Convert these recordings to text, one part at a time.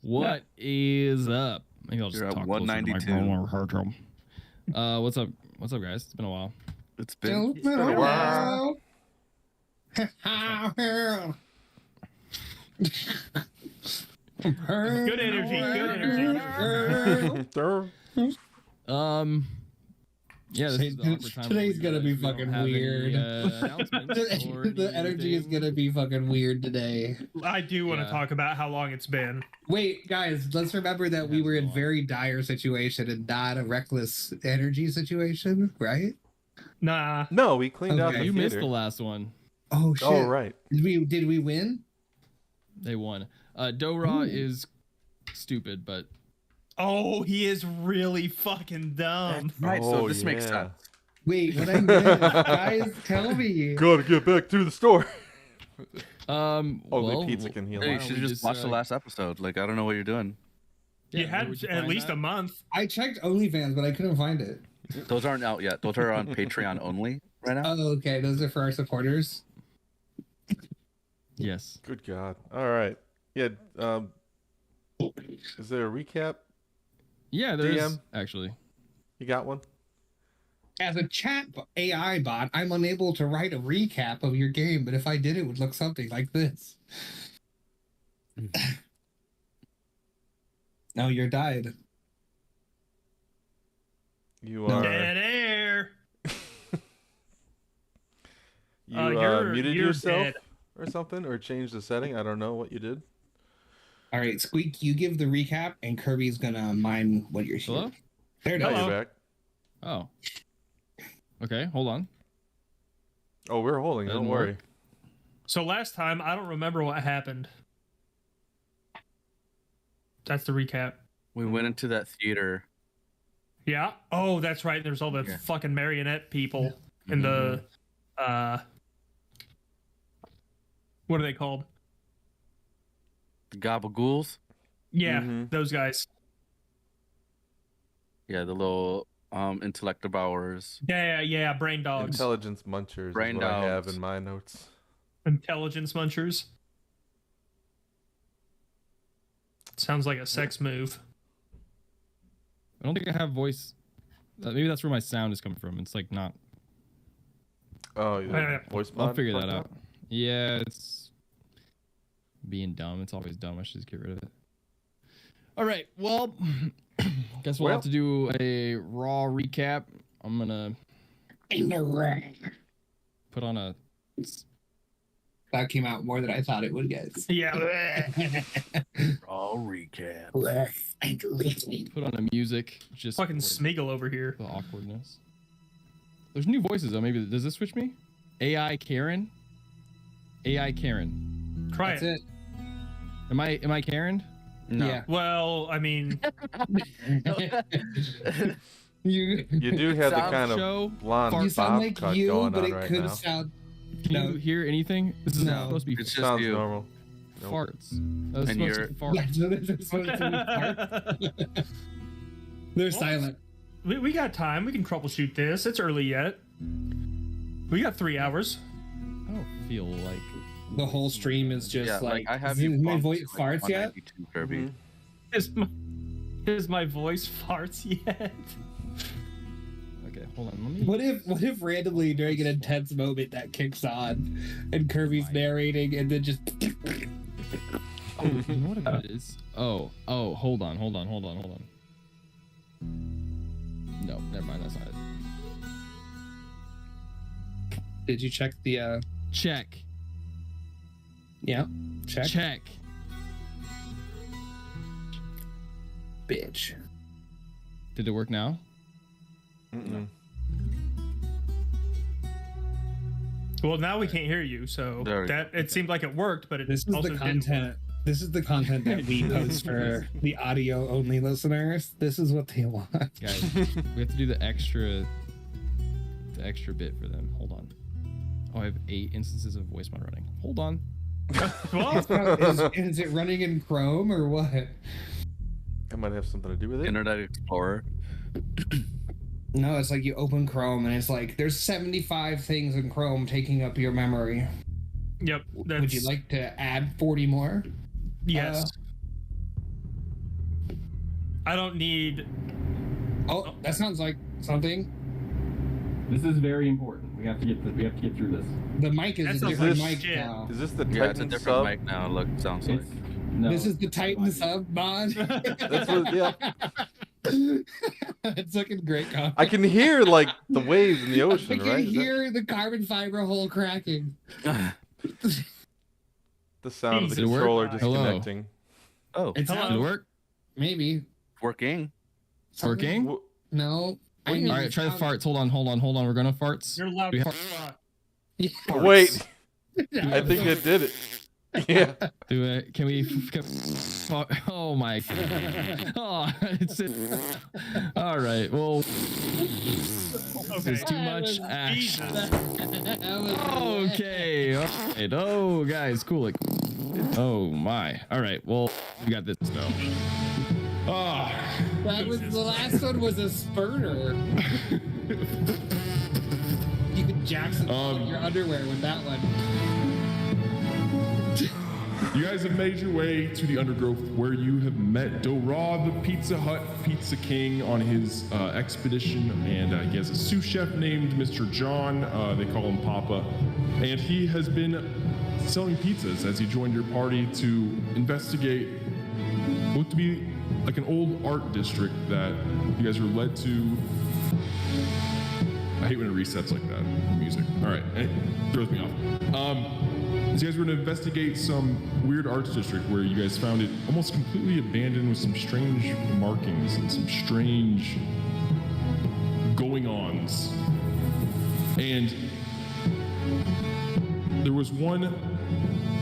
What is up? Maybe I'll just You're at talk 192. What's up? What's up, guys? It's been a while. It's been a while. Good energy. Yeah, this is the awkward time. Today's gonna be fucking weird. The energy is gonna be fucking weird today. I do want to talk about how long it's been. Wait, guys, let's remember that we were in very dire situation and not a reckless energy situation, right? Nah. No, we cleaned out Okay. the You missed theater. the last one. Oh shit! Oh right. Did we win? They won. Dora is stupid, but Oh, he is really fucking dumb. right. Oh, So this makes yeah. sense. Wait, what I missed? Guys, tell me. Gotta get back to the store. well, pizza can heal. Hey, why you don't should we have just watched the uh, last episode. Like, I don't know what you're doing. yeah, You had where would you at find least that? a month. I checked OnlyFans, but I couldn't find it. Those aren't out yet. Those are on Patreon only right now. Oh, okay. Those are for our supporters. Yes. Good God. All right. Yeah. Is there a recap? Yeah, there is DM? actually. You got one? As a chat AI bot, I'm unable to write a recap of your game, but if I did, it would look something like this. No, you're died. You No. are. Dead air. You muted you're yourself dead. or something, or changed the setting. I don't know what you did. All right, Squeak, you give the recap, and Kirby's gonna mine what you're Hello? shooting. There it Now is. you're back. Oh. Okay, hold on. Oh, we're holding. Doesn't Don't work. worry. So last time, I don't remember what happened. That's the recap. We went into that theater. Yeah. Oh, that's right. There's all the Yeah. fucking marionette people in the what are they called? The Gabagools. Yeah, Mhm. those guys. Yeah, the little intellect devourers. Yeah, brain dogs. Intelligence munchers Brain is what I have dogs. in my notes. Intelligence munchers. Sounds like a sex move. I don't think I have voice. Maybe that's where my sound is coming from. It's like not. Oh, Yeah. voice I'll mod figure that fucked out. up? Yeah, it's being dumb. It's always dumb. I should just get rid of it. All right. Well, Guess we'll have to do a raw recap. I'm gonna put on a. That came out more than I thought it would, guys. Yeah. All recap. Put on a music. Just Fucking for Smeagol over here. the awkwardness. There's new voices though. Maybe does this switch me? AI Karen. AI Karen. Try That's it. it. Am I Karen? No. Yeah. Well, I mean, You do have the Sound kind of show. blonde you sound bob like cut you, going but on it right could now. sound. Can No. you hear anything? This is No. not supposed to be It's just Sounds you. normal. Nope. farts. That was And supposed to you're- be farts. Yeah, so they're supposed to be part. They're silent. we got time. We can troubleshoot this. It's early yet. We got 3 hours. I don't feel like The whole stream is just Yeah, like. I have is you. my bumped voice to, like, farts yet? 192, Kirby. Is my voice farts yet? okay. Hold on. Let me. What if randomly during an intense moment that kicks on, and Kirby's narrating, and then just. Oh, you know what it is? Oh, hold on. No, never mind. That's not it. Did you check the? Check. Yeah. Check. Check. Bitch. Did it work now? Mm-mm. Well, now we can't hear you, so There we that go. it seemed like it worked, but it This is also the didn't content. work. This is the content that we post for the audio only listeners. This is what they want. Guys, we have to do the extra bit for them. Hold on. Oh, I have 8 instances of voice mod running. Hold on. Well, Is it running in Chrome or what? That might have something to do with it. Internet Explorer. No, it's like you open Chrome and it's like there's 75 things in Chrome taking up your memory. yep. That's, Would you like to add 40 more? Yes. I don't need. Oh, that sounds like something. This is very important. We have to get through this. The mic is That's a a different legit- mic now. Is this the Yeah, it's a Titan different sub? mic now. Look, sounds like. No. This is the Titan sub mod. That's what, yeah. It's looking great. Connor. I can hear like the waves in the I ocean, can right? Is that hear the carbon fiber hole cracking. the sound of the Did it work? controller Hello? disconnecting. Oh, It's Hello? Did it work? maybe working. Working? W- No. All right, try the farts. Hold on. We're gonna farts. You're loud. We as have- fuck. Wait, I think it did it. Yeah. Do it. Can we? Oh my. Oh, it's all right. Well, Okay. it's too much Jesus. action. Okay. All right. Oh, guys, cool. Oh my. All right. Well, we got this though. Oh. That was the last one was a spurter. You could Jackson your underwear with that one. You guys have made your way to the undergrowth where you have met Dora, the Pizza Hut Pizza King, on his expedition, and he has a sous chef named Mr. John. They call him Papa, and he has been selling pizzas as he joined your party to investigate what looked to be like an old art district that you guys were led to. I hate when it resets like that. Music. All right, it throws me off. So you guys were going to investigate some weird arts district where you guys found it almost completely abandoned with some strange markings and some strange going-ons. And there was one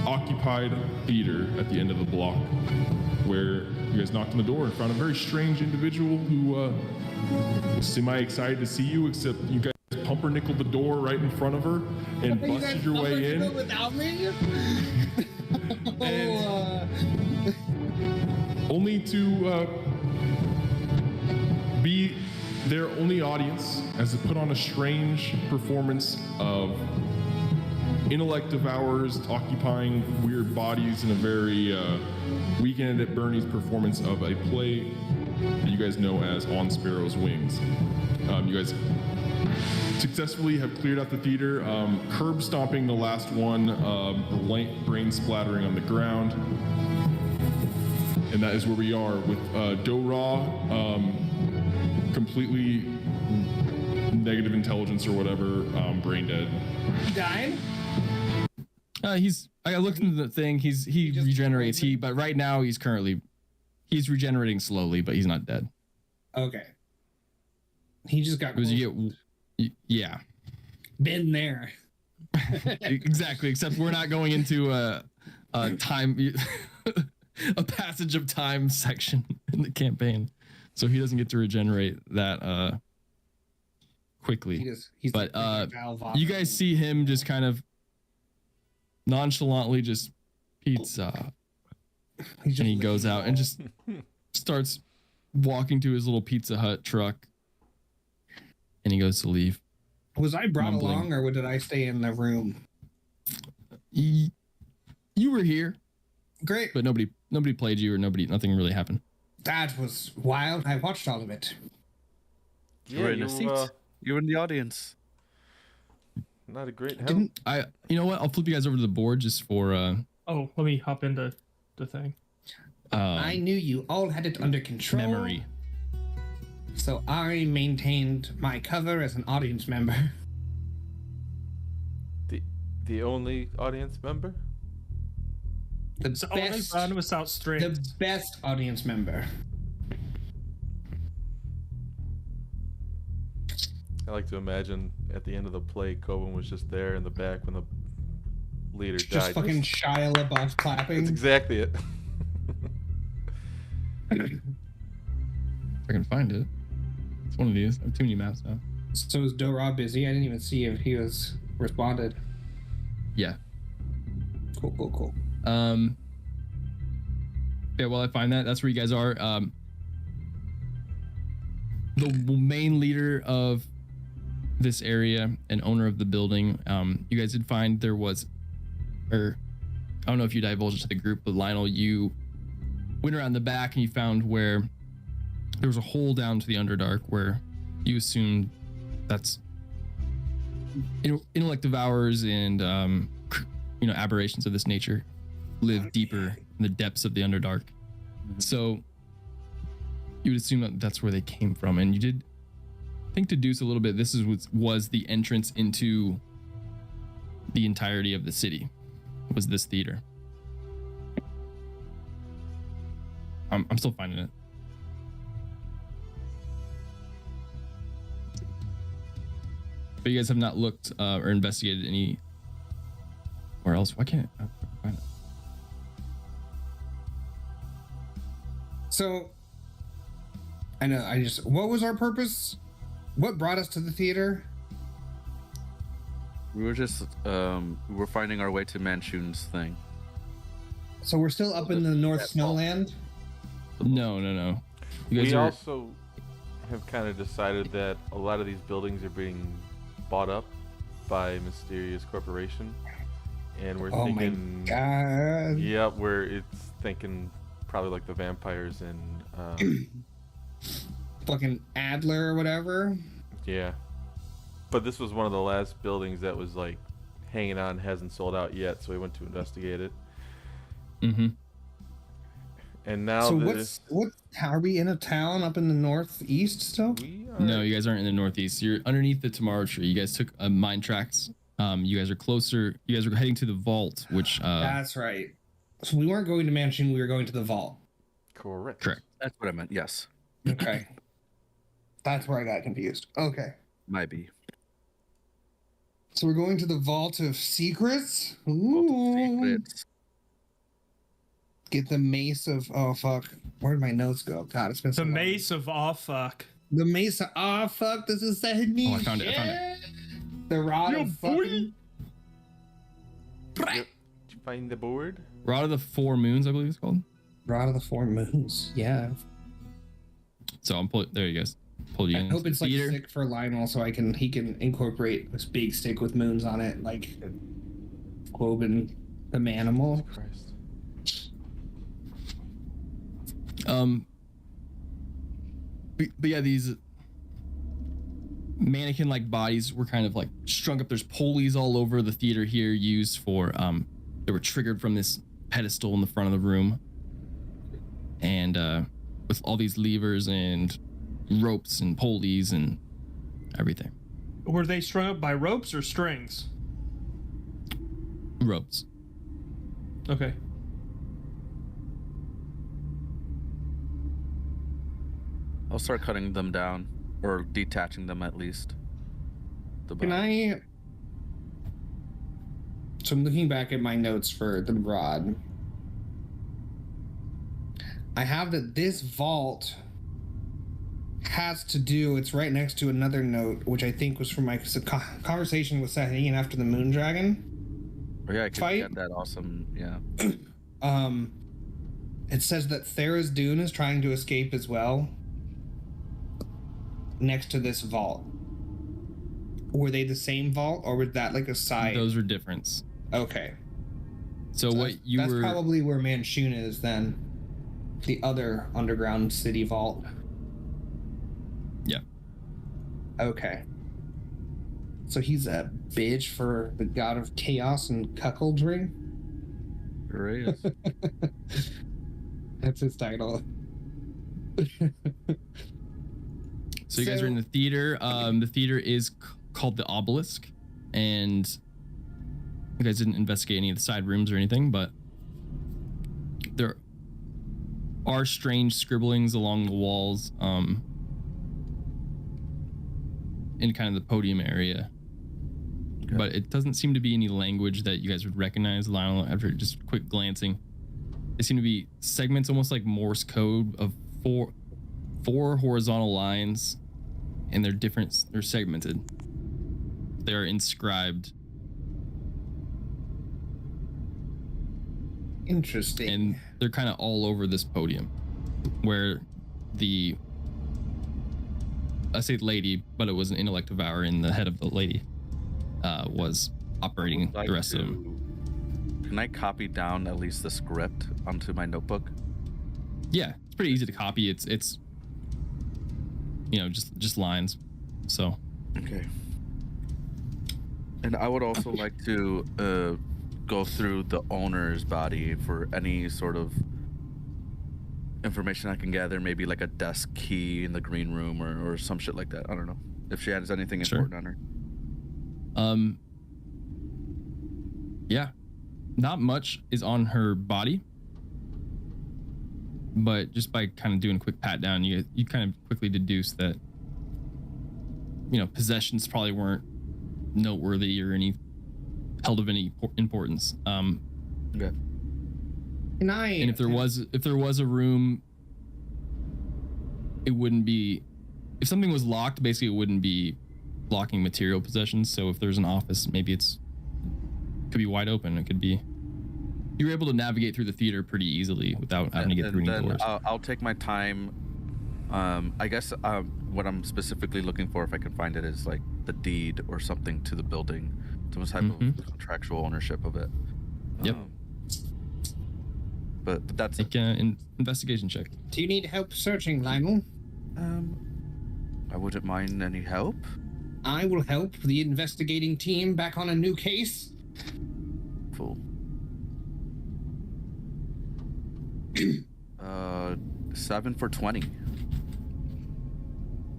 occupied theater at the end of the block where you guys knocked on the door and found a very strange individual who was semi-excited to see you, except you guys pumpernickeled the door right in front of her and You guys busted your way in. without me? Only to be their only audience as it put on a strange performance of intellect devourers occupying weird bodies in a very Weekend at Bernie's performance of a play that you guys know as On Sparrow's Wings. You guys successfully have cleared out the theater, curb stomping the last one, brain splattering on the ground. and that is where we are with Do-Ra, completely negative intelligence or whatever, brain dead. He died? I looked into the thing. He just regenerates. But right now he's regenerating slowly, but he's not dead. Okay. He just got yeah. Been there. Exactly, except we're not going into a time a passage of time section in the campaign, so he doesn't get to regenerate that quickly. But you guys see him just kind of nonchalantly just pizza, and he goes out and just starts walking to his little Pizza Hut truck, and he goes to leave. Was I brought mumbling. along, or did I stay in the room? You were here, Great. but nobody played you, or nothing really happened. That was wild. I watched all of it. You were in a seat. You were in the audience. Not a great help. Didn't You know what? I'll flip you guys over to the board just for Oh, let me hop into the thing. I knew you all had it under control. memory. So I maintained my cover as an audience member. The only audience member? The It's only best, run without strings. the best audience member. I like to imagine at the end of the play, Coben was just there in the back when the leader died. Just fucking Shia LaBeouf clapping. That's exactly it. If I can find it. It's one of these. I have too many maps now. So is Do-Ra busy? I didn't even see if he was responded. Yeah. Cool. Yeah, while I find that, that's where you guys are. The main leader of this area and owner of the building, you guys did find there was, or I don't know if you divulged to the group, but Lionel, you went around the back and you found where there was a hole down to the Underdark where you assumed that's intellect devourers and aberrations of this nature live deeper in the depths of the Underdark. So you would assume that that's where they came from, and you did think deduce a little bit. This was the entrance into the entirety of the city. Was this theater? I'm still finding it. But you guys have not looked or investigated any. Where else? Why can't I find it? So, I know. What was our purpose? What brought us to the theater? We were just we were finding our way to Manchun's thing. So we're still up in the North Snowland. No. You guys We are. also have kind of decided that a lot of these buildings are being bought up by a mysterious corporation, and we're Oh thinking, my god! yeah, it's thinking probably like the vampires and Fucking Adler or whatever. yeah. But this was one of the last buildings that was like hanging on, hasn't sold out yet, so we went to investigate it. Mm-hmm. And now So this, what? Are we in a town up in the northeast still? we are, No, you guys aren't in the northeast. You're underneath the Tomorrow Tree. You guys took mine tracks. You guys are closer. You guys are heading to the vault, which That's right. So we weren't going to Mansion. We were going to the vault. correct. correct. That's what I meant. Yes, Okay. That's where I got confused. Okay. might be. So we're going to the Vault of Secrets. Vault of Ooh. Secrets. Get the Mace of... Oh, fuck. Where'd my notes go? God, it's been so The long. mace of aw fuck. The Mace of... Oh, fuck. This is so neat. Oh, I found it. The Rod Yo, of fucking... Yep. Did you find the board? Rod of the Four Moons, I believe it's called. Rod of the Four Moons. Yeah. So I'm pulling. There you guys. Pulled you I in. hope it's like Theater. sick for Lionel so he can incorporate this big stick with moons on it, like Quoben the Manimal. Christ. But yeah, these mannequin-like bodies were kind of like strung up. There's pulleys all over the theater here, used for they were triggered from this pedestal in the front of the room. and with all these levers and ropes and pulleys and everything. Were they strung up by ropes or strings? Ropes. Okay. I'll start cutting them down, or detaching them at least. Can I? So I'm looking back at my notes for the rod. I have that this vault has to do. It's right next to another note, which I think was from my conversation with Seth Ian after the Moon Dragon. Oh, yeah, I could fight? get that awesome. Yeah. It says that Thera's Dune is trying to escape as well. Next to this vault. Were they the same vault, or was that like a side? Those are different. Okay. So what you that's were probably where Manchun is then. The other underground city vault. Yeah. Okay. So he's a bitch for the god of chaos and cuckoldry? Sure is. That's his title. So you guys are in the theater. The theater is called the Obelisk, and you guys didn't investigate any of the side rooms or anything, but there are strange scribblings along the walls, in kind of the podium area. Okay. But it doesn't seem to be any language that you guys would recognize, Lionel, after just quick glancing. They seem to be segments almost like Morse code of four horizontal lines, and they're segmented. They're inscribed. Interesting. And they're kind of all over this podium where I say lady, but it was an intellect devourer, and the head of the lady was operating the rest of them. Can I copy down at least the script onto my notebook? Yeah, it's pretty easy to copy. It's just lines. So Okay. And I would also like to go through the owner's body for any sort of information I can gather, maybe like a desk key in the green room or some shit like that. I don't know if she has anything Sure. important on her. Yeah, not much is on her body, but just by kind of doing a quick pat down, you kind of quickly deduce that possessions probably weren't noteworthy or any held of any importance. Okay. And if there was a room, it wouldn't be. If something was locked, basically it wouldn't be blocking material possessions. So if there's an office, maybe it could be wide open. It could be. You were able to navigate through the theater pretty easily without having to get through any doors. I'll take my time. I guess what I'm specifically looking for, if I can find it, is like the deed or something to the building, some type of contractual ownership of it. Yep. But that's Make an investigation check. Do you need help searching, Lionel? I wouldn't mind any help. I will help the investigating team back on a new case. Fool. 7 for 20.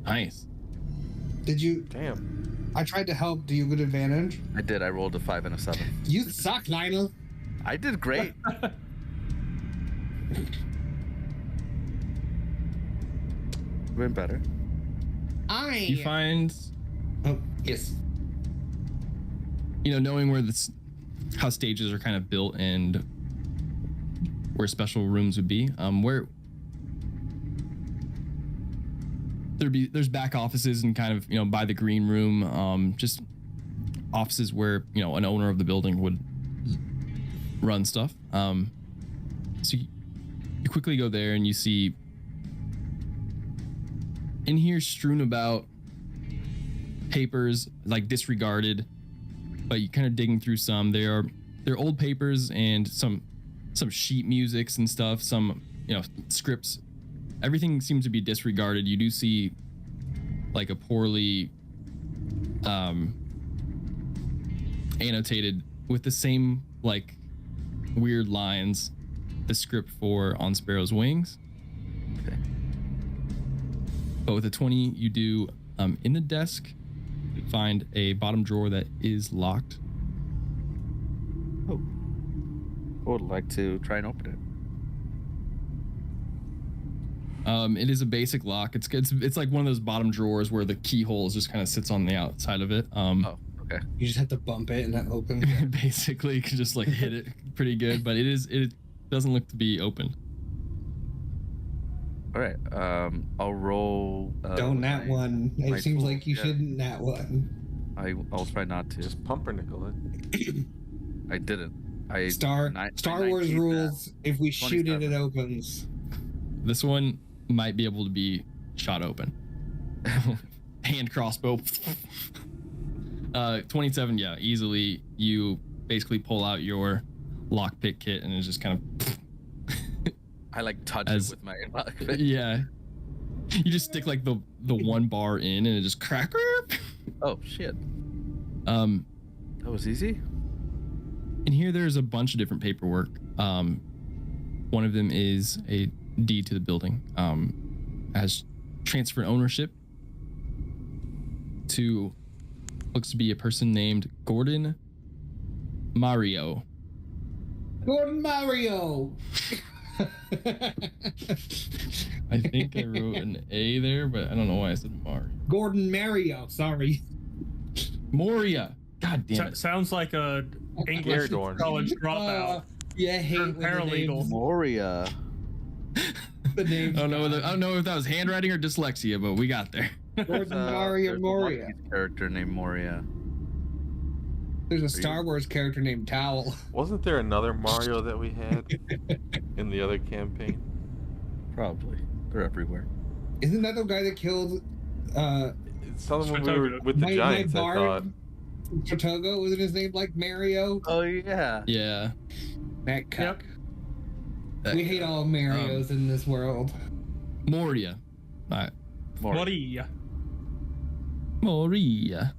Nice. Did you? Damn. I tried to help. Do you get advantage? I did. I rolled a 5 and a 7. You suck, Lionel. I did great. Went better. You find, Oh, yes. knowing where how stages are kind of built and where special rooms would be, where there's back offices and kind of by the green room, just offices where an owner of the building would run stuff. So you quickly go there and you see in here strewn about papers, like disregarded, but you kind of digging through some. They're old papers and some sheet musics and stuff, some scripts. Everything seems to be disregarded. You do see like a poorly annotated with the same like weird lines, the script for On Sparrow's Wings, But with a 20, you do in the desk find a bottom drawer that is locked. Oh, I would like to try and open it. It is a basic lock. It's like one of those bottom drawers where the keyhole just kind of sits on the outside of it. Oh, okay. You just have to bump it and that opens. Basically, you can just like hit it pretty good, but it doesn't look to be open. All right. I'll roll. Don't nat one. my It seems tool, like you yeah. shouldn't nat one. I'll try not to. Just pumpernickel it. I didn't. Star Wars 19 rules. If we shoot it, 27. it opens. This one might be able to be shot open. Hand crossbow. 27, yeah, easily. You basically pull out your lockpick kit and it's just kind of. I like touch it with my lockpick. Yeah. You just stick like the one bar in and it just crack. Oh shit. That was easy. In here, there's a bunch of different paperwork. One of them is a deed to the building. Has transfer ownership to looks to be a person named Gordon Mario. Gordon Mario. I think I wrote an A there, but I don't know why I said Mario. Gordon Mario. Sorry. Moria. God damn it. Sounds like a English Aragorn. college dropout. Yeah, I hate Turned when the paralegal. names- Moria. The names. I don't know if that was handwriting or dyslexia, but we got there. Gordon Mario There's a Moria. One Piece character named Moria. There's a Star Wars character named Towel. Wasn't there another Mario that we had in the other campaign? Probably. They're everywhere. Isn't that the guy that killed It's something when we were with the my Giants, I bard? thought. Tortuga? Wasn't his name like Mario? Oh yeah. Yeah. That cuck. That We hate all Marios in this world. Moria. All right. Moria. Moria.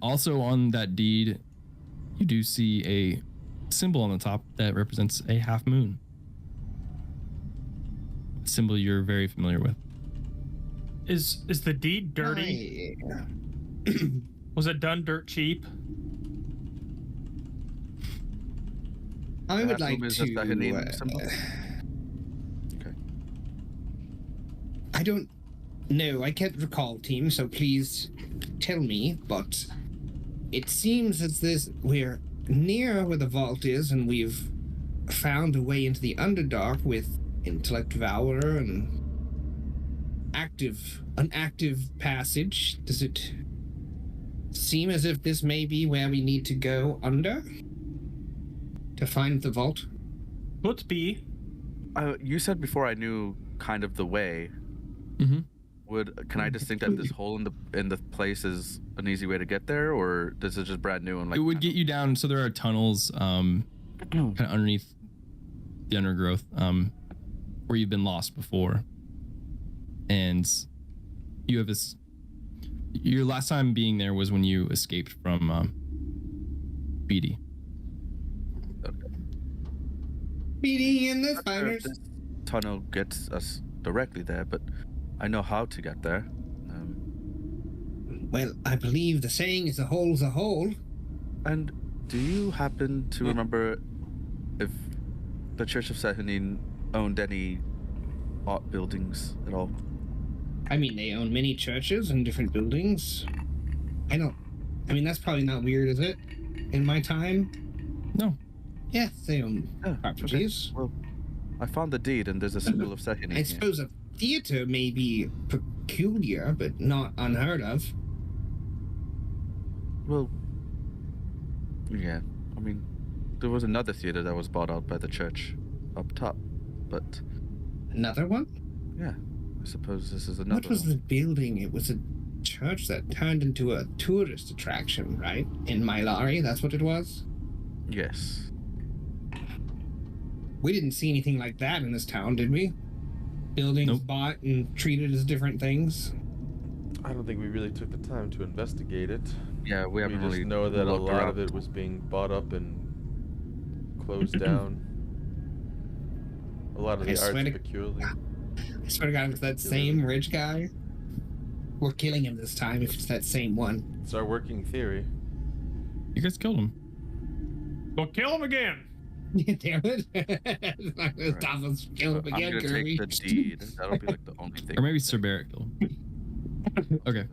Also on that deed, you do see a symbol on the top that represents a half moon. A symbol you're very familiar with. Is the deed dirty? Was it done dirt cheap? I would Half like moon is just like a name to. symbol? Okay. I don't know. I can't recall, team. So please tell me. But it seems as this we're near where the vault is, and we've found a way into the Underdark with Intellect Valor and an active passage. Does it seem as if this may be where we need to go under to find the vault? Could be. You said before I knew kind of the way. Mm-hmm. Can I just think that this hole in the place is an easy way to get there, or this is just brand new and like It would get you down. So there are tunnels kind of underneath the undergrowth where you've been lost before. And you have this. Your last time being there was when you escaped from Beatty. Beating in the Not sure if spiders. this tunnel gets us directly there, but I know how to get there. Well, I believe the saying is a hole's a hole. And do you happen to remember if the Church of Sahanin owned any art buildings at all? I mean, they own many churches and different buildings. I mean, that's probably not weird, is it? In my time? No. Yes, they own Yeah, properties. okay. Well, I found the deed, and there's a symbol of Sahanin I here. suppose a theater may be peculiar, but not unheard of. Well, yeah. I mean, there was another theater that was bought out by the church up top, but Another one? yeah, I suppose this is another What was one. the building? It was a church that turned into a tourist attraction, right? In Mylari, that's what it was? Yes. We didn't see anything like that in this town, did we? Buildings Nope. bought and treated as different things. I don't think we really took the time to investigate it. Yeah, we We haven't just really know that a looked lot around. of it was being bought up and closed down. A lot of I the swear art's to- peculiar. I swear to God, if it's that same rich guy, we're killing him this time if it's that same one. It's our working theory. You guys killed him. Well, kill him again. Damn it. It's not going to stop us kill him I'm again, gonna Kirby. take the deed. That'll be like the only thing. Or maybe Sir Barrett killed him. Okay.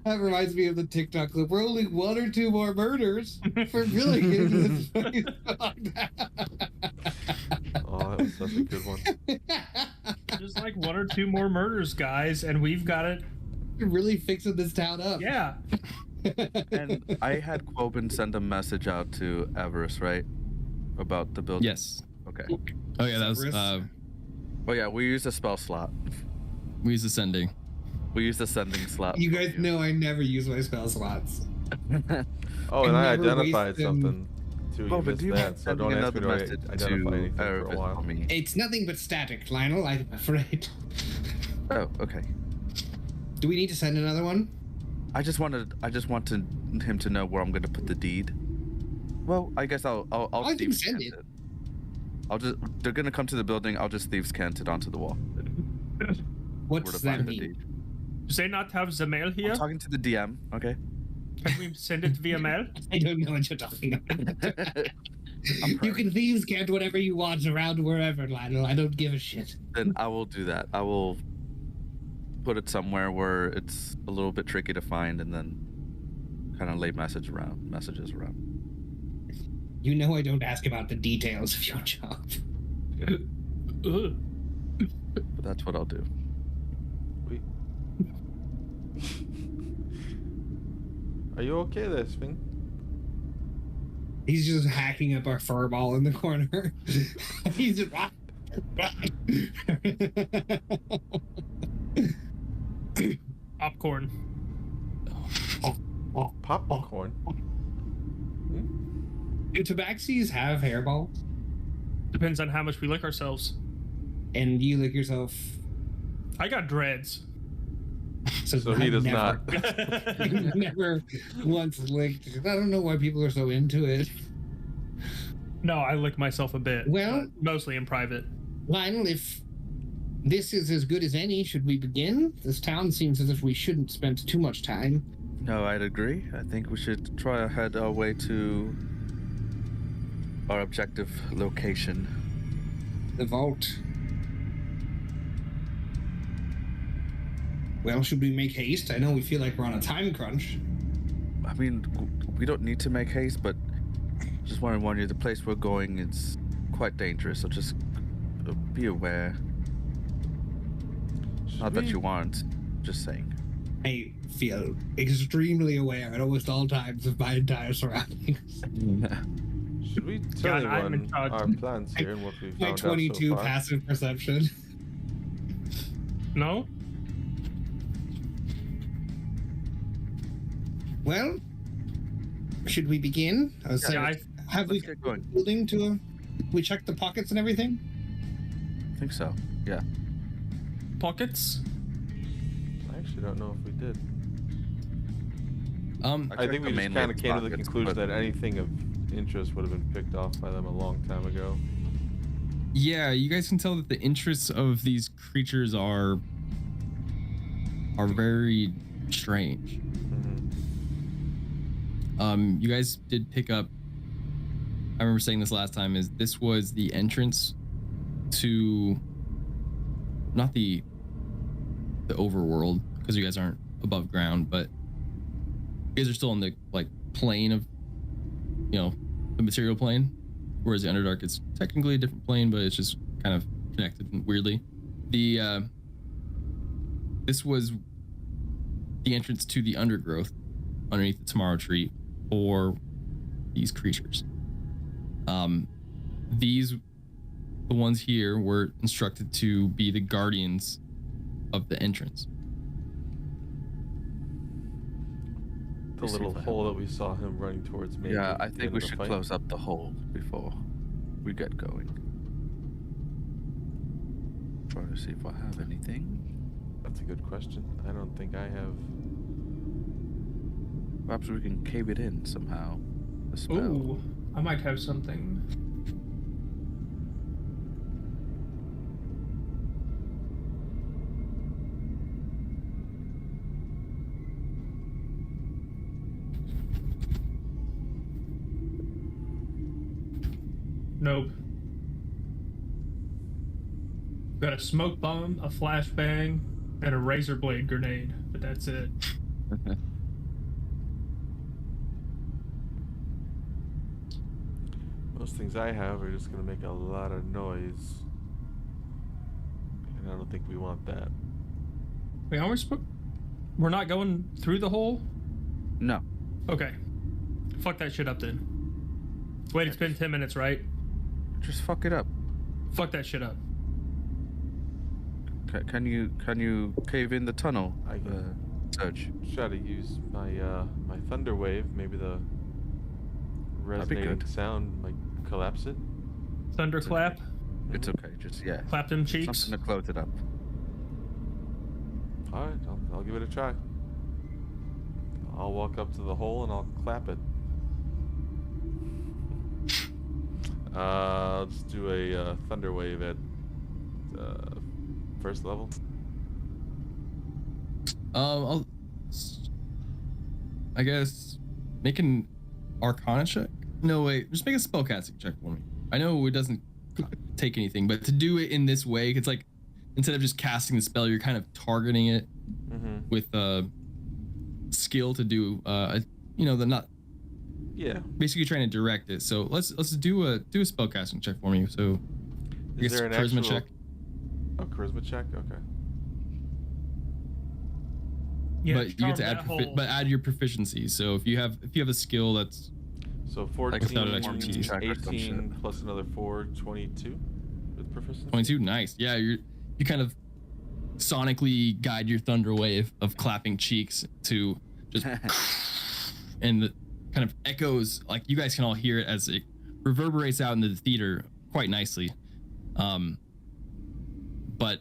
That reminds me of the TikTok clip. We're only 1 or 2 more murders for killing him. Oh, that was such a good one. Just like 1 or 2 more murders, guys, and we've got it. Really fixing this town up. Yeah. And I had Quoben send a message out to Avarice, right? About the building. Yes. Okay. Oh yeah, that was Cerberus? Oh yeah, we used a spell slot. we used ascending. We used a sending slot. You for guys know I never use my spell slots. Oh, and I I never identified waste them. something too. You Oh, but missed do you that, mind so sending don't ask me another to message identify to anything for a Aravis while. for me? It's nothing but static, Lionel, I'm afraid. Oh, okay. Do we need to send another one? I just want him to know where I'm gonna put the deed. Well, I guess I'll I can thieves send cant it. They're gonna come to the building. I'll just thieves cant it onto the wall. Where What to does find that the mean? deed. Does they not have the mail here? I'm talking to the DM. Okay. Can we send it via mail? I don't know what you're talking about. I'm You praying. can thieves cant whatever you want around wherever, Lionel. I don't give a shit. Then I will do that. I will put it somewhere where it's a little bit tricky to find, and then kind of lay messages around. You know I don't ask about the details of your job. Ugh. But that's what I'll do. We... Are you okay there, Sphinx? He's just hacking up our furball in the corner. He's just... Popcorn. Popcorn. Do tabaxis have hairballs? Depends on how much we lick ourselves. And you lick yourself... I got dreads. So he I've does never- not. I've never once licked... I don't know why people are so into it. No, I lick myself a bit. Well- but mostly in private. Lionel, if this is as good as any, should we begin? This town seems as if we shouldn't spend too much time. No, I'd agree. I think we should try to head our way to our objective location. The vault. Well, should we make haste? I know we feel like we're on a time crunch. I mean, we don't need to make haste, but just want to warn you, the place we're going is quite dangerous, so just be aware. Not that you aren't, just saying. I feel extremely aware at almost all times of my entire surroundings. Should we tell God, I'm in everyone charge. our plans here and what we My found 22 out so far? passive perception. No? Well, should we begin? I was Yeah, saying, have we Let's get going. building to we checked the pockets and everything? I think so. Yeah. Pockets? I actually don't know if we did. I checked think we the just main kind of came to the pockets, conclusion but- that anything of interest would have been picked off by them a long time ago. Yeah, you guys can tell that the interests of these creatures are very strange. Mhm. You guys did pick up. I remember saying this last time. Is this was the entrance to not the overworld, because you guys aren't above ground, but you guys are still in the like plane of, you know, the material plane, whereas the Underdark is technically a different plane, but it's just kind of connected weirdly. This was the entrance to the undergrowth underneath the Tomorrow Tree for these creatures. The ones here were instructed to be the guardians of the entrance. The little hole that we saw him running towards me. Yeah, I think we should close up the hole before we get going. Try to see if I have anything. That's a good question. I don't think I have. Perhaps we can cave it in somehow. The spell. Ooh, I might have something. Nope. Got a smoke bomb, a flashbang, and a razor blade grenade, but that's it. Most things I have are just gonna make a lot of noise. And I don't think we want that. Wait, aren't we we're not going through the hole? No. Okay. Fuck that shit up then. Wait, it's been 10 minutes, right? Just fuck it up. Fuck that shit up. Can you cave in the tunnel? I can Surge. try to use my my thunder wave. Maybe the be resonating good. sound might collapse it. Thunderclap. It's okay. Just Clap them cheeks. something to close it up. All right, I'll give it a try. I'll walk up to the hole and I'll clap it. I'll just do a thunder wave at first level. I guess make an Arcana check. No, wait, just make a spellcasting check for me. I know it doesn't take anything, but to do it in this way, it's like instead of just casting the spell, you're kind of targeting it with skill to do the not. Yeah. Basically trying to direct it. So let's do a spellcasting check for me. So I guess Is there an charisma actual... check. Oh, charisma check. Okay. Yeah, But you get to add your proficiency. So if you have a skill that's So 14, without an expertise. 18 plus another 4, 22 with proficiency. 22, nice. Yeah, you kind of sonically guide your thunder wave of clapping cheeks to just and the kind of echoes, like you guys can all hear it as it reverberates out into the theater quite nicely. But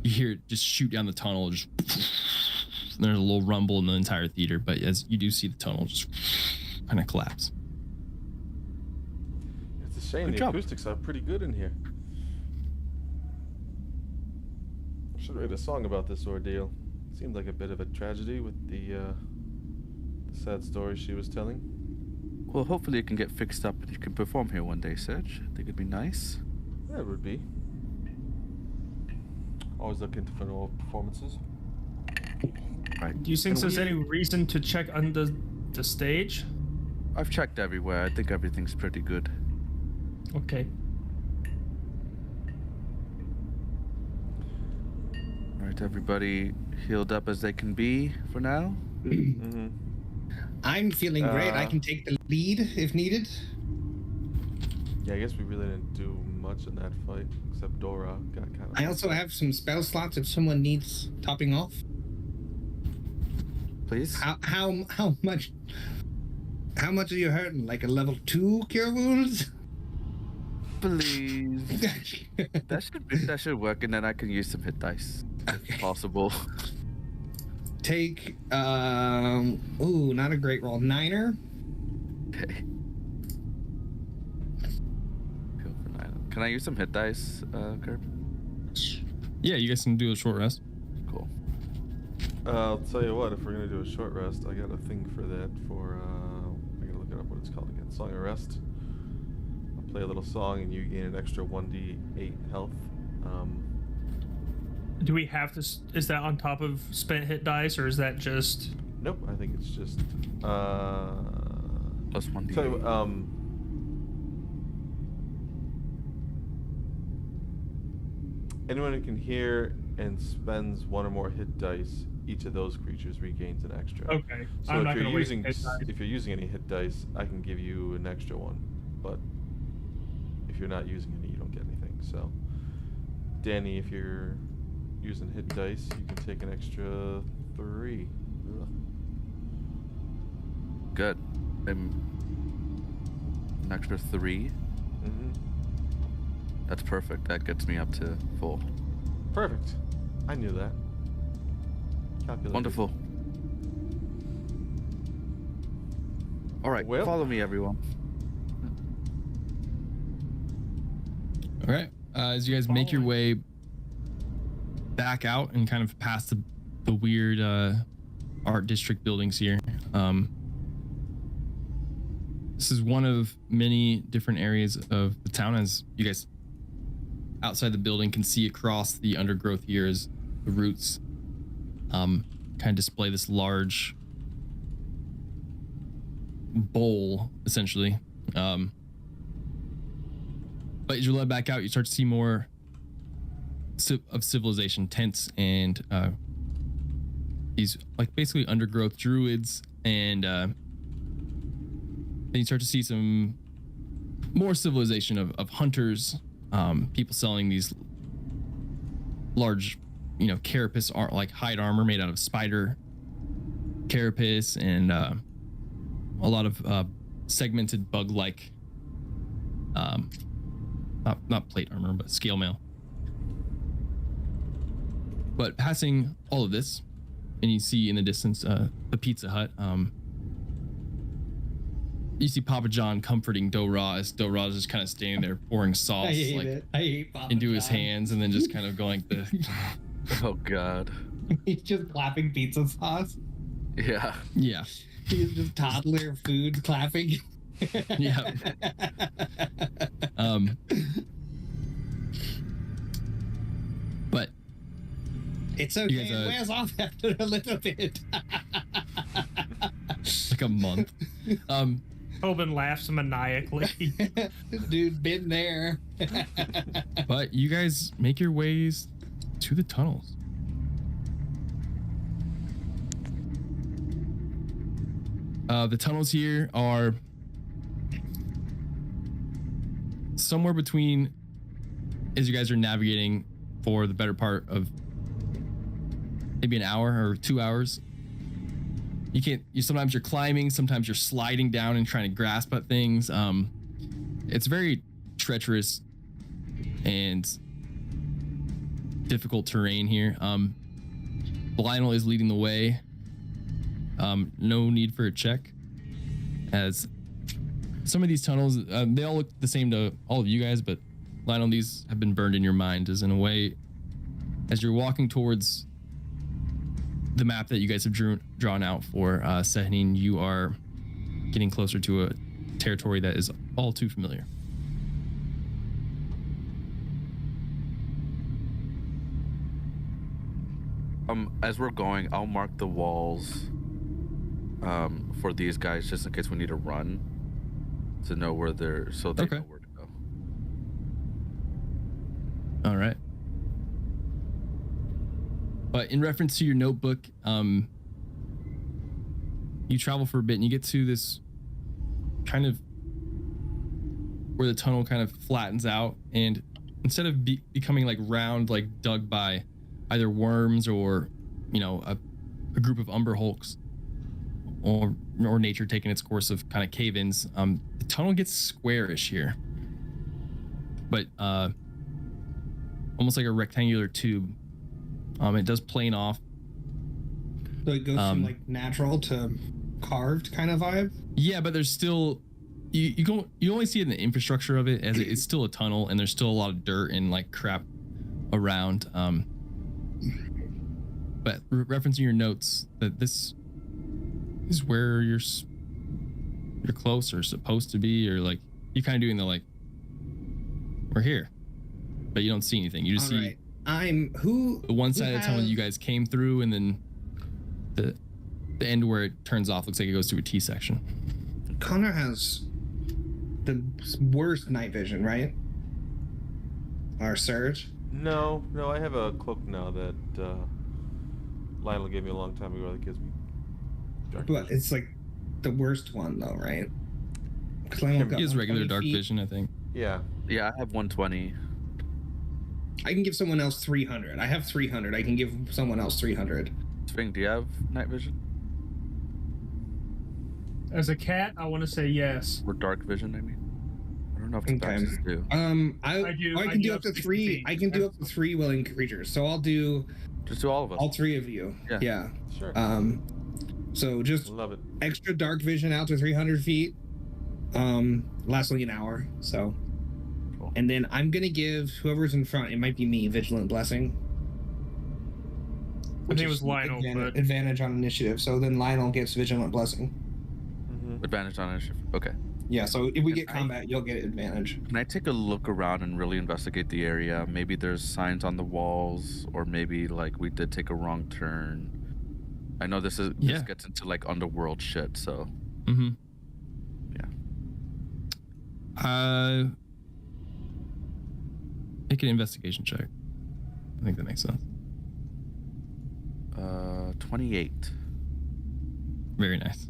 you hear it just shoot down the tunnel, just and there's a little rumble in the entire theater, but as you do see the tunnel just kind of collapse. It's a shame Good the job. acoustics are pretty good in here. I should write a song about this ordeal. Seemed like a bit of a tragedy with the sad story she was telling. Well, hopefully it can get fixed up and you can perform here one day, Serge. I think it'd be nice. That would be. Always looking for new performances. Right. Do you think there's any reason to check under the stage? I've checked everywhere. I think everything's pretty good. Okay. Right, everybody healed up as they can be for now. Mm-hmm. I'm feeling great. I can take the lead if needed. Yeah, I guess we really didn't do much in that fight, except Dora got kind of... I also have some spell slots if someone needs topping off. Please. How much are you hurting? Like a level 2 cure wounds? Please. that should work, and then I can use some hit dice Okay. if possible. Take not a great roll. 9er. Okay. Go for 9. Can I use some hit dice, Kirk? Yeah, you guys can do a short rest. Cool. I'll tell you what, if we're gonna do a short rest, I got a thing for that for, I gotta look it up what it's called again. Song of Rest. I'll play a little song and you gain an extra 1d8 health. Do we have to? Is that on top of spent hit dice, or is that just? Nope, I think it's just, Plus 1d8. tell you what, anyone who can hear and spends 1 or more hit dice, each of those creatures regains an extra. Okay. So I'm if not you're gonna waste using hit dice. if you're using any hit dice, I can give you an extra one. But if you're not using any, you don't get anything. So, Danny, if you're using hit dice, you can take an extra 3. Ugh. Good. An extra 3. Mhm. That's perfect. That gets me up to full. Perfect. I knew that. Calculated. Wonderful. All right, Well- follow me, everyone. All right. As you guys make your way back out and kind of past the weird art district buildings here, This is one of many different areas of the town, as you guys outside the building can see across the undergrowth here as the roots kind of display this large bowl, essentially. But as you're led back out, you start to see more of civilization, tents and these like basically undergrowth druids, and then you start to see some more civilization of hunters, people selling these large, carapace like hide armor made out of spider carapace, and a lot of segmented bug-like, not plate armor, but scale mail. But passing all of this, and you see in the distance the Pizza Hut. You see Papa John comforting Do-Ra as Do-Ra is just kind of standing there pouring sauce I hate Papa into John. his hands, and then just kind of going like the. Oh God. He's just clapping pizza sauce. Yeah. Yeah. He's just toddler food clapping. Yeah. But It's okay. guys, It wears off after a little bit. like a month. Tobin laughs maniacally. Dude, been there. But you guys make your ways to the tunnels. The tunnels here are somewhere between, as you guys are navigating for the better part of maybe an hour or 2 hours. Sometimes you're climbing, sometimes you're sliding down and trying to grasp at things. It's very treacherous and difficult terrain here. Lionel is leading the way. No need for a check, as some of these tunnels, they all look the same to all of you guys, but Lionel, these have been burned in your mind, as in a way, as you're walking towards the map that you guys have drawn out for Sehanine, you are getting closer to a territory that is all too familiar. As we're going, I'll mark the walls for these guys just in case we need to run, to know where they're, so they know where to go. All right. But in reference to your notebook, you travel for a bit and you get to this kind of where the tunnel kind of flattens out, and instead of becoming like round, like dug by either worms or a group of umber hulks, or nature taking its course of kind of cave-ins, the tunnel gets squarish here, but almost like a rectangular tube. It does plane off. So it goes from like natural to carved kind of vibe. Yeah, but there's still you only see it in the infrastructure of it, as it's still a tunnel and there's still a lot of dirt and like crap around. But referencing your notes, that this is where you're close or supposed to be, or like you're kind of doing the like, we're here, but you don't see anything. You just see Right. The one side of the tunnel you guys came through, and then the end where it turns off looks like it goes to a T section. Connor has the worst night vision, right? Or Surge? No, I have a cloak now that Lionel gave me a long time ago that gives me dark But vision. it's like the worst one though, right? Because Lionel got He has regular 120 dark feet. vision, I think. Yeah. Yeah, I have 120. I can give someone else 300. I have 300. I can give someone else 300. Sphinx, do you have night vision? As a cat, I want to say yes. Or dark vision, I mean? I don't know if the Okay. boxes do. I can do up to 60 3. feet. I can do up to 3 willing creatures. So I'll do Just do all of us. all 3 of you. Yeah. Sure. So just Love it. extra dark vision out to 300 feet. Lasts only an hour. So, Cool. and then I'm gonna give whoever's in front. It might be me. Vigilant blessing. I think it was is Lionel, advantage, but advantage on initiative. So then Lionel gets vigilant blessing. Mm-hmm. Advantage on initiative. Okay. Yeah, so if we get Can I- combat, you'll get advantage. Can I take a look around and really investigate the area? Maybe there's signs on the walls, or maybe like we did take a wrong turn. I know this gets into like underworld shit, so Mm-hmm. yeah. Make an investigation check. I think that makes sense. 28. Very nice.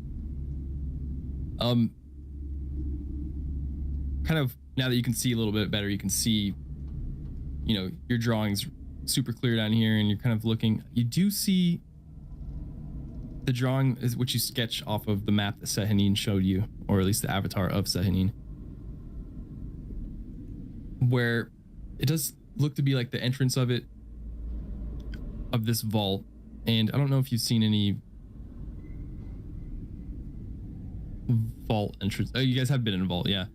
Kind of now that you can see a little bit better, you can see, you know, your drawings super clear down here, and you're kind of looking. You do see the drawing is which you sketch off of the map that Sehanine showed you, or at least the avatar of Sehanine, where it does look to be like the entrance of this vault. And I don't know if you've seen any vault entrance. Oh, you guys have been in a vault, yeah.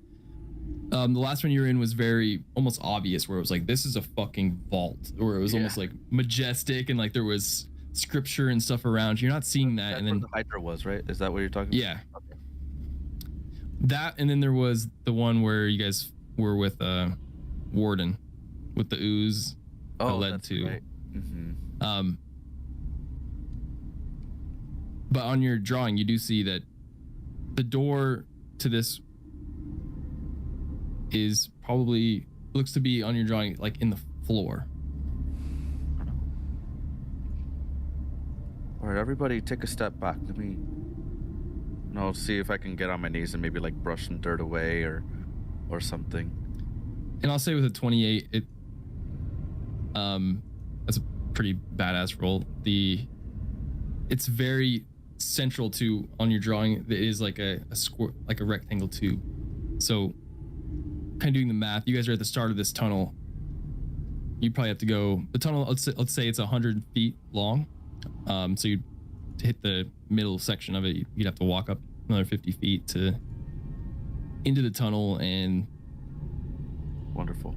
The last one you were in was very almost obvious, where it was like, this is a fucking vault, where it was almost like majestic, and like there was scripture and stuff around. You're not seeing that. That's And then where the Hydra was, right? Is that what you're talking yeah, about? Okay. that, and then there was the one where you guys were with Warden, with the ooze that led that's to. right. Mm-hmm. But on your drawing, you do see that the door to this is probably looks to be on your drawing like in the floor. All right, everybody, take a step back. Let me, see if I can get on my knees and maybe like brush some dirt away or something. And I'll say with a 28, that's a pretty badass roll. It's very central to on your drawing. It is like a square, like a rectangle tube. So, kind of doing the math, you guys are at the start of this tunnel. You probably have to go. The tunnel, let's say it's 100 feet long. So you to hit the middle section of it, you'd have to walk up another 50 feet into the tunnel. And wonderful.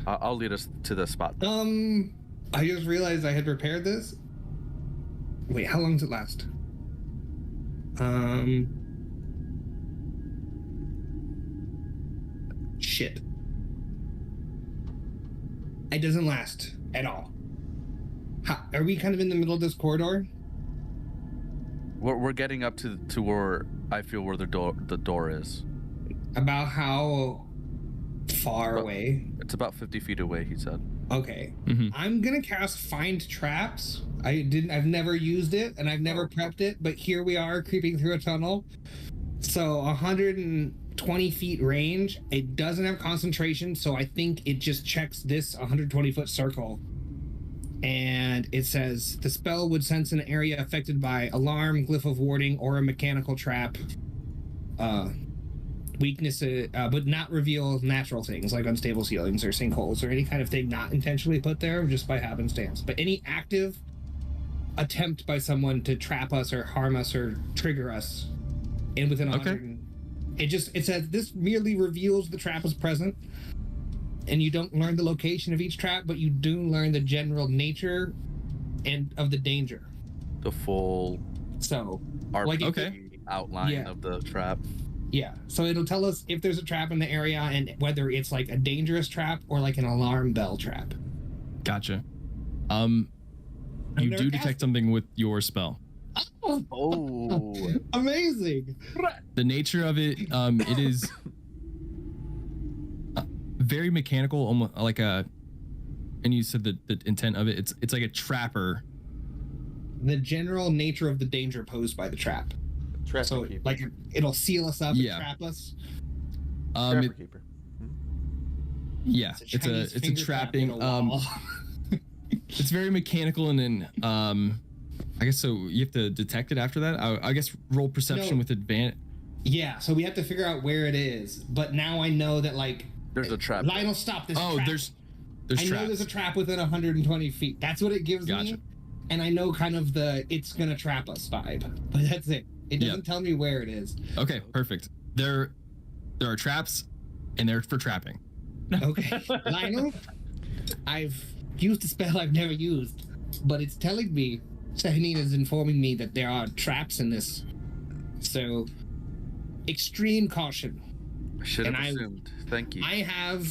I'll lead us to the spot. I just realized I had prepared this. Wait, how long does it last? Shit. It doesn't last at all. Are we kind of in the middle of this corridor? We're getting up to where I feel where the door is. About how far away? It's about 50 feet away, he said. Okay. Mhm. I'm gonna cast Find Traps. I've never used it, and I've never prepped it, but here we are creeping through a tunnel. So 120 feet range. It doesn't have concentration, so I think it just checks this 120-foot circle. And it says, the spell would sense an area affected by alarm, glyph of warding, or a mechanical trap. Weaknesses, but not reveal natural things like unstable ceilings or sinkholes or any kind of thing not intentionally put there just by happenstance. But any active attempt by someone to trap us or harm us or trigger us in within 100. It says this merely reveals the trap is present, and you don't learn the location of each trap, but you do learn the general nature and of the danger. The full RPG outline of the trap. Yeah, so it'll tell us if there's a trap in the area and whether it's like a dangerous trap or like an alarm bell trap. Gotcha. You do detect something with your spell. Oh, amazing! The nature of it, it is very mechanical, almost like a. And you said the intent of it. It's like a trapper. The general nature of the danger posed by the trap. Trapper So keeper. like it'll seal us up and trap us. Trapper keeper. Yeah, it's a Chinese finger trap in trapping. a wall. It's very mechanical, and then I guess so. You have to detect it after that. I guess roll perception with advantage. Yeah, so we have to figure out where it is. But now I know that like there's a trap. Lionel, stop this. Oh, trap. there's I know there's a trap within 120 feet. That's what it gives Gotcha. me. And I know kind of the it's gonna trap us vibe. But that's it. It doesn't tell me where it is. Okay, perfect. There are traps, and they're for trapping. Okay. Lionel, I've used a spell I've never used, but it's telling me, Sehanine is informing me that there are traps in this. So, extreme caution. I should have And assumed. Thank you. I have.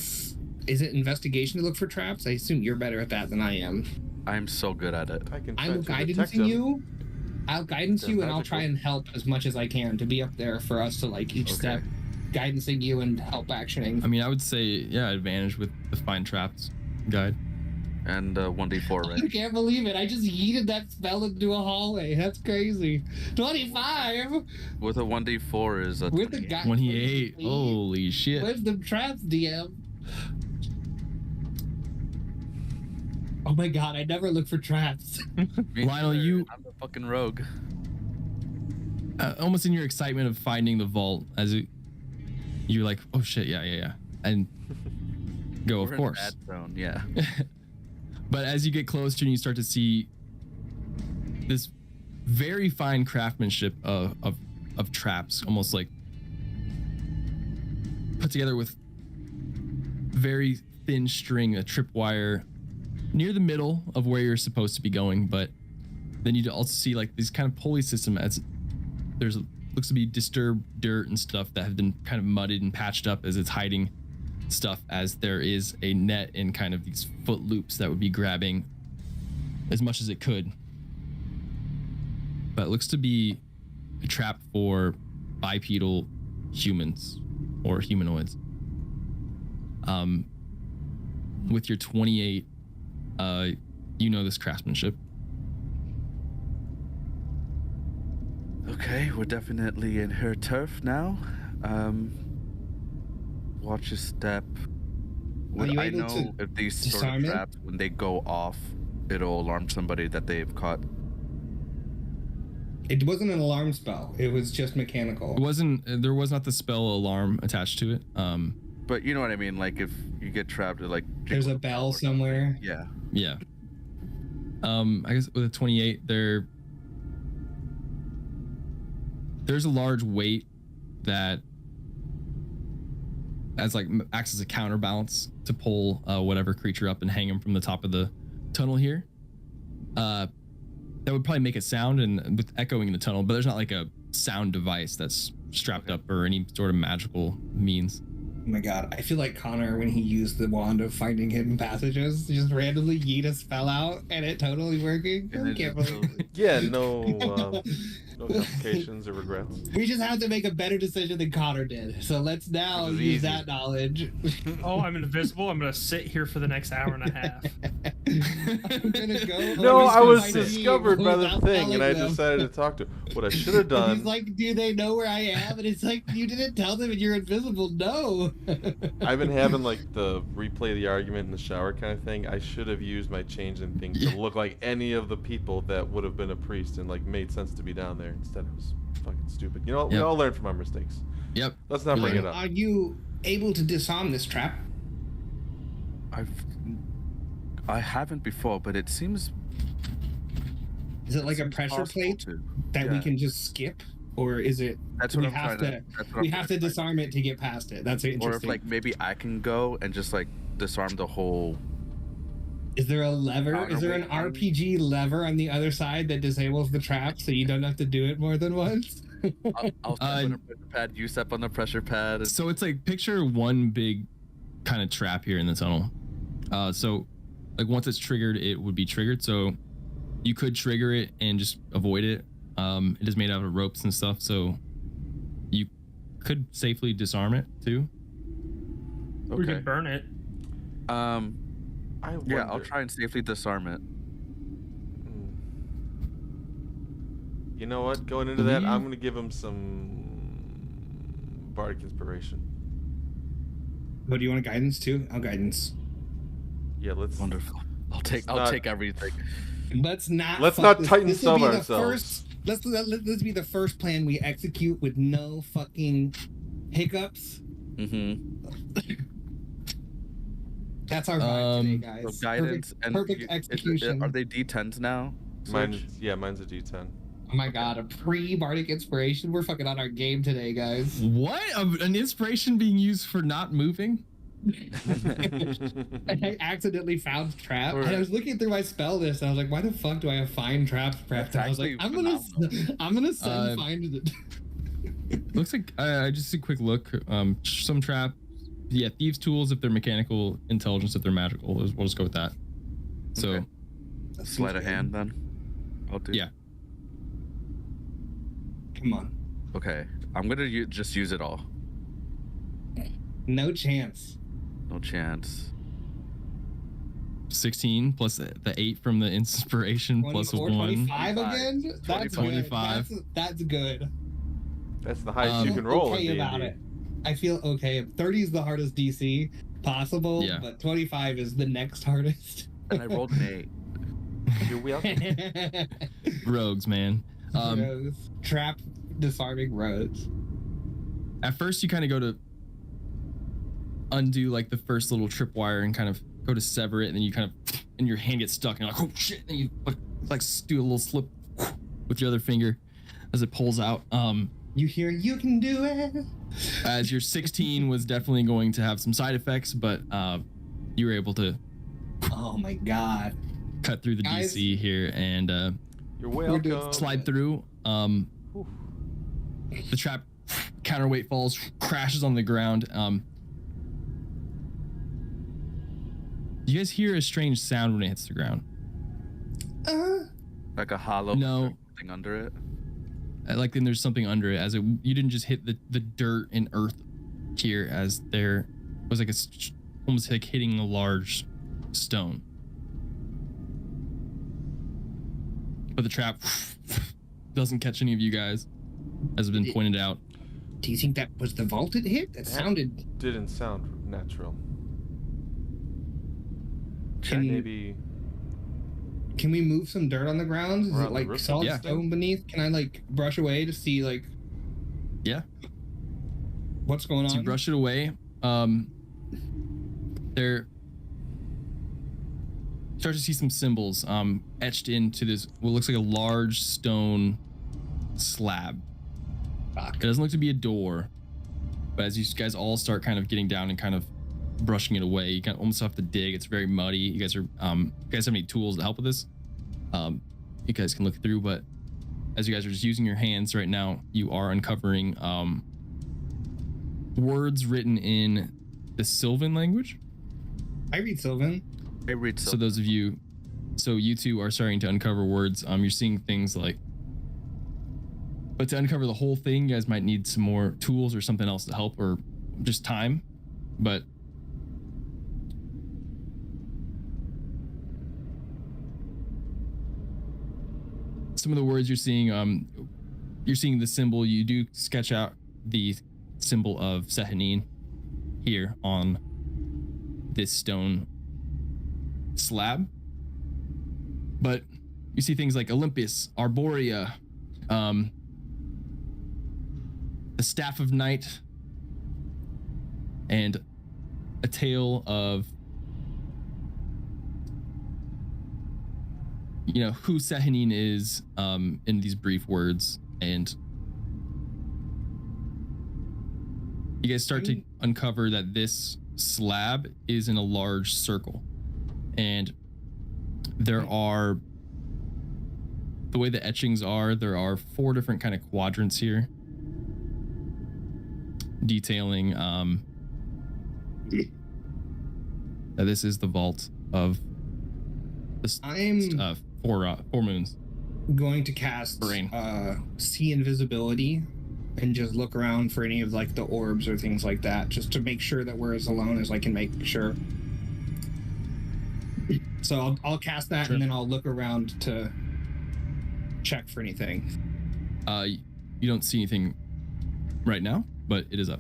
Is it investigation to look for traps? I assume you're better at that than I am. I'm so good at it. I can I try will to detect guidance them. you. I'll guidance They're you, and I'll try magical. and help as much as I can to be up there for us to like each Okay. step, guidancing you and help actioning. I mean, I would say, yeah, advantage with the find traps guide. And 1d4, I right? can't believe it. I just yeeted that spell into a hallway. That's crazy. 25 With a 1d4 is a with the 28. guy. 28. Holy shit. Where's the traps, DM? Oh my god, I never look for traps. Me Lionel, neither. you- I'm the fucking rogue. Almost in your excitement of finding the vault, you're like, oh shit, yeah. And go, We're of in course. bad zone, yeah. But as you get closer and you start to see this very fine craftsmanship of traps, almost like put together with very thin string, a tripwire near the middle of where you're supposed to be going. But then you also see like these kind of pulley system as there's looks to be disturbed dirt and stuff that have been kind of mudded and patched up as it's hiding stuff, as there is a net and kind of these foot loops that would be grabbing as much as it could. But it looks to be a trap for bipedal humans or humanoids. With your 28, you know this craftsmanship. Okay, we're definitely in her turf now. Watch your step. Would you I able know to if these sort disarm of it? traps, when they go off, it'll alarm somebody that they've caught? It wasn't an alarm spell. It was just mechanical. There was not the spell alarm attached to it. But you know what I mean? Like if you get trapped, it like There's a jingles bell or something. somewhere. Yeah. Yeah. I guess with a 28, there's a large weight that acts as a counterbalance to pull whatever creature up and hang him from the top of the tunnel here. That would probably make a sound and with echoing in the tunnel, but there's not like a sound device that's strapped up or any sort of magical means. Oh my god, I feel like Connor when he used the wand of finding hidden passages, just randomly yeet a spell out and it totally working. And I it can't just believe goes- Yeah, no complications or regrets. We just have to make a better decision than Connor did. So let's now It was use easy. that knowledge. Oh, I'm invisible. I'm gonna sit here for the next hour and a half. I'm gonna go. No, I was find discovered by the without thing, and telling I them. decided to talk to him. What I should have done. He's like, do they know where I am? And it's like, you didn't tell them and you're invisible. No. I've been having like the replay the argument in the shower kind of thing. I should have used my changeling thing to look like any of the people that would have been a priest and like made sense to be down there. Instead, it was fucking stupid. You know, we Yep. all learn from our mistakes. Yep. Let's not bring it up. Are you able to disarm this trap? I haven't before, but it seems Is it like a seems pressure possible plate to. that we Yeah. can just skip? Or is it That's we what I'm have trying to to. That's what we I'm have to trying find. disarm it to get past it? That's interesting. Or if like maybe I can go and just like disarm the whole. Is there a lever? Is there an Counterweight RPG lever on the other side that disables the trap so you don't have to do it more than once? I'll step on the pressure pad. You step on the pressure pad. So it's like picture one big kind of trap here in the tunnel. So like once it's triggered, it would be triggered. So you could trigger it and just avoid it. It is made out of ropes and stuff, so you could safely disarm it too. We Okay. could burn it. I Yeah, I'll wonder- try and safely disarm it. You know what? Going into that, Mhm. I'm gonna give him some bardic inspiration. What do you want guidance to? I'll guidance. Yeah, let's. Wonderful. I'll take. Let's I'll not- take everything. Let's not. Let's fuck not this. tighten This will sub be the ourselves. first- Let's be the first plan we execute with no fucking hiccups. Mm-hmm. That's our vibe today, guys. So guidance perfect, perfect execution. Are they D10s now? Mine's mine's a D10. Oh my god, a pre-bardic inspiration. We're fucking on our game today, guys. What? An inspiration being used for not moving? I accidentally found trap, and I was looking through my spell list, and I was like, "Why the fuck do I have find traps prepped?" That's And I was like, actually "I'm gonna send Uh, find the." Looks like just a quick look. Some trap. Yeah, thieves' tools if they're mechanical, intelligence if they're magical. We'll just go with that. So, Okay. Sleight of hand then. I'll do. yeah. Come on. Okay, I'm gonna just use it all. No chance. No chance. 16 plus the 8 from the inspiration 20 plus a or 1. 25 again? That's 25. good. That's good. That's the highest you I can feel roll. okay in about D&D. it. I feel okay. 30 is the hardest DC possible, Yeah. but 25 is the next hardest. And I rolled an 8. You're welcome. Rogues, man. Rogues. Trap disarming rogues. At first, you kind of go to undo like the first little tripwire and kind of go to sever it, and then you kind of, and your hand gets stuck, and you're like, oh shit, and you like do a little slip with your other finger as it pulls out. You hear, you can do it. As your 16 was definitely going to have some side effects, but you were able to Oh my god. cut through the Guys. DC here and You're doing welcome. slide through. Oof. The trap counterweight falls, crashes on the ground. You guys hear a strange sound when it hits the ground. Like a hollow No. thing under it. Like then there's something under it, as it, you didn't just hit the dirt and earth here, as there was like almost like hitting a large stone. But the trap doesn't catch any of you guys, as has been pointed out. Do you think that was the vaulted hit? That sounded. Didn't sound natural. Can, Maybe can we move some dirt on the ground? Is Around it the like roof? solid Yeah. stone beneath? Can I like brush away to see like Yeah. what's going So you on? brush it away. There start to see some symbols etched into this what looks like a large stone slab. Fuck. It doesn't look to be a door, but as you guys all start kind of getting down and kind of brushing it away, you kind of almost have to dig. It's very muddy. You guys are you guys have any tools to help with this? You guys can look through, but as you guys are just using your hands right now, you are uncovering words written in the Sylvan language. I read Sylvan. I read So those of you, so you two are starting to uncover words. You're seeing things like, but to uncover the whole thing, you guys might need some more tools or something else to help, or just time. But some of the words you're seeing the symbol. You do sketch out the symbol of Sehanine here on this stone slab, but you see things like Olympus, Arborea, the Staff of Night, and a tale of, you know, who Sehanine is in these brief words. And you guys start to uncover that this slab is in a large circle, and there are, the way the etchings are, there are 4 different kind of quadrants here detailing that this is the vault of this I'm 4 moons. going to cast Brain. see invisibility and just look around for any of like the orbs or things like that, just to make sure that we're as alone as I can make sure. So I'll cast that, Sure. and then I'll look around to check for anything. You don't see anything right now, but it is up.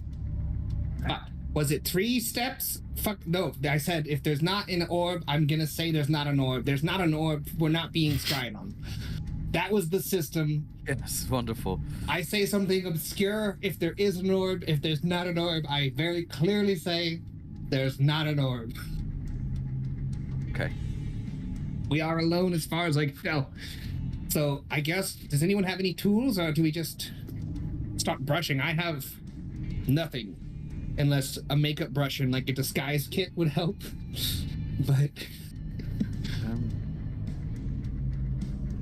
Was it 3 steps? Fuck no. I said if there's not an orb, I'm gonna say there's not an orb. There's not an orb. We're not being spied on. That was the system. Yes, wonderful. I say something obscure if there is an orb. If there's not an orb, I very clearly say there's not an orb. Okay. We are alone as far as I can go. So I guess, does anyone have any tools, or do we just start brushing? I have nothing, unless a makeup brush and like a disguise kit would help. But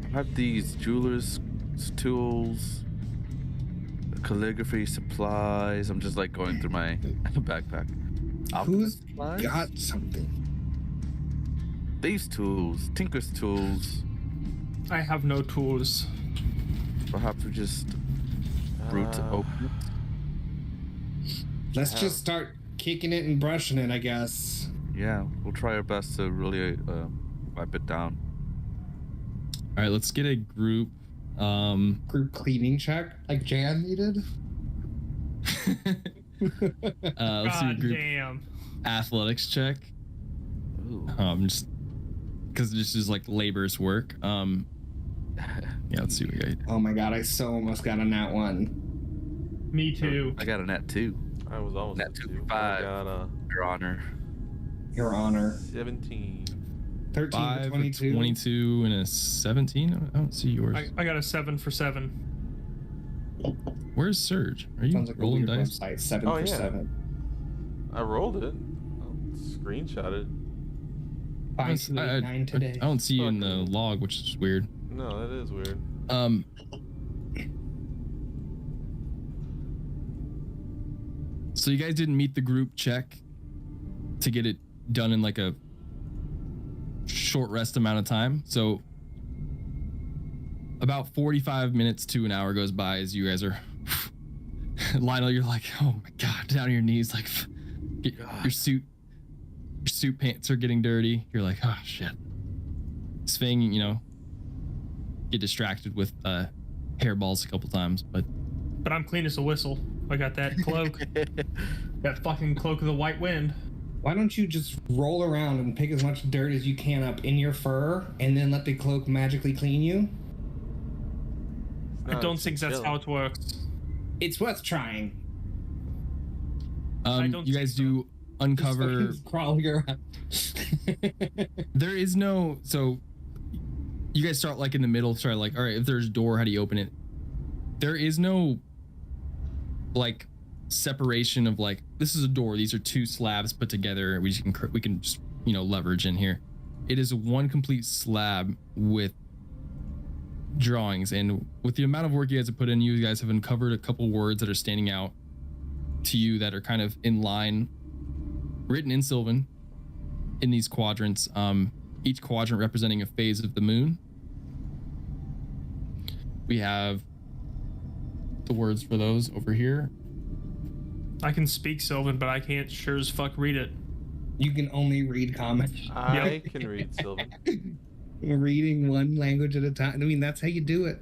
I have these jeweler's tools. calligraphy supplies. I'm just like going through my backpack. Who's Alchemist supplies? got something? These tools, Tinker's tools. I have no tools. Perhaps we just brute open it. Let's just start kicking it and brushing it, I guess. Yeah, we'll try our best to really wipe it down. All right, let's get a group. Group cleaning check, like Jan needed. Let's do a God group damn. athletics check. Ooh. Just because this is like laborious work. Yeah, let's see what we got. Oh my god, I so almost got a nat 1. Me too. I got a net 2. I was almost Net at 2 2. for I 5. got Your honor. Your honor. 17. 13 5, to 22. 22, and a 17. I don't see yours. I got a 7 for 7. Where's Surge? Are you Sounds like a rolling weird dice? website. 7 Oh, for yeah. 7. I rolled it. I'll screenshot it. 5 to 8, 9 today. I don't see you in the Fucking- log, which is weird. No, that is weird. So you guys didn't meet the group check to get it done in like a short rest amount of time. So about 45 minutes to an hour goes by as you guys are Lionel, you're like, oh my god, down on your knees, like get your suit pants are getting dirty. You're like, oh shit. Sving, get distracted with hairballs a couple times, but I'm clean as a whistle. I got that cloak. That fucking cloak of the white wind. Why don't you just roll around and pick as much dirt as you can up in your fur and then let the cloak magically clean you? I don't think that's how it works. It's worth trying. I don't you guys do uncover. Just crawling around. There is no, so you guys start like in the middle, try like, all right, if there's a door, how do you open it? There is no like separation of like, this is a door, these are two slabs put together, we can just leverage in here. It is one complete slab with drawings, and with the amount of work you guys have put in, you guys have uncovered a couple words that are standing out to you that are kind of in line, written in Sylvan in these quadrants, each quadrant representing a phase of the moon. We have the words for those over here. I can speak Sylvan, but I can't sure as fuck read it. You can only read comics. I can read Sylvan. Reading one language at a time. I mean, that's how you do it.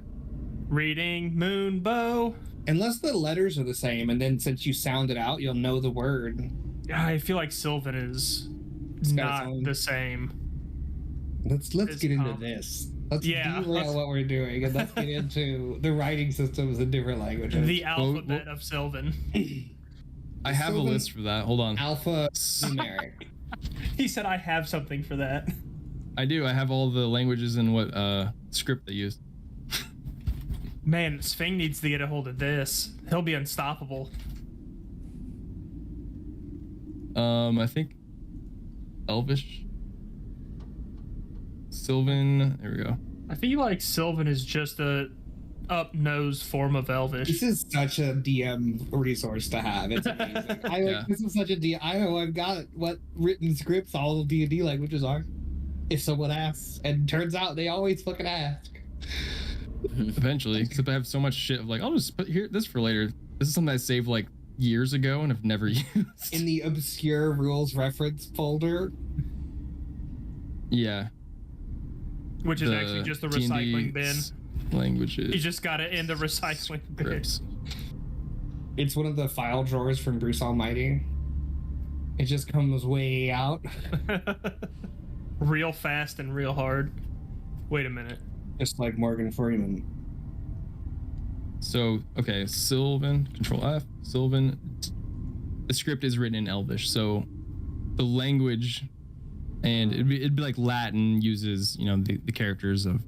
Reading moon bow. Unless the letters are the same, and then since you sound it out, you'll know the word. I feel like Sylvan is It's got not its own- the same. Let's It's get into common. this. Let's Yeah, derail let's- what we're doing, and let's get into the writing systems in different languages. The alphabet of Sylvan. I have a Sylvan- list for that. Hold on. Alpha numeric. He said I have something for that. I do. I have all the languages and what script they use. Man, Sving needs to get a hold of this. He'll be unstoppable. I think Elvish, Sylvan. There we go. I feel like Sylvan is just a up-nose form of Elvish. This is such a DM resource to have. It's amazing. Yeah. This is such a DM. I know I've got what written scripts all of D&D languages are. If someone asks, and turns out they always fucking ask. Eventually, except I have so much shit of like, I'll just put here this for later. This is something I saved like years ago and have never used. In the obscure rules reference folder. Yeah. Which is the actually just the D&D recycling bin. Languages. You just got it in the recycling bin. scripts. It's one of the file drawers from Bruce Almighty. It just comes way out. Real fast and real hard. Wait a minute. Just like Morgan Freeman. So, okay, Sylvan, Control F, Sylvan. The script is written in Elvish, so the language, and it'd be like Latin uses, the characters of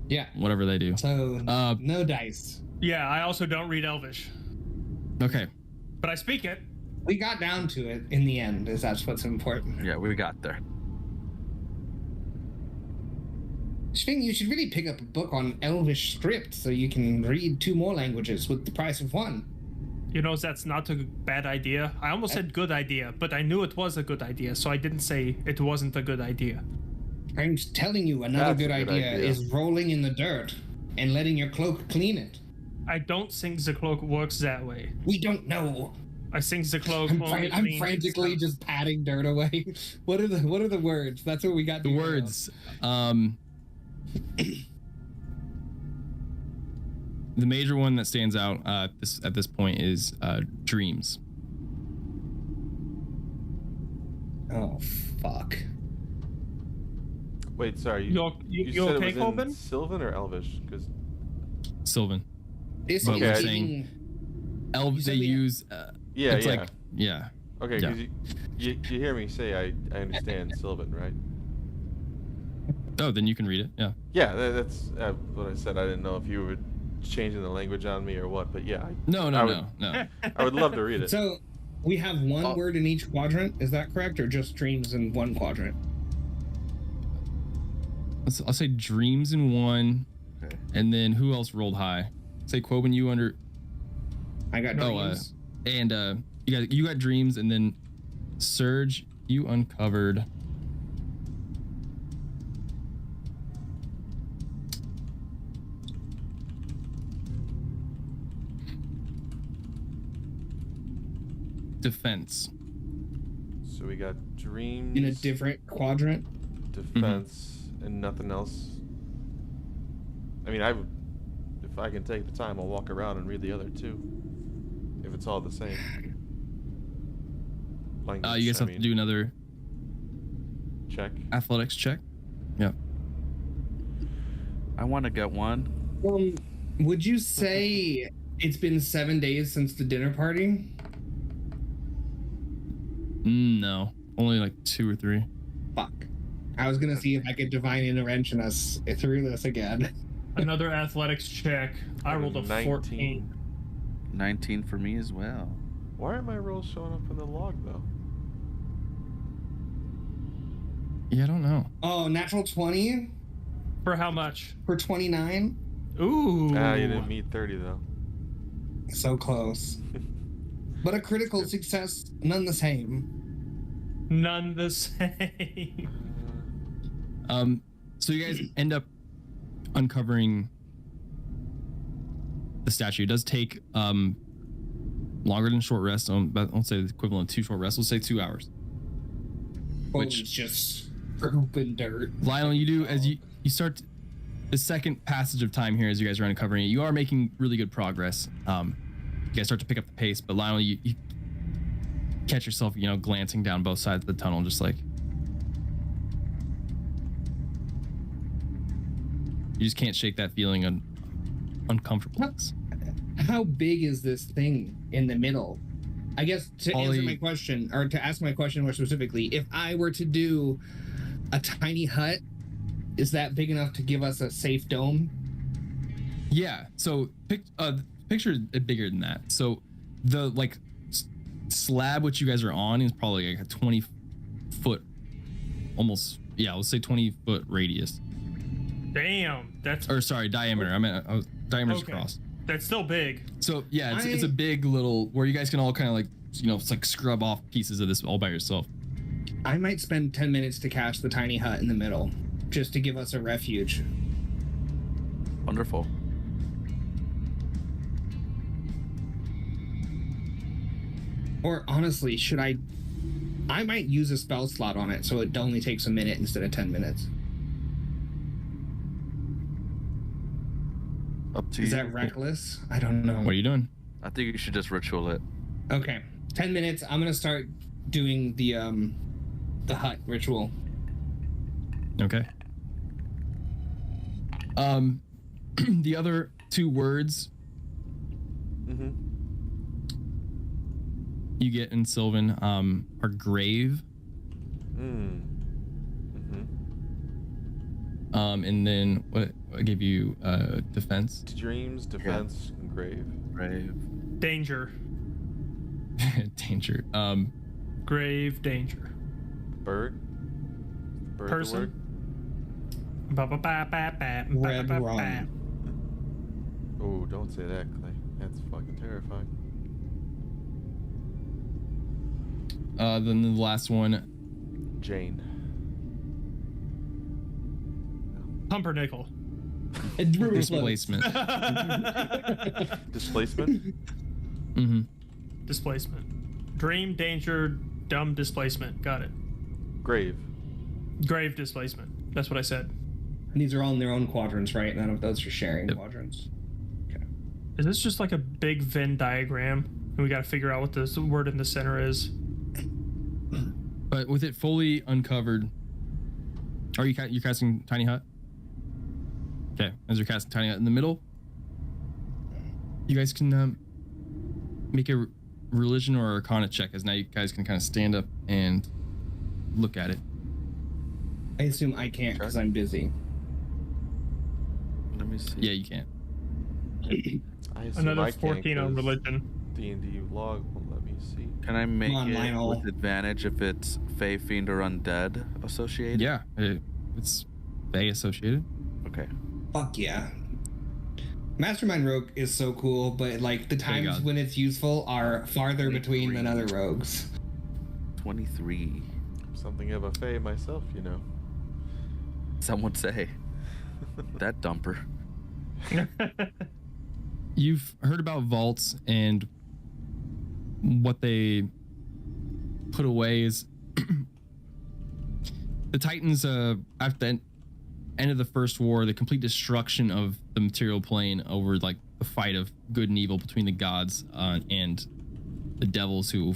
Yeah. whatever they do. So, Uh, no dice. Yeah, I also don't read Elvish, Okay, but I speak it. We got down to it in the end, is that's what's important. Yeah, we got there. Shving, you should really pick up a book on Elvish script so you can read 2 more languages with the price of 1. You know, that's not a bad idea. I almost said good idea, but I knew it was a good idea, so I didn't say it wasn't a good idea. I'm telling you, another That's a good good idea idea. is rolling in the dirt and letting your cloak clean it. I don't think the cloak works that way. We don't know. I think the cloak I'm, only I'm cleans frantically stuff. just patting dirt away. What are the words? That's what we got. The to go words. The major one that stands out at this point is dreams. Oh fuck. Wait, sorry. You said okay, it was Colvin? in Sylvan or Elvish? Because Sylvan. This But is we're being- Elves, said they we- use. yeah, It's yeah. like yeah. Okay, Yeah. because you hear me say I understand Sylvan, right? Oh, then you can read it. Yeah. Yeah, that's what I said. I didn't know if you were changing the language on me or what, but yeah, No. I would love to read it. So we have one Oh. word in each quadrant. Is that correct, or just dreams in one quadrant? I'll say dreams in 1, Okay. and then who else rolled high? Say Quoben, you under. I got Oh, dreams. and you got dreams, and then Surge, you uncovered. Defense. So we got dreams, in a different quadrant. defense, and nothing else. I mean, if I can take the time, I'll walk around and read the other 2. If it's all the same. Language, You guys I have to mean, do another check. athletics check. Yeah. I want to get one. Would you say it's been 7 days since the dinner party? No, only like 2 or 3. Fuck. I was gonna see if I could divine intervention us through this again. Another athletics check. I rolled a 14. 19 for me as well. Why aren't my rolls showing up in the log though? Yeah, I don't know. Oh, natural 20 For how much? for 29. Ooh. Ah, you didn't meet 30 though. So close. But a critical success, none the same. None the same. So you guys end up uncovering the statue. It does take longer than short rest. I'll say the equivalent of 2 short rests. We'll say 2 hours. Which is just open dirt. Lionel, you do as you start the second passage of time here as you guys are uncovering it. You are making really good progress. You guys start to pick up the pace, but Lionel, you catch yourself, glancing down both sides of the tunnel, just like you just can't shake that feeling of uncomfortableness. How big is this thing in the middle? I guess to answer my question, or to ask my question more specifically, if I were to do a tiny hut, is that big enough to give us a safe dome? Yeah. So picture it bigger than that. So the slab which you guys are on is probably like a 20-foot, almost. Yeah, let's say 20-foot radius. Damn. That's Or sorry, diameter. I meant diameter's Okay. across. That's still big. So yeah, it's a big little where you guys can all kind of it's like scrub off pieces of this all by yourself. I might spend 10 minutes to cast the tiny hut in the middle, just to give us a refuge. Wonderful. Or honestly, should I might use a spell slot on it so it only takes a minute instead of 10 minutes. Up to Is you. that reckless? I don't know. What are you doing? I think you should just ritual it. Okay. 10 minutes. I'm going to start doing the hut ritual. Okay. The other 2 words Mm-hmm. you get in Sylvan are grave. Mm. Mm-hmm. And then what I gave you defense. Dreams, defense, and grave. Brave. Danger. Danger. Grave danger. Bird. Bird. The Person. word? Red rum. Oh, don't say that, Clay. That's fucking terrifying. Then the last one, Jane. Pumpernickel. displacement. Displacement? Mm-hmm. Displacement. Dream, danger, dumb, displacement. Got it. Grave. Grave displacement. That's what I said. And these are all in their own quadrants, right? None of those are sharing Yep. quadrants. Is this just like a big Venn diagram? And we got to figure out what the word in the center is. But with it fully uncovered, are you're casting Tiny Hut? Okay, as you're casting Tiny Hut in the middle, you guys can make a religion or arcana check, as now you guys can kind of stand up and look at it. I assume I can't because I'm busy. Let me see. Yeah, you can't. I assume Another I can't 14 on 'cause religion. D&D log won't let me see. Can I make Come on, it Lionel. with advantage if it's Fey, Fiend, or Undead associated? Yeah, it's Fey associated. Okay. Fuck yeah. Mastermind Rogue is so cool, but like the times God. when it's useful are farther between than other rogues. 23. Something of a fae myself, you know. Some would say. That dumper. You've heard about vaults, and what they put away is the Titans, at the end of the First War, the complete destruction of the material plane over like the fight of good and evil between the gods and the devils who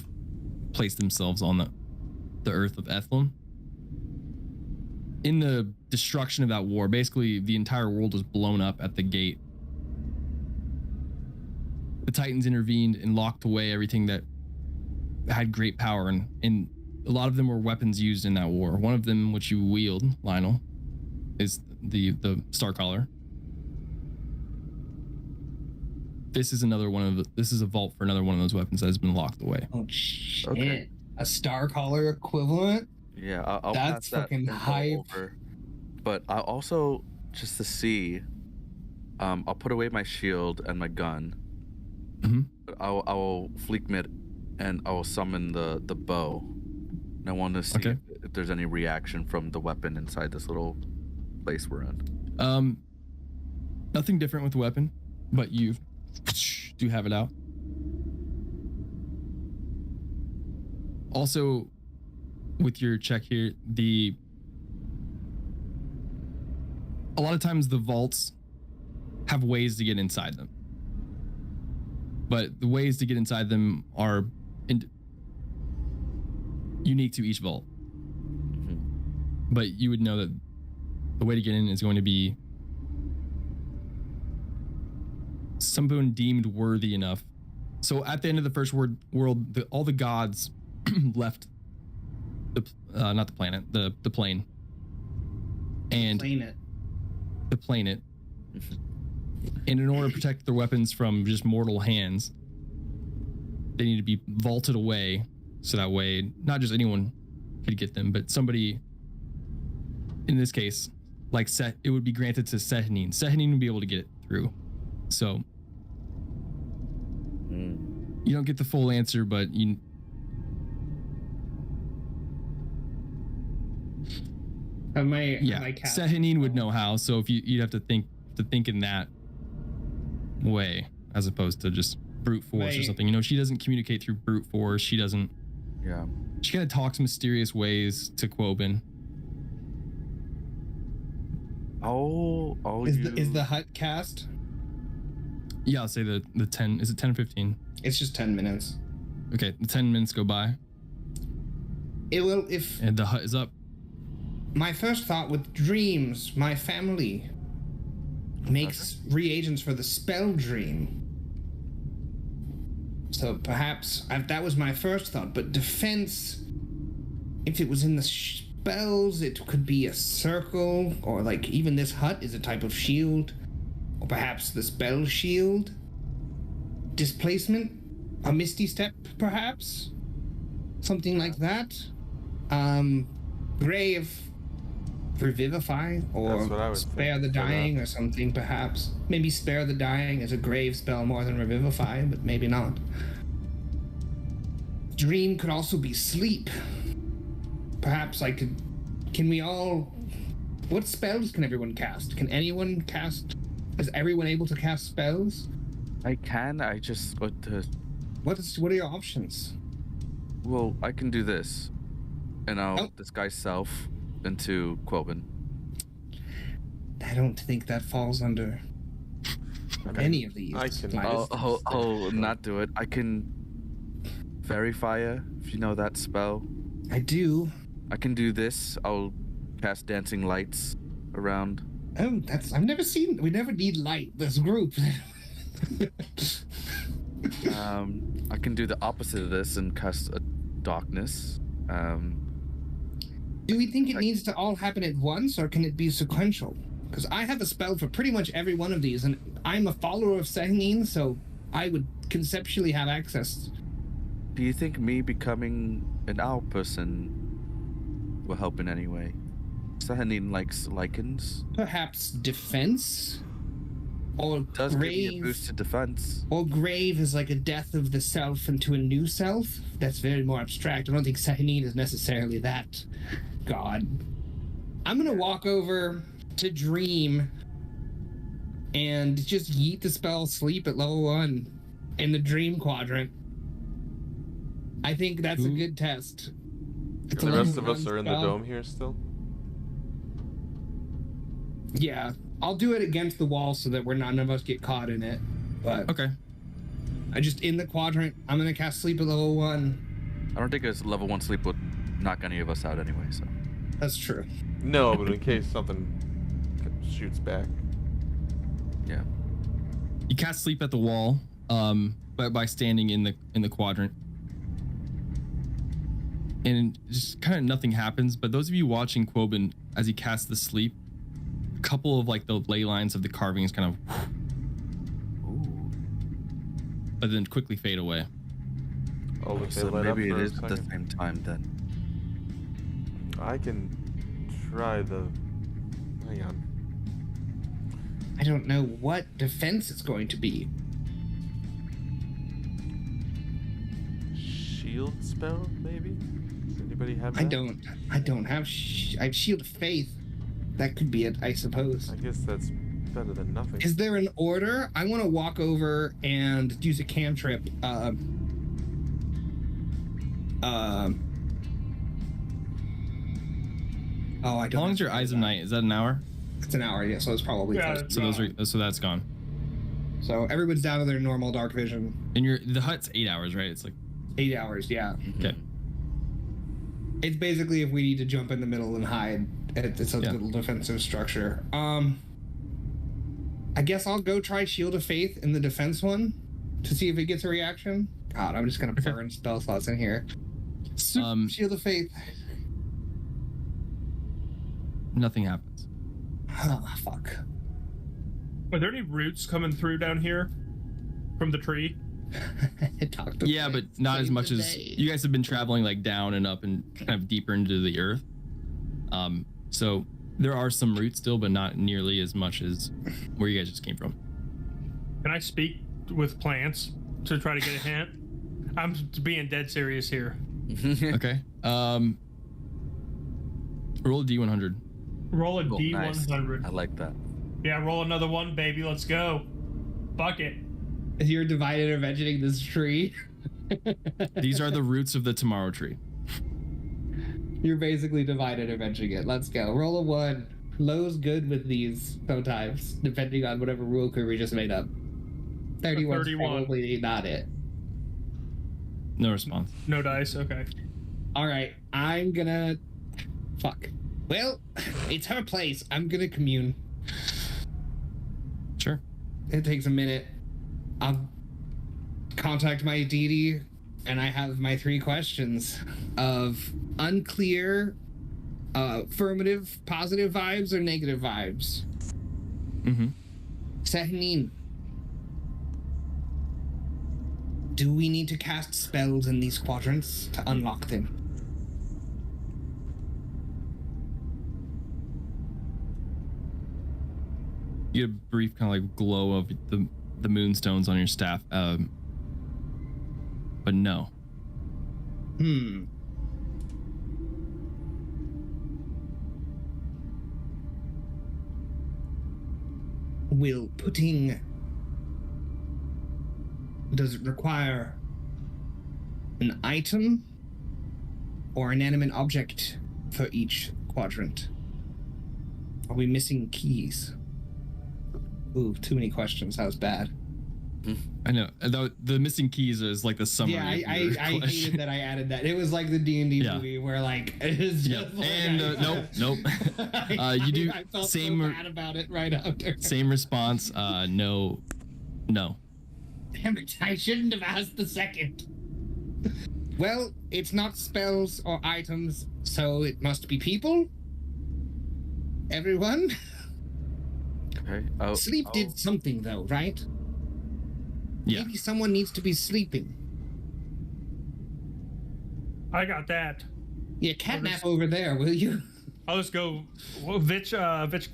placed themselves on the earth of Ehtlum. In the destruction of that war, basically the entire world was blown up at the gate. The Titans intervened and locked away everything that had great power, and a lot of them were weapons used in that war. One of them, which you wield, Lionel, is the Starcaller. This is another one of the. This is a vault for another one of those weapons that has been locked away. Oh shit! Okay. A Starcaller equivalent? Yeah, I'll That's pass that fucking info hype. over. But I'll also, just to see, I'll put away my shield and my gun. Mm-hmm. But I'll fleek mid, and I'll summon the bow. And I want to see Okay. if there's any reaction from the weapon inside this little place we're in. Nothing different with the weapon, but you do have it out. Also, with your check here, a lot of times the vaults have ways to get inside them, but the ways to get inside them are unique to each vault. But you would know that the way to get in is going to be someone deemed worthy enough. So at the end of the First World, all the gods left not the planet, the plane, and Planet. the planet. And in order to protect their weapons from just mortal hands, they need to be vaulted away, so that way not just anyone could get them, but somebody, in this case, like it would be granted to Sehanine. Sehanine would be able to get it through. So you don't get the full answer, but you. Have my Sehanine would know how. So if you'd have to think in that way, as opposed to just brute force or something. You know, she doesn't communicate through brute force. She doesn't. Yeah. She kind of talks mysterious ways to Quoben. Is the hut cast? Yeah, I'll say the 10. Is it 10 or 15? It's just 10 minutes. Okay, the 10 minutes go by. It will if And the hut is up. my first thought with dreams, my family makes reagents for the spell dream. So perhaps that was my first thought, but defense, if it was in the spells, it could be a circle, or like even this hut is a type of shield, or perhaps the spell shield. Displacement, a misty step, perhaps, something like that. Grave, revivify or That's what I would spare think the for that. dying or something, perhaps. Maybe spare the dying is a grave spell more than revivify, but maybe not. Dream could also be sleep. Perhaps I could. Can we all? What spells can everyone cast? Can anyone cast? Is everyone able to cast spells? I can. I just got to. What are your options? Well, I can do this, and I'll Oh. disguise self into Quoven. I don't think that falls under any of these. I can- Midas. I'll not do it. I can Verifier, if you know that spell. I do. I can do this. I'll cast dancing lights around. Oh, I've never seen. We never need light. This group. I can do the opposite of this and cast a darkness. Do we think it needs to all happen at once, or can it be sequential? Because I have a spell for pretty much every one of these, and I'm a follower of Sehnine, so I would conceptually have access. Do you think me becoming an owl person will help in any way? Sahanin likes lichens. Perhaps defense, or Does give me a grave. boost to defense. Or grave is like a death of the self into a new self. That's very more abstract. I don't think Sahnine is necessarily that god. I'm gonna walk over to Dream and just yeet the spell sleep at level 1 in the Dream quadrant. I think that's a good test. It's a The level rest of us 1 are in the spell. dome here still. Yeah, I'll do it against the wall so that none of us get caught in it. But Okay. I just in the quadrant. I'm gonna cast sleep at level 1. I don't think a level 1 sleep would knock any of us out anyway, so. That's true. No, but in case something shoots back. Yeah. You cast sleep at the wall, by standing in the quadrant, and just kind of nothing happens. But those of you watching Quoben as he casts the sleep, a couple of like the ley lines of the carvings kind of, Ooh. but then quickly fade away. Oh, if they So light up maybe it for a is at the second. same time then. I can try the. Hang on. I don't know what defense it's going to be. Shield spell, maybe? Does anybody have that? I don't have. I have Shield of Faith. That could be it, I suppose. I guess that's better than nothing. Is there an order? I want to walk over and use a cantrip. Oh, I How don't. long is your Eyes of Night? Is that an hour? It's an hour, yeah. So it's probably Yeah, close. So that's gone. So everyone's down to their normal dark vision. And the hut's 8 hours, right? It's like 8 hours, yeah. okay. It's basically if we need to jump in the middle and hide. It's a Yeah. little defensive structure. I guess I'll go try Shield of Faith in the defense one to see if it gets a reaction. God, I'm just gonna burn spell slots in here. Shield of Faith. Nothing happens. Oh, fuck. Are there any roots coming through down here from the tree? It talked to Yeah, but not as much as you guys have been traveling like down and up and kind of deeper into the earth. So there are some roots still, but not nearly as much as where you guys just came from. Can I speak with plants to try to get a hint? I'm being dead serious here. Okay. Roll a D100. Roll a Oh, nice. D100. I like that. Yeah, roll another one, baby. Let's go. Fuck it. You're divine interventioning this tree. These are the roots of the tomorrow tree. You're basically divine interventioning it. Let's go. Roll a 1. Low's good with these sometimes, depending on whatever rule curve we just made up. 31's 31. probably not it. No response. No dice. Okay. All right, I'm gonna. Fuck. Well, it's her place. I'm gonna commune. Sure. It takes a minute. I'll contact my deity, and I have my 3 questions of unclear, affirmative, positive vibes or negative vibes. Mm-hmm. Sahnine, do we need to cast spells in these quadrants to unlock them? You get a brief kind of like glow of the moonstones on your staff, but no. Does it require an item or an inanimate object for each quadrant? Are we missing keys? Ooh, too many questions. That was bad. I know. The missing keys is like the summary. Yeah, I hated that I added that. It was like the D&D movie where like it's just like, and nope. You do I felt same. so bad about it right after. Same response. No. Damn it! I shouldn't have asked the second. Well, it's not spells or items, so it must be people. Everyone. Okay. Sleep did something though, right? Yeah. Maybe someone needs to be sleeping. I got that. Yeah, catnap over there, will you? I'll just go. Which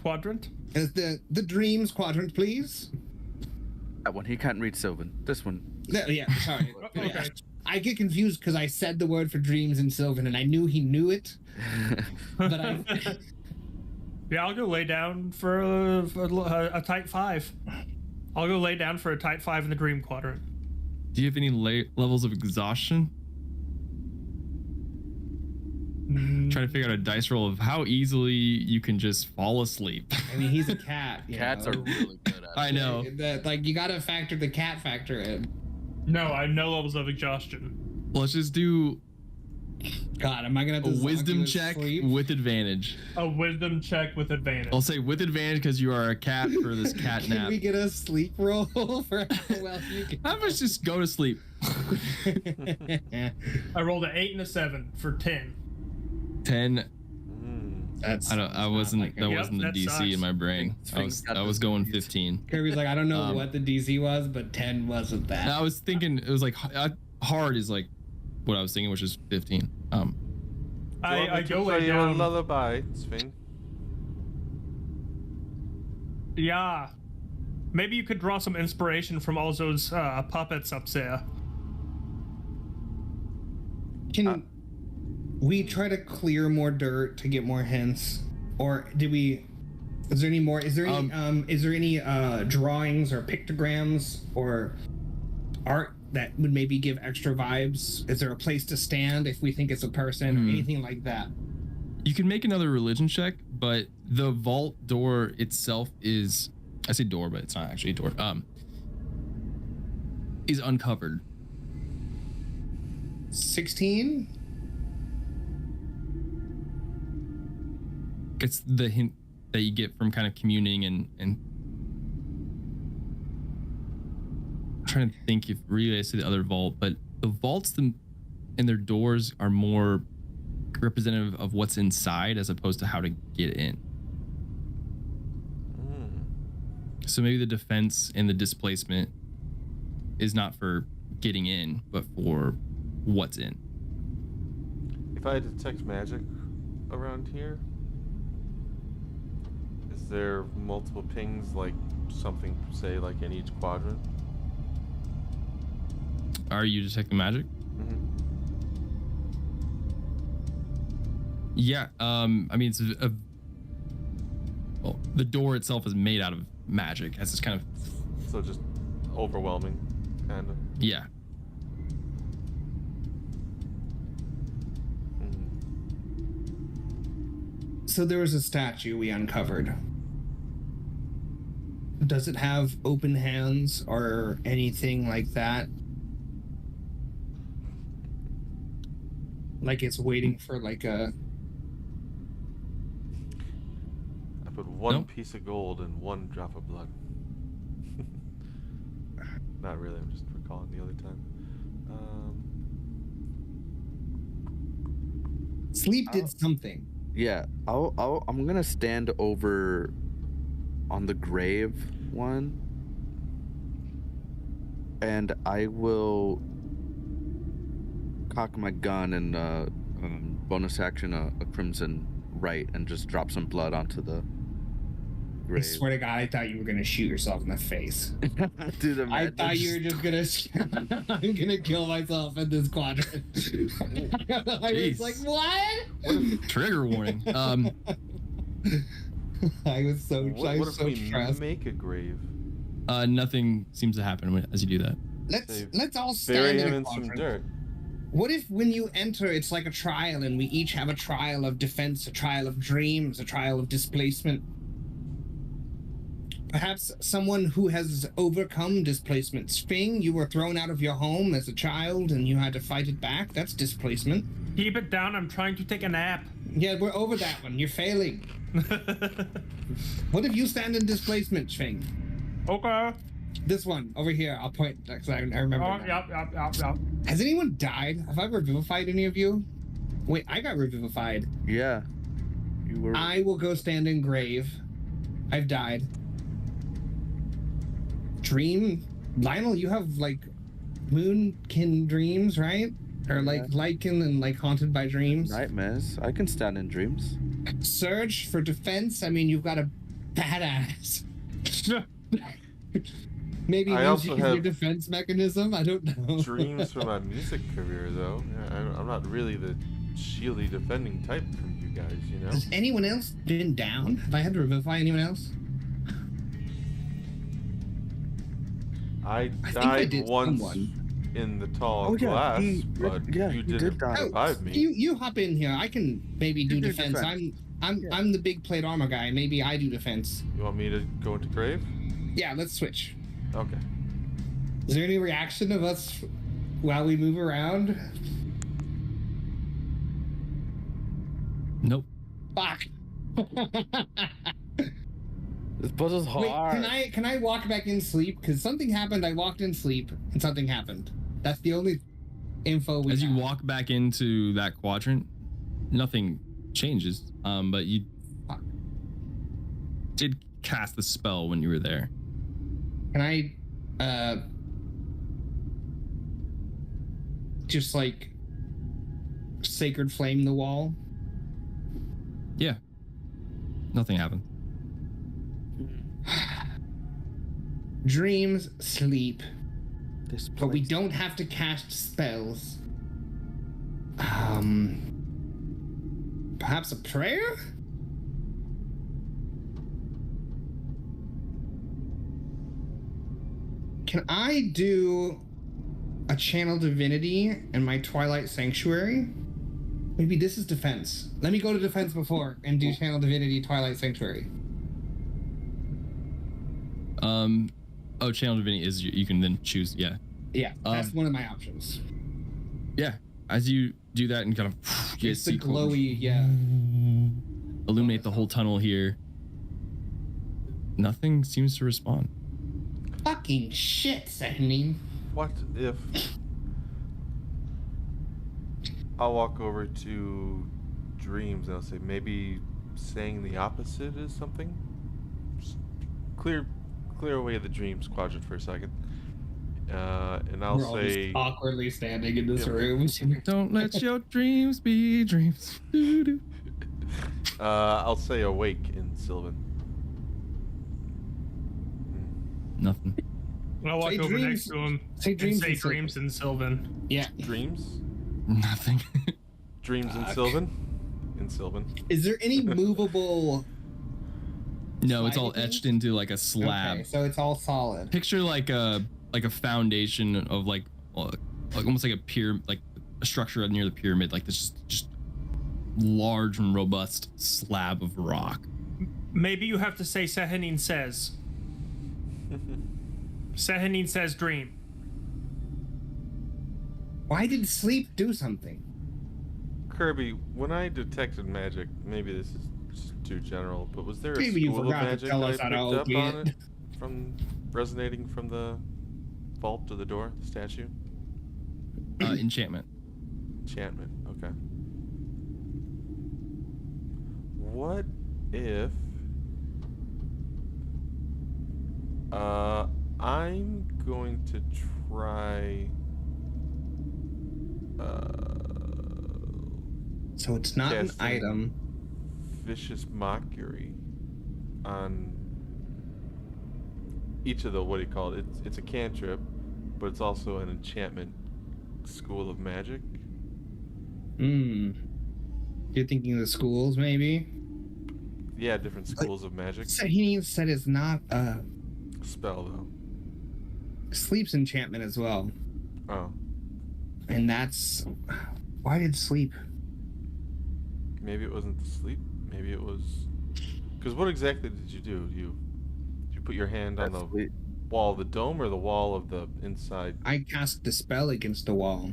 quadrant? The dreams quadrant, please. That one. He can't read Sylvan. This one. Yeah, sorry. Okay. I get confused because I said the word for dreams in Sylvan, and I knew he knew it. But I. Yeah, I'll go lay down for a type 5. I'll go lay down for a type 5 in the dream quadrant. Do you have any levels of exhaustion? Trying to figure out a dice roll of how easily you can just fall asleep. I mean, he's a cat. Cats are really good at it. I know. Like, you gotta factor the cat factor in. No, I have no levels of exhaustion. Let's just do God, am I gonna have a to wisdom check with advantage. A wisdom check with advantage. I'll say with advantage because you are a cat for this cat Can nap. we get a sleep roll for how well you can? How much just go to sleep? I rolled an 8 and a 7 for 10. 10. That's I wasn't. That Yep, wasn't the that DC sucks. in my brain. I was going 15. Kirby's like, I don't know what the DC was, but 10 wasn't that. And I was thinking it was like hard is like what I was thinking, which is 15. I go play lay you a down. lullaby, Sphinx. Yeah. Maybe you could draw some inspiration from all those puppets up there. Can we try to clear more dirt to get more hints, or did we? Is there any more? Is there any drawings or pictograms or art that would maybe give extra vibes? Is there a place to stand if we think it's a person or anything like that? You can make another religion check, but the vault door itself is, I say door, but it's not actually a door, is uncovered. 16? It's the hint that you get from kind of communing and I'm trying to think if really I see the other vault, but the vaults and their doors are more representative of what's inside as opposed to how to get in. So maybe the defense and the displacement is not for getting in, but for what's in. If I detect magic around here, is there multiple pings, like something, say, like in each quadrant? Are you detecting magic? Mm-hmm. Yeah. I mean, it's well, the door itself is made out of magic. That's just kind of. So just overwhelming, kind of. Yeah. So there was a statue we uncovered. Does it have open hands or anything like that? Like it's waiting for like a... I put one Nope. piece of gold and one drop of blood. Not really, I'm just recalling the other time. Sleep did something. Yeah, I'm gonna stand over on the grave one, and I will cock my gun and bonus action a crimson right and just drop some blood onto the I grave. swear to God, I thought you were gonna shoot yourself in the face. Dude, I imagine thought you were just gonna. I'm gonna kill myself in this quadrant. I was Jeez. like, what? Trigger warning. I was so. I What was if so we stressed. make a grave? Nothing seems to happen as you do that. Let's all Bury stand in him a in some quadrant. dirt. What if when you enter, it's like a trial, and we each have a trial of defense, a trial of dreams, a trial of displacement? Perhaps someone who has overcome displacement. Sping, you were thrown out of your home as a child, and you had to fight it back. That's displacement. Keep it down. I'm trying to take a nap. Yeah, we're over that one. You're failing. What if you stand in displacement, Sping? Okay. This one, over here. I'll point, because I remember. Oh, now. yep. Has anyone died? Have I revivified any of you? Wait, I got revivified. Yeah. You were. I will go stand in grave. I've died. Dream? Lionel, you have, like, moonkin dreams, right? Or, like, Yeah. lichen and, like, haunted by dreams? Nightmares. I can stand in dreams. Surge for defense? I mean, you've got a badass. Maybe I use also your have defense mechanism? I don't know. Dreams for my music career, though. Yeah, I'm not really the shieldy defending type from you guys, you know? Has anyone else been down? Have I had to revivify anyone else? I think I died did once someone. in the tall Oh, yeah, glass, he- but yeah, you he didn't did die. revive me. You hop in here. I can maybe do You do defense. defense. I'm the big plate armor guy. Maybe I do defense. You want me to go into grave? Yeah, let's switch. Okay. Is there any reaction of us while we move around? Nope. Fuck. This puzzle's Wait, hard. can I walk back in sleep? Because something happened. I walked in sleep and something happened. That's the only info we As you have. walk back into that quadrant, nothing changes. But you Fuck. did cast the spell when you were there. Can I just like sacred flame the wall? Yeah. Nothing happened. Dreams, sleep, This but we place- don't have to cast spells. Perhaps a prayer? Can I do a channel divinity in my Twilight Sanctuary? Maybe this is defense. Let me go to defense before and do channel divinity Twilight Sanctuary. Channel divinity is you can then choose. Yeah. Yeah, that's one of my options. Yeah. As you do that and kind of you It's the see glowy, yeah. illuminate the whole tunnel here. Nothing seems to respond. Fucking shit, Sahnin. What if I'll walk over to dreams and I'll say maybe saying the opposite is something? Just clear away the dreams quadrant for a second. And I'll We're all just say awkwardly standing in this Yeah. room. Don't let your dreams be dreams. Doo-doo. I'll say awake in Sylvan. Nothing. I'll walk Say over dreams- next to him say and dreams say and Sylvan. dreams and Sylvan. Yeah. Dreams? Nothing. Dreams in Fuck. Sylvan? In Sylvan. Is there any movable? No, it's all Sliding etched things? into like a slab. Okay, so it's all solid. Picture like a foundation of like almost like a like a structure near the pyramid, like this just large and robust slab of rock. Maybe you have to say Sehanin says. Sehanin says dream. Why did sleep do something? Kirby, when I detected magic, maybe this is just too general, but was there a Maybe you school of forgot to magic tell I us how picked to up open on it. it from resonating from the vault to the door, the statue? Enchantment. Enchantment, okay. What if I'm going to try So it's not an Casting. item. vicious mockery on each of the, what do you call it? It's a cantrip, but it's also an enchantment school of magic. You're thinking of the schools, maybe? Yeah, different schools of magic. So he said it's not a Spell though. sleep's enchantment as well. Oh, And that's... Why did sleep? maybe it wasn't the sleep. Maybe it was. Because what exactly did you do? Did you put your hand on the Sweet. wall of the dome or the wall of the inside? I cast the spell against the wall.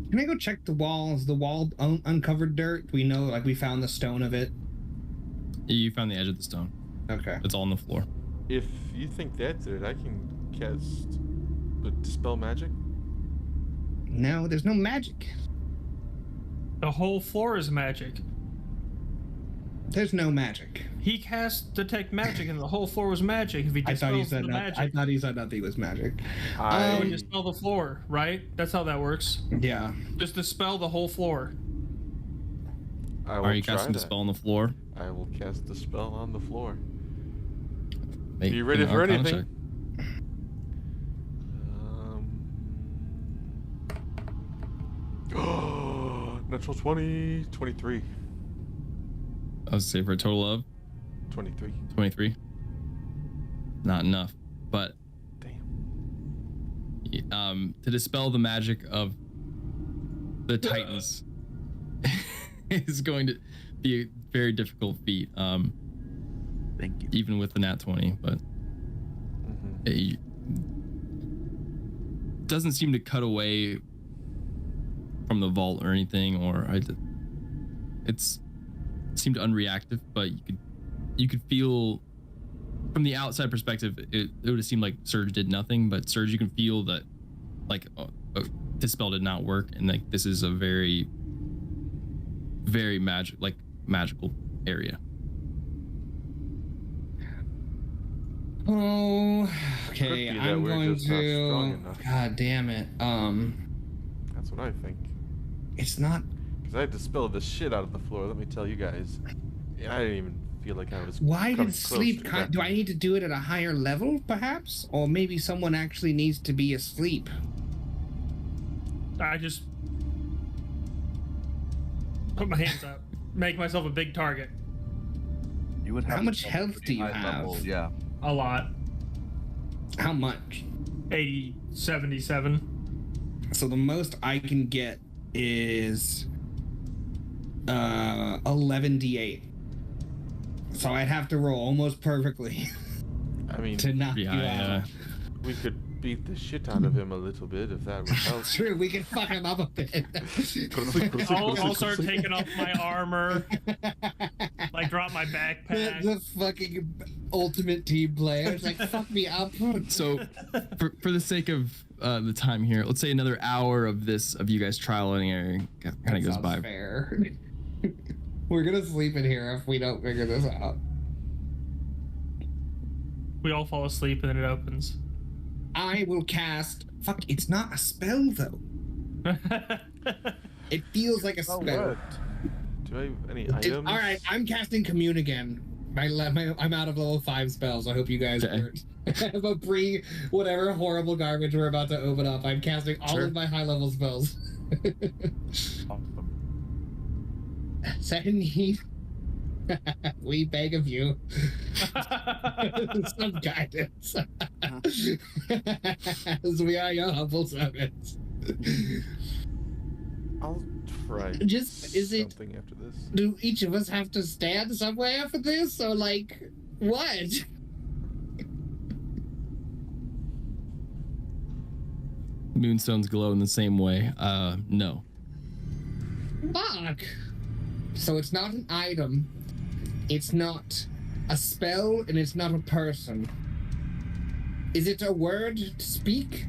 Can I go check the wall? Is the wall uncovered dirt? We know, like, we found the stone of it. You found the edge of the stone. Okay. It's all on the floor. If you think that's it, I can cast dispel magic. No, there's no magic. The whole floor is magic. There's no magic. He cast detect magic, and the whole floor was magic. If he I thought he dispels said the magic, I thought he said nothing was magic. I we dispel the floor, right? That's how that works. Yeah. Just dispel the whole floor. will Are you try casting that. dispel on the floor? I will cast the spell on the floor. Make you ready an for Arcana anything? check. Natural 20, 23. I would say for a total of 23. 23. Not enough, but Damn. to dispel the magic of the Titans is going to be a very difficult feat. Thank you. Even with the nat 20, but it doesn't seem to cut away from the vault or anything, or it's seemed unreactive, but you could feel from the outside perspective it would have seemed like Surge did nothing, but Surge, you can feel that like dispel did not work, and like this is a very magical area. Oh, Could okay. be that I'm we're going just not strong to. enough. God damn it. That's what I think. It's not. Because I dispelled the shit out of the floor, let me tell you guys. I didn't even feel like I was. Why come did close sleep? to that. Do I need to do it at a higher level, perhaps, or maybe someone actually needs to be asleep? I just put my hands up, make myself a big target. You would have How to much have health pretty do you high have? level, yeah. A lot. How much? 80, 77. So the most I can get is 11d8. So I'd have to roll almost perfectly I mean, to knock you out. we could beat the shit out of him a little bit if that would help. True, we can fuck him up a bit. I'll start taking off my armor, like drop my backpack. The fucking ultimate team player. It's like, fuck me up. So for the sake of the time here, let's say another hour of you guys trial and error kind of goes Sounds by. fair. We're gonna sleep in here if we don't figure this out. We all fall asleep and then it opens. I will cast. Fuck, it's not a spell though. It feels like a Oh, spell. what? Do I have any items? All right, I'm casting Commune again. I'm out of level 5 spells. I hope you guys Okay. weren't. But whatever horrible garbage we're about to open up, I'm casting all Sure. of my high level spells. Second, we beg of you some guidance, as we are your humble servants. I'll try Just- is it- something after this. Do each of us have to stand somewhere for this, or like what? Moonstones glow in the same way. No. Fuck. So it's not an item, it's not a spell, and it's not a person. Is it a word to speak?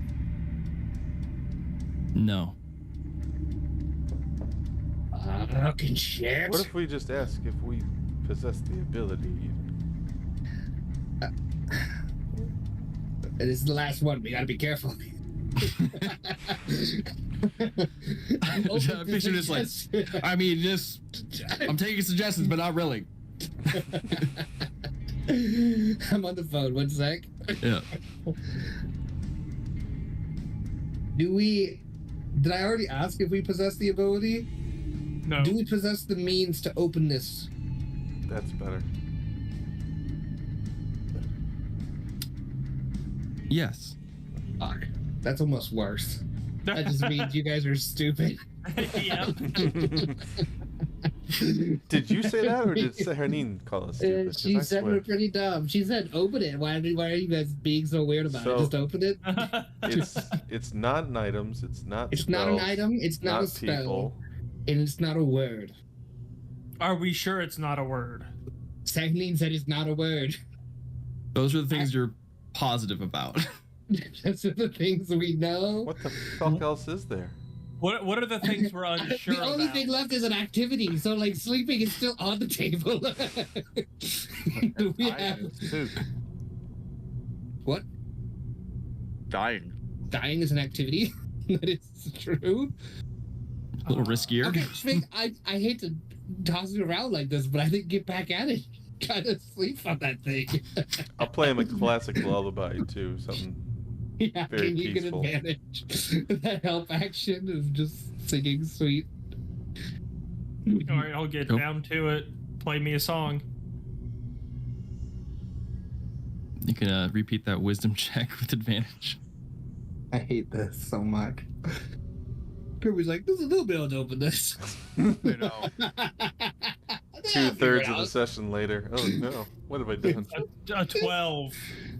No. Fucking shit. What if we just ask if we possess the ability? This is the last one. We gotta be careful. I'm open to Picture this like, suggestions. I mean, I'm taking suggestions, but not really. I'm on the phone. 1 sec. Yeah. Did I already ask if we possess the ability? No. Do we possess the means to open this? That's better. Yes. Fuck. That's almost worse. That just means you guys are stupid. Yeah. Did you say that, or did Serenine call us stupid? 'Cause She I said swear, we're pretty dumb. She said, "Open it." Why are you guys being so weird about So- it? Just open it. it's not an items. It's not. It's not an spells, item. It's not a spell, people. and it's not a word. Are we sure it's not a word? Sagnine said it's not a word. Those are the things you're positive about. Those are the things we know. What the fuck else is there? What are the things we're unsure The only about? thing left is an activity, so like sleeping is still on the table. We have Too. what? Dying. Dying is an activity. That is true. A little riskier. Okay, Schmink, I hate to toss it around like this, but I think get back at it. Kind of sleep on that thing. I'll play him a classic lullaby too. Something. Yeah, Very and you peaceful. can advantage that help action of just singing sweet. All right, I'll get Nope. down to it. Play me a song. You can repeat that wisdom check with advantage. I hate this so much. Kirby's like, there's a little bit to open this. You know. 2/3 of the session later. Oh no! What have I done? A 12.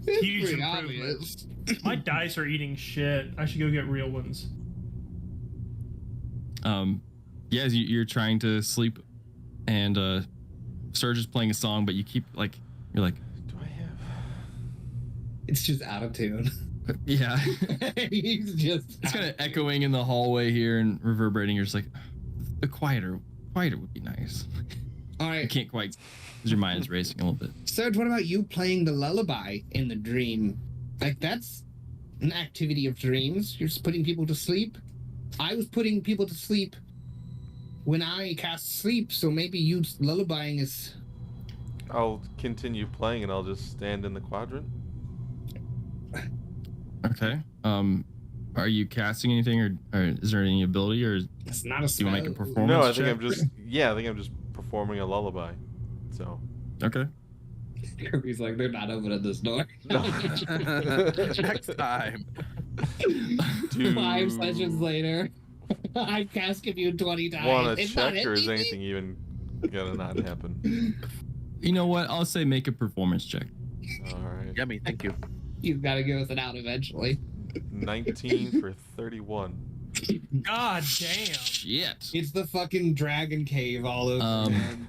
It's Huge pretty improvement. obvious. My dice are eating shit. I should go get real ones. Yeah, you're trying to sleep, and Surge is playing a song, but you keep you're like, Do I have? It's just out of tune. yeah. He's just. It's kind of echoing in the hallway here and reverberating. You're just like, the quieter would be nice. All You right, can't quite, because your mind is racing a little bit. Serge, what about you playing the lullaby in the dream? Like, that's an activity of dreams. You're just putting people to sleep. I was putting people to sleep when I cast sleep, so maybe you lullabying is. I'll continue playing and I'll just stand in the quadrant. Okay. Are you casting anything, or is there any ability, or do It's not a you spell. want to make a performance No, I think check? I think I'm just performing a lullaby. So. Okay. Kirby's like, they're not opening this door. No. Next time. 5 sessions later, I've casted you 20 times. Want to It's not check, or is hitting me. anything even gonna not happen? You know what? I'll say make a performance check. All right. Yummy, thank you. You've got to give us an out eventually. 19 for 31. God damn. Shit. It's the fucking dragon cave all over again.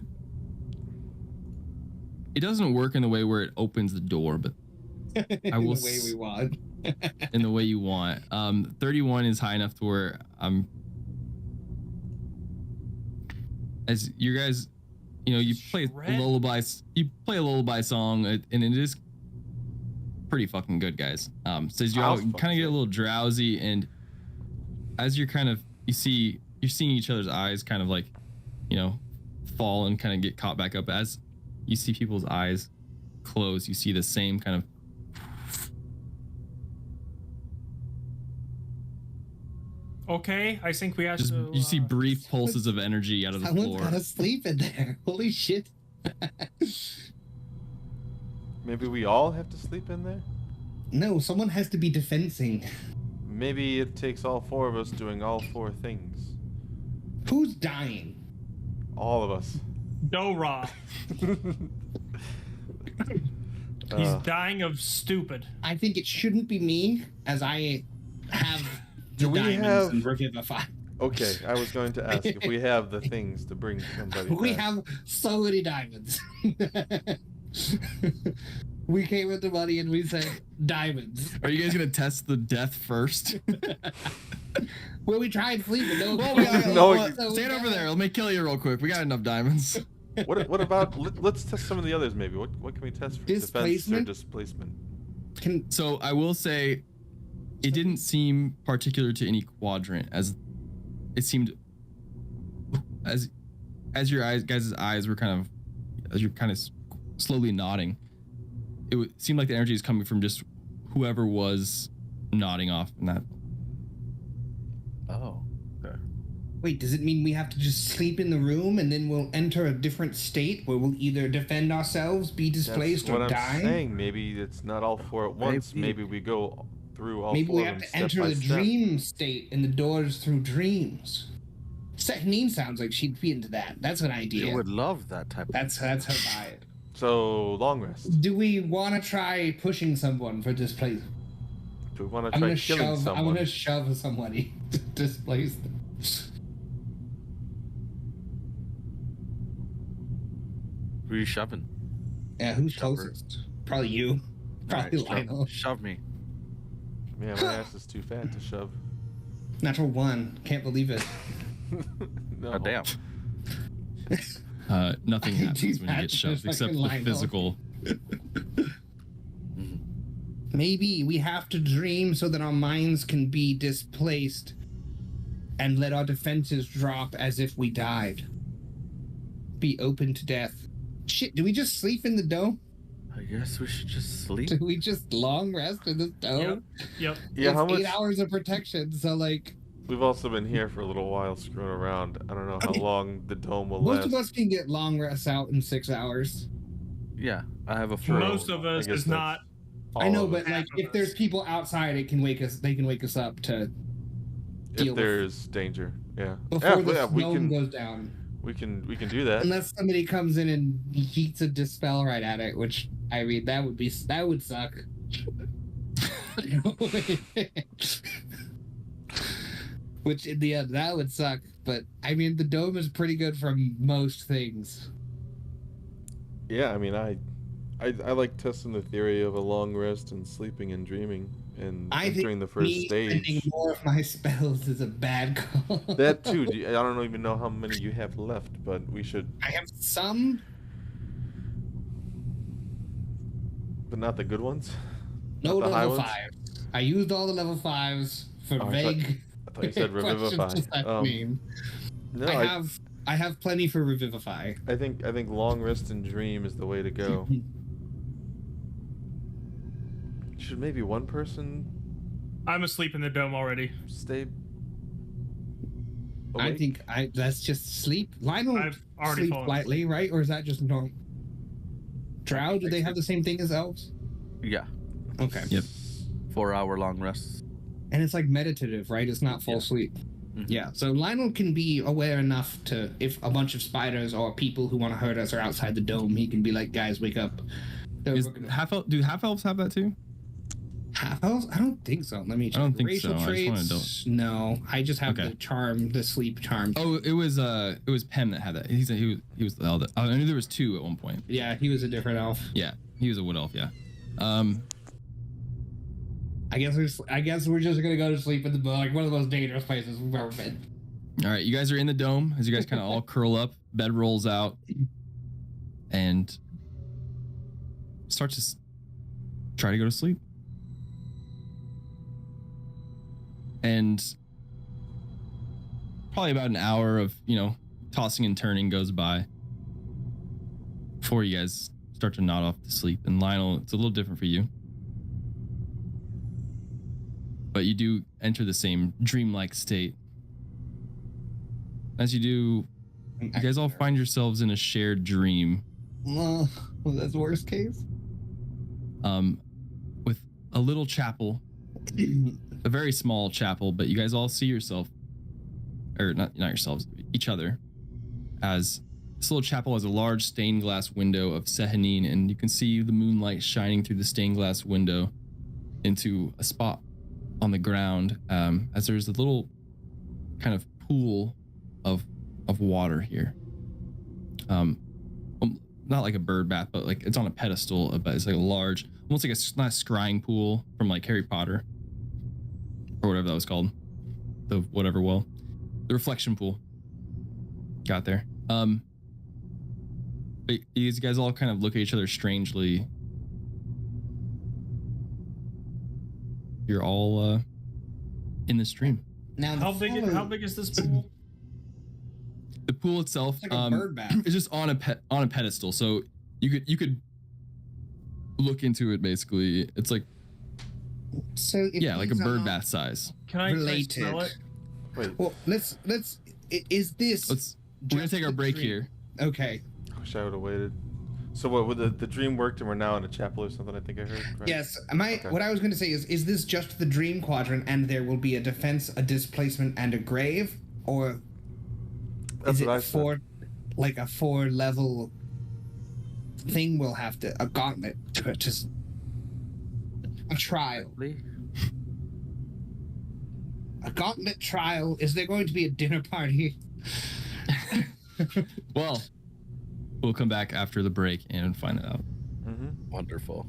It doesn't work in the way where it opens the door, but I will the way we want. in the way you want. 31 is high enough to where as you guys, you play Shred. lullabies, you play a lullaby song, and it is pretty fucking good, guys. Says you all I'll kind of get a little drowsy, and as you're you're seeing each other's eyes kind of fall and kind of get caught back up. As you see people's eyes close, you see the same kind of Okay, I think we have just to. you see brief pulses of energy out of the Someone's floor. got to sleep in there. Holy shit. Maybe we all have to sleep in there? No, someone has to be defensing. Maybe it takes all 4 of us doing all 4 things. Who's dying? All of us. Dora. He's Uh, dying of stupid. I think it shouldn't be me, as I have Do we diamonds have- and revivify. Okay, I was going to ask if we have the things to bring somebody We back. have so many diamonds. We came with the money and we said diamonds. Are you guys gonna test the death first? Well, we tried sleeping. No, No, Stand over there. Let me kill you real quick. We got enough diamonds. What about let's test some of the others maybe. What can we test for defense or Displacement? displacement? So I will say, it didn't seem particular to any quadrant, as it seemed as your guys' eyes were as you're kind of slowly nodding. seemed like the energy is coming from just whoever was nodding off in that. Oh. Okay. Wait, does it mean we have to just sleep in the room and then we'll enter a different state where we'll either defend ourselves, be displaced, That's what or I'm die? saying. Maybe it's not all 4 at once. Maybe we go through all Maybe 4 we of have them to enter step by the step. dream state and the doors through dreams. Sehnine sounds like she'd be into that. That's an idea. You would love that type of. That's her vibe. So long rest. Do we want to try pushing someone for displacement? Do we want to I'm try gonna killing shove. someone? I'm gonna shove somebody to displace them. Who are you shoving? Yeah, who's Shove her. closest? Probably you. Probably All right, Lionel. shove me. Yeah, my ass is too fat to shove. Natural 1. Can't believe it. No. Oh, damn. Nothing I do happens when you that get to shoved except fucking the Lionel. physical. Maybe we have to dream so that our minds can be displaced and let our defenses drop as if we died. Be open to death. Shit, do we just sleep in the dome? I guess we should just sleep. Do we just long rest in this dome? Yep. Yeah, It's how much? 8 hours of protection, so like We've also been here for a little while screwing around. I don't know how long the dome will most last. of us can get long rests out in 6 hours. Yeah, I have a True. full. Most of us I guess is that's not. all I know, of but us. like Half of if us. there's people outside, it can wake us. They can wake us up to deal If with there's danger, yeah. before yeah, the yeah, we dome can goes down. we can do that. Unless somebody comes in and yeets a dispel right at it, which I mean that would suck. Which in the end that would suck, but I mean the dome is pretty good for most things. Yeah, I mean, I like testing the theory of a long rest and sleeping and dreaming and I entering think the first me spending stage. more of my spells is a bad call. That too. I don't even know how many you have left, but we should. I have some. But not the good ones. No Not the high level ones? 5s. I used all the level 5s for Oh, I vague. I thought you said questions revivify. to that name. No, I have plenty for revivify. I think long rest and dream is the way to go. Should maybe one person I'm asleep in the dome already. stay? I awake? think that's just sleep. Lionel I've already sleep fallen lightly, right? Or is that just normal? Drow, do they have the same thing as elves? Yeah, Okay. Yep. 4-hour long rests. And it's like meditative, right? It's not full Yeah. sleep. Mhm. Yeah. So Lionel can be aware enough to, if a bunch of spiders or people who want to hurt us are outside the dome, he can be like, guys, wake up. They're Is looking- do half elves have that too? half elves? I don't think so. Let me check. I don't think Racial so. I just wanna traits? No. I just have Okay. the charm, the sleep charm. Oh, it was Pem that had that. He was the elder. I knew there was 2 at one point. Yeah, he was a different elf. Yeah, he was a wood elf. Yeah. I guess we're just gonna go to sleep in the like one of the most dangerous places we've ever been. All right, you guys are in the dome as you guys kind of all curl up. Bed rolls out, and start to try to go to sleep. And probably about an hour of tossing and turning goes by before you guys start to nod off to sleep. And Lionel, it's a little different for you, but you do enter the same dreamlike state. As you do, you guys all find yourselves in a shared dream, Well, that's worst case. with a little chapel, a very small chapel, but you guys all see yourself, or not yourselves, each other, as this little chapel has a large stained glass window of Sehnine, and you can see the moonlight shining through the stained glass window into a spot on the ground, as there's a little kind of pool of water here. Not like a bird bath, but like it's on a pedestal, but it's like a large, almost like a nice scrying pool from like Harry Potter or whatever that was called, the whatever well, the reflection pool. Got there. But you guys all kind of look at each other strangely. You're all in the stream. Now, How big is this pool? The pool itself, It's like a bird bath. it's just on a pedestal, so you could look into it. Basically, it's like So if like a these bird are bath size. Can I related. smell it? Wait, Well, let's. Is this? We're gonna just take our the break dream? here. Okay. I wish I would have waited. So what? Would the dream worked, and we're now in a chapel or something? I think I heard. Right? Yes. Okay. What I was going to say is this just the dream quadrant, and there will be a defense, a displacement, and a grave, or That's is what I it said. like a 4-level thing? We'll have to a gauntlet to just a trial. A gauntlet trial. Is there going to be a dinner party? Well, we'll come back after the break and find it out. Mm-hmm. Wonderful.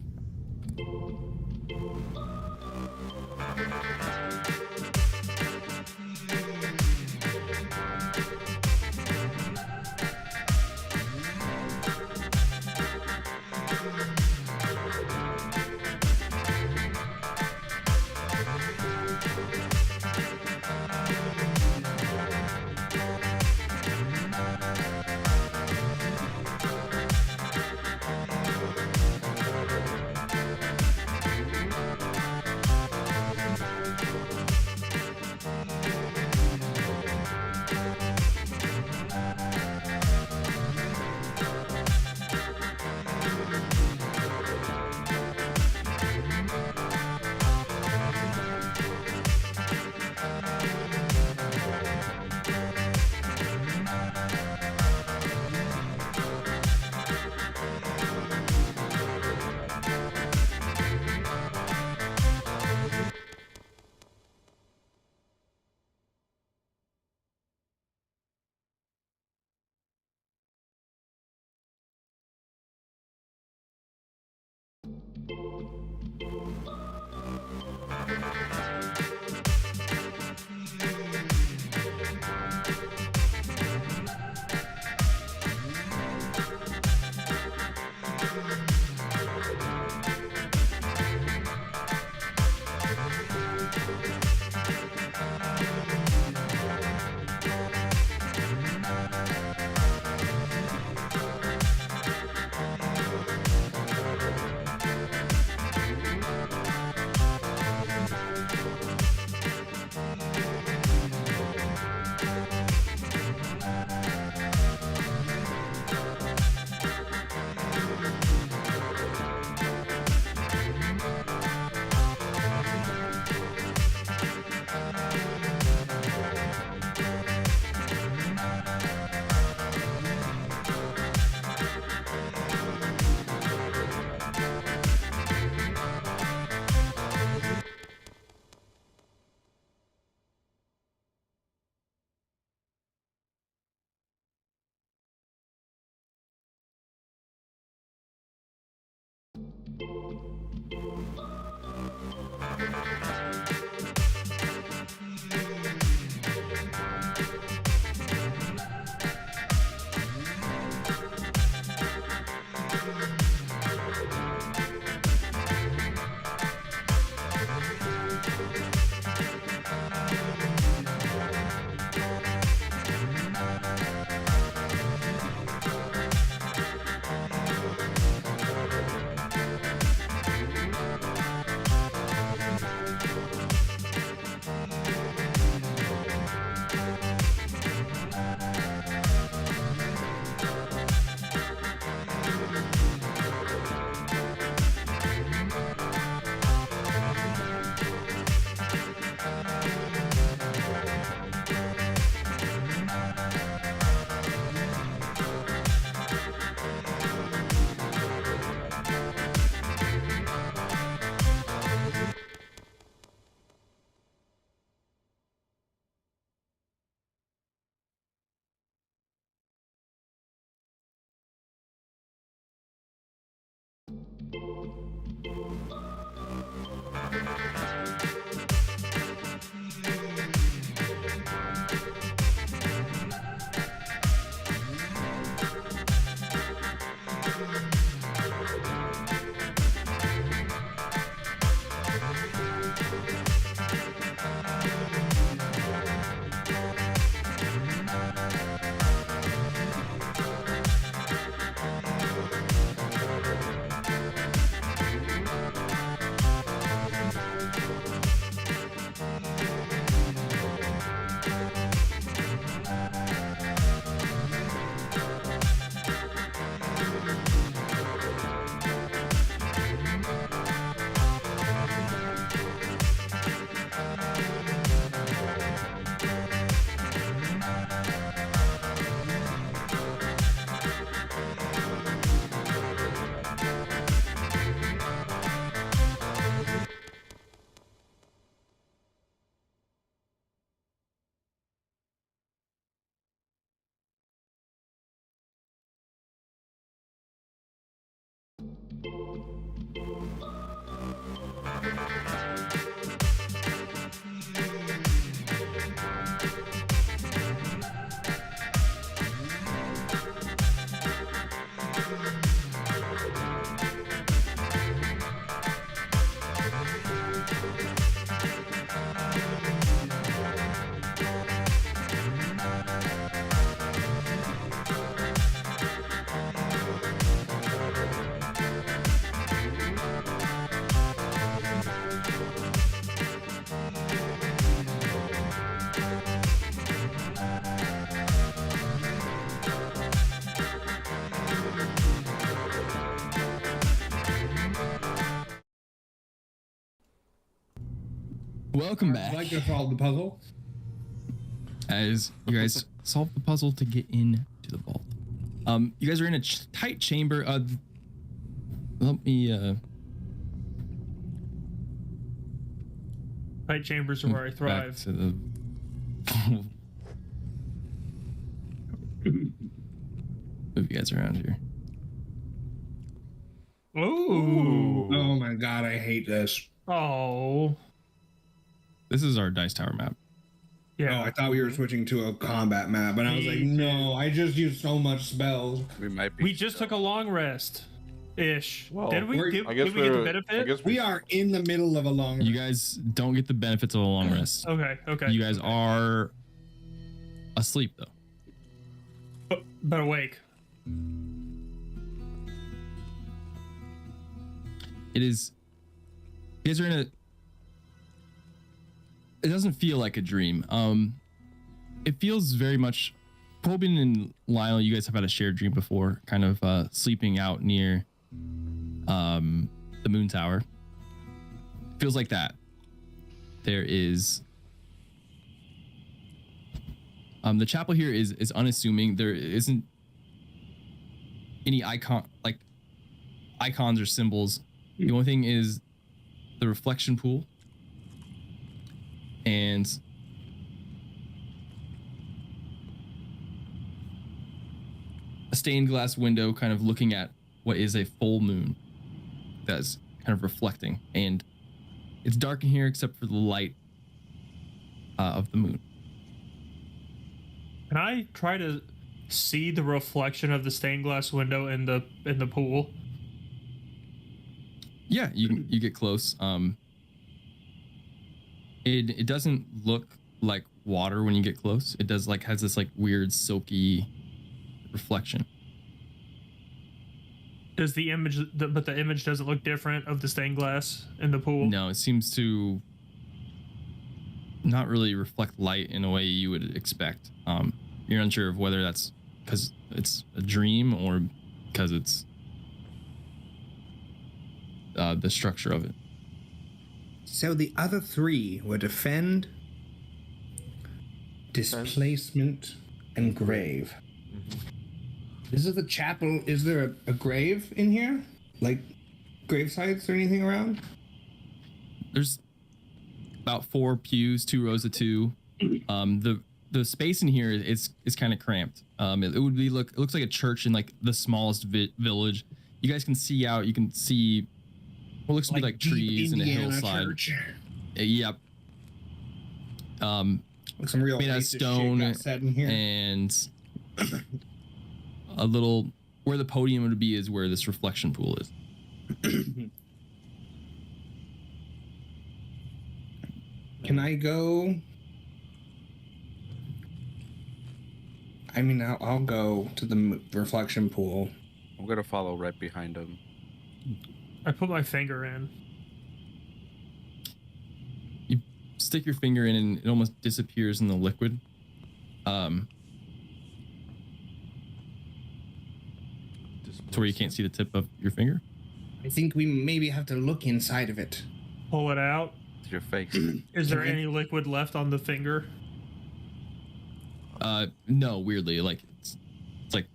Welcome I'd back. like to solve the puzzle. As you guys solve the puzzle to get into the vault. You guys are in a tight chamber. Let me Tight chambers are where I back thrive. to the move you guys around here. Ooh. Oh my god, I hate this. Oh. This is our dice tower map. Yeah. Oh, I thought we were switching to a combat map, and I was like, Me no, I just used so much spells. We might be. We just took a long rest. Ish. Well, did we? we're- Did, I guess did we get the I benefit? guess We are in the middle of a long You guys don't get the benefits of a long rest. Okay. Okay. You guys are asleep though. But awake. It is. You guys are in a. It doesn't feel like a dream. It feels very much. Probin and Lyle, you guys have had a shared dream before, kind of sleeping out near the moon tower. Feels like that. There is. The chapel here is unassuming. There isn't any icons or symbols. The only thing is the reflection pool and a stained glass window kind of looking at what is a full moon that's kind of reflecting, and it's dark in here except for the light of the moon. Can I try to see the reflection of the stained glass window in the pool? Yeah, you get close. It doesn't look like water when you get close. It does has this weird silky reflection. Does the image, but the image doesn't look different of the stained glass in the pool? No, it seems to not really reflect light in a way you would expect. You're unsure of whether that's because it's a dream or because it's the structure of it. So the other three were defend, displacement, and grave. This is the chapel. Is there a grave in here? Like grave sites or anything around? There's about 4 pews, 2 rows of 2. The space in here is kind of cramped. It would be it looks like a church in the smallest village. You guys can see out. You can see what looks to be trees and a Indiana hillside. church. Yep. Like some real Made out of racist shit stone got said in here. and a little where the podium would be is where this reflection pool is. Can I go? I mean, I'll go to the reflection pool. I'm gonna follow right behind him. I put my finger in. You stick your finger in and it almost disappears in the liquid. To where you can't see the tip of your finger. I think we maybe have to look inside of it. Pull it out. It's your face. Is there any liquid left on the finger? No, weirdly, it's like.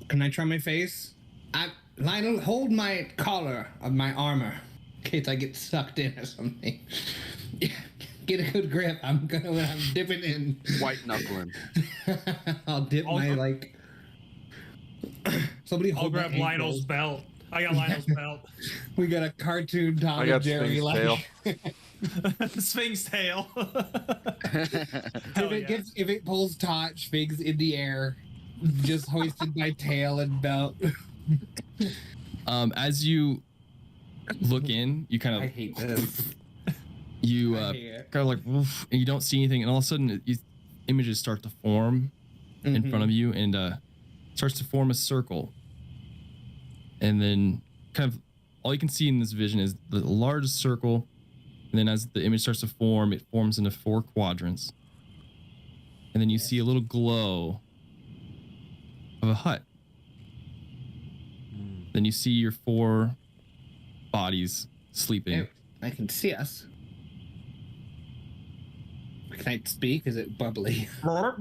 Can I try my face? Lionel, hold my collar of my armor in case I get sucked in or something. Get a good grip. I'm dipping in. White knuckling. I'll dip Somebody I'll hold my grab Lionel's ankles. belt. I got Lionel's belt. We got a cartoon Tom I and got Jerry Sphinx tail. Sphinx tail. If it pulls taut, Figs in the air, just hoisted my tail and belt. As you look in, you kind I of hate this. you I hate it. kind of woof, and you don't see anything, and all of a sudden images start to form in front of you, and starts to form a circle, and then kind of all you can see in this vision is the largest circle, and then as the image starts to form, it forms into 4 quadrants, and then you see a little glow of a hut. Then you see your 4 bodies sleeping. I can see us. Can I speak? Is it bubbly? I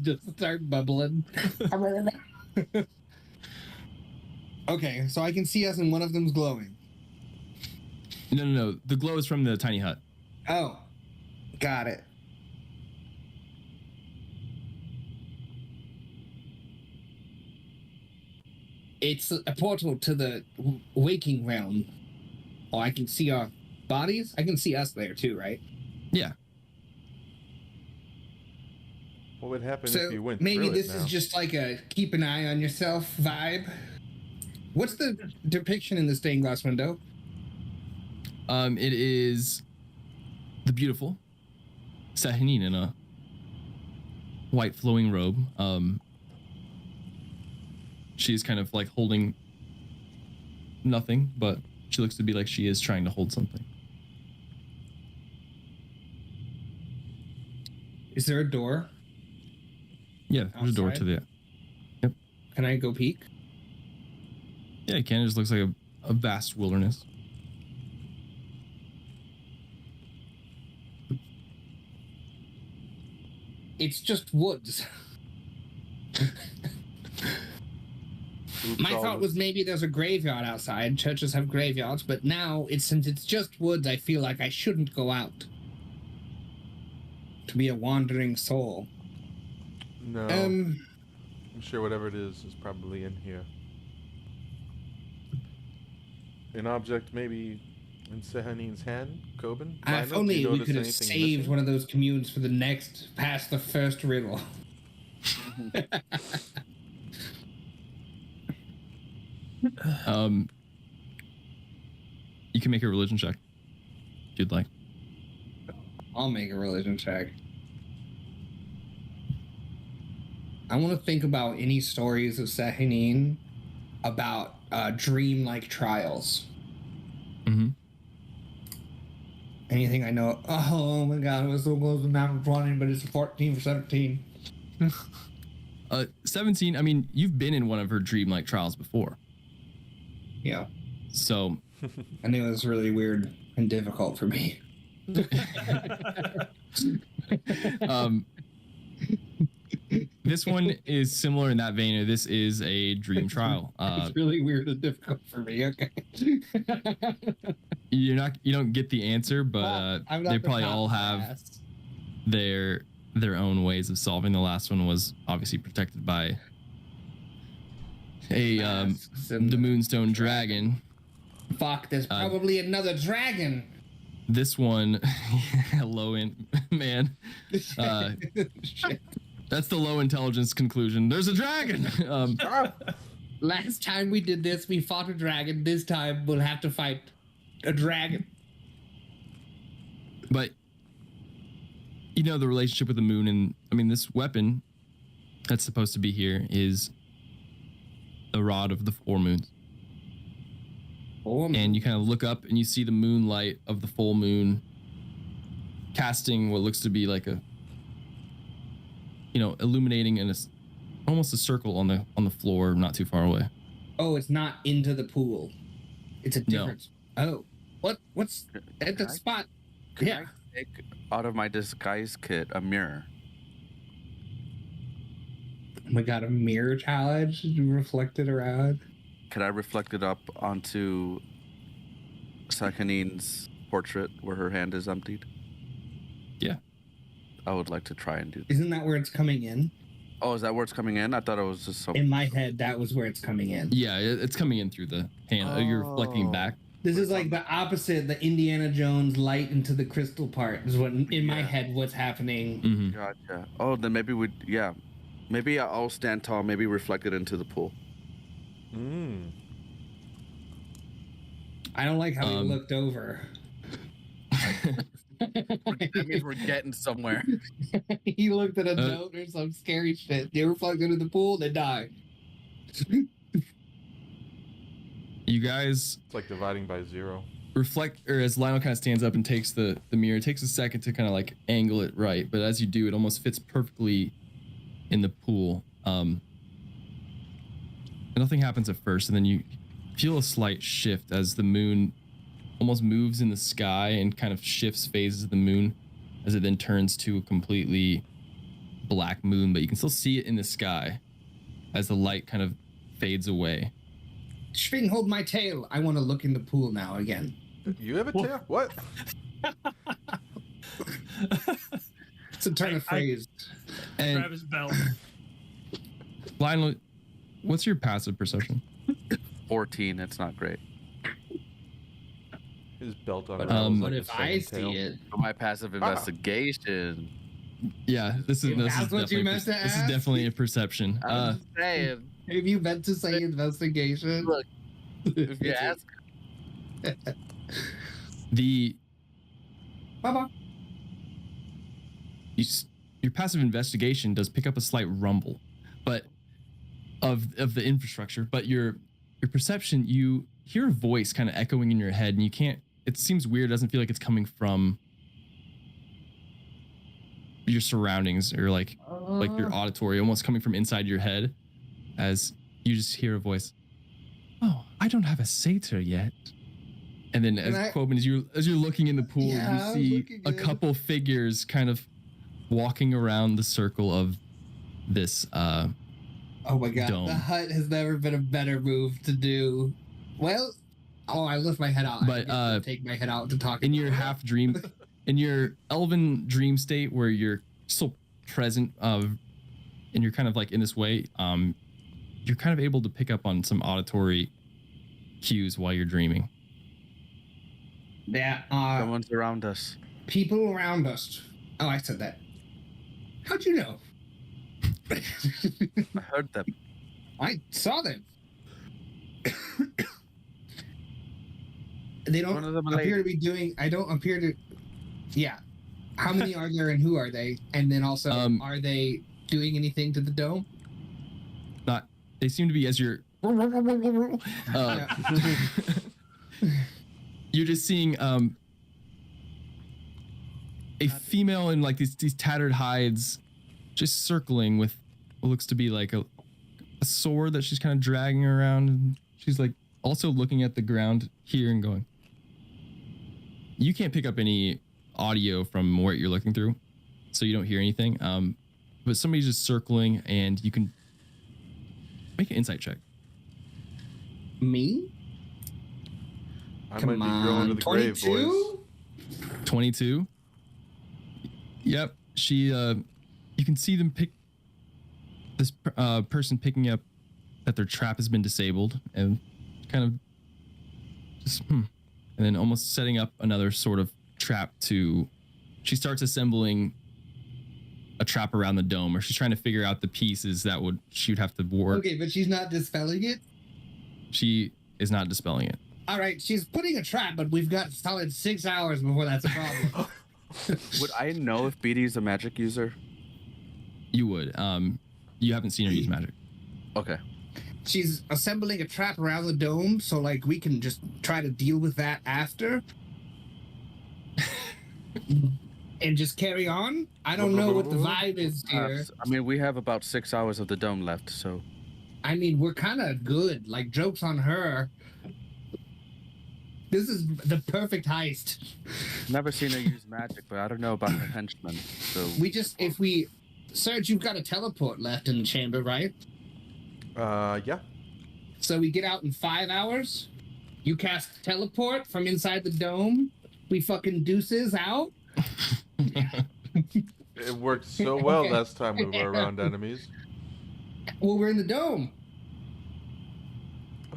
just start bubbling. Okay, so I can see us and one of them's glowing. No. The glow is from the tiny hut. Oh, got it. It's a portal to the waking realm. Oh, I can see our bodies? I can see us there too, right? Yeah. What would happen So if you went maybe through this it is now? just like a keep an eye on yourself vibe. What's the depiction in the stained glass window? It is the beautiful Sahanine in a white flowing robe. She's kind of like holding nothing, but she looks to be like she is trying to hold something. Is there a door? Yeah, there's a door Outside? to the. Yep. Can I go peek? Yeah, it kind of just looks like a vast wilderness. It's just woods. My thought was maybe there's a graveyard outside. Churches have graveyards, but now since it's just woods, I feel like I shouldn't go out to be a wandering soul. No. I'm sure whatever it is probably in here. An object maybe in Sehanine's hand, Coben? If only we could have saved one of those communes for the next, past the first riddle. You can make a religion check if you'd like. I'll make a religion check. I want to think about any stories of Sahanine about dream-like trials. Mm-hmm. Anything I know? Oh my god, it was so close to not 20, but it's 14 for 17. 17, I mean, you've been in one of her dream-like trials before. Yeah. So... I knew it was really weird and difficult for me. This one is similar in that vein. This is a dream trial. It's really weird and difficult for me. Okay. You don't get the answer, but they probably all have their own ways of solving. The last one was obviously protected by the Moonstone Dragon. Fuck, there's probably another dragon. This one, low in man. Shit. That's the low intelligence conclusion. There's a dragon. Last time we did this, we fought a dragon. This time we'll have to fight a dragon. But you know the relationship with the moon, and I mean this weapon that's supposed to be here is the rod of the four moons. And you kind of look up and you see the moonlight of the full moon casting what looks to be like a, illuminating in almost a circle on the floor not too far away. Oh, it's not into the pool. It's a different. No. Oh, what's at the spot? Can I take out of my disguise kit a mirror? Oh my god, a mirror challenge reflected around. Could I reflect it up onto Sakanine's portrait where her hand is emptied? Yeah. I would like to try and do that. Isn't that where it's coming in? Oh, is that where it's coming in? I thought it was just In my head, that was where it's coming in. Yeah, it's coming in through the hand. You're reflecting back. This is like the opposite, the Indiana Jones light into the crystal part is what in my head what's happening. Mm-hmm. Gotcha. Oh, then maybe maybe I'll stand tall, maybe reflect it into the pool. I don't like how he looked over. That means we're getting somewhere. He looked at a note or some scary shit. They reflect into the pool, they die. You guys... It's like dividing by 0. reflect, or as Lionel kind of stands up and takes the mirror, it takes a second to kind of like angle it right, but as you do, it almost fits perfectly in the pool. Nothing happens at first, and then you feel a slight shift as the moon almost moves in the sky and kind of shifts phases of the moon as it then turns to a completely black moon, but you can still see it in the sky as the light kind of fades away. Schwing, hold my tail. I want to look in the pool now again. You have a tail? What? It's a turn of phrase. And Travis Bell. Lionel, what's your passive perception? 14. It's not great. His belt on. What if I see it? For my passive investigation. Yeah, this is That's what you meant to this is ask? definitely a perception. I'm just saying. Have you meant to say investigation? Look, if you ask. The Bye-bye. your passive investigation does pick up a slight rumble, but of the infrastructure. But your perception, you hear a voice kind of echoing in your head, and you can't. It seems weird. It doesn't feel like it's coming from your surroundings or like your auditory, almost coming from inside your head, as you just hear a voice. Oh, I don't have a satyr yet. And then Quoben, as you're looking in the pool, you see a couple figures kind of walking around the circle of this oh my god, dome. The hut has never been a better move to do. Well, I lift my head out. But I take my head out to talk. In your half dream, in your elven dream state where you're still present and you're kind of like in this way, you're kind of able to pick up on some auditory cues while you're dreaming. There are Someone's around us. people around us. Oh, I said that. How'd you know? I heard them. I saw them. They don't One of them appear lady. to be doing. I don't appear to. Yeah. How many are there and who are they? And then also, are they doing anything to the dome? Not. They seem to be as you're. You're just seeing a female in like these tattered hides, just circling with what looks to be like a sword that she's kind of dragging around. And she's like also looking at the ground here and going. You can't pick up any audio from what you're looking through, so you don't hear anything. But somebody's just circling, and you can make an insight check. Me? I Come might be going to on, the grave, 22? boys. 22. Yep. She you can see them pick this person picking up that their trap has been disabled and kind of just and then almost setting up another sort of trap to she starts assembling a trap around the dome, or she's trying to figure out the pieces that she would have to work. Okay, but she's not dispelling it? She is not dispelling it. All right, she's putting a trap, but we've got solid 6 hours before that's a problem. Would I know if BD's a magic user? You would. You haven't seen her use magic. Okay. She's assembling a trap around the dome, so like we can just try to deal with that after. And just carry on? I don't know what the vibe is here. I mean, we have about 6 hours of the dome left, so. I mean, we're kind of good. Like, joke's on her. This is the perfect heist. Never seen her use magic, but I don't know about her henchmen. So Serge, you've got a teleport left in the chamber, right? Yeah. So we get out in 5 hours. You cast teleport from inside the dome. We fucking deuces out. It worked so well last time we were around enemies. Well, we're in the dome.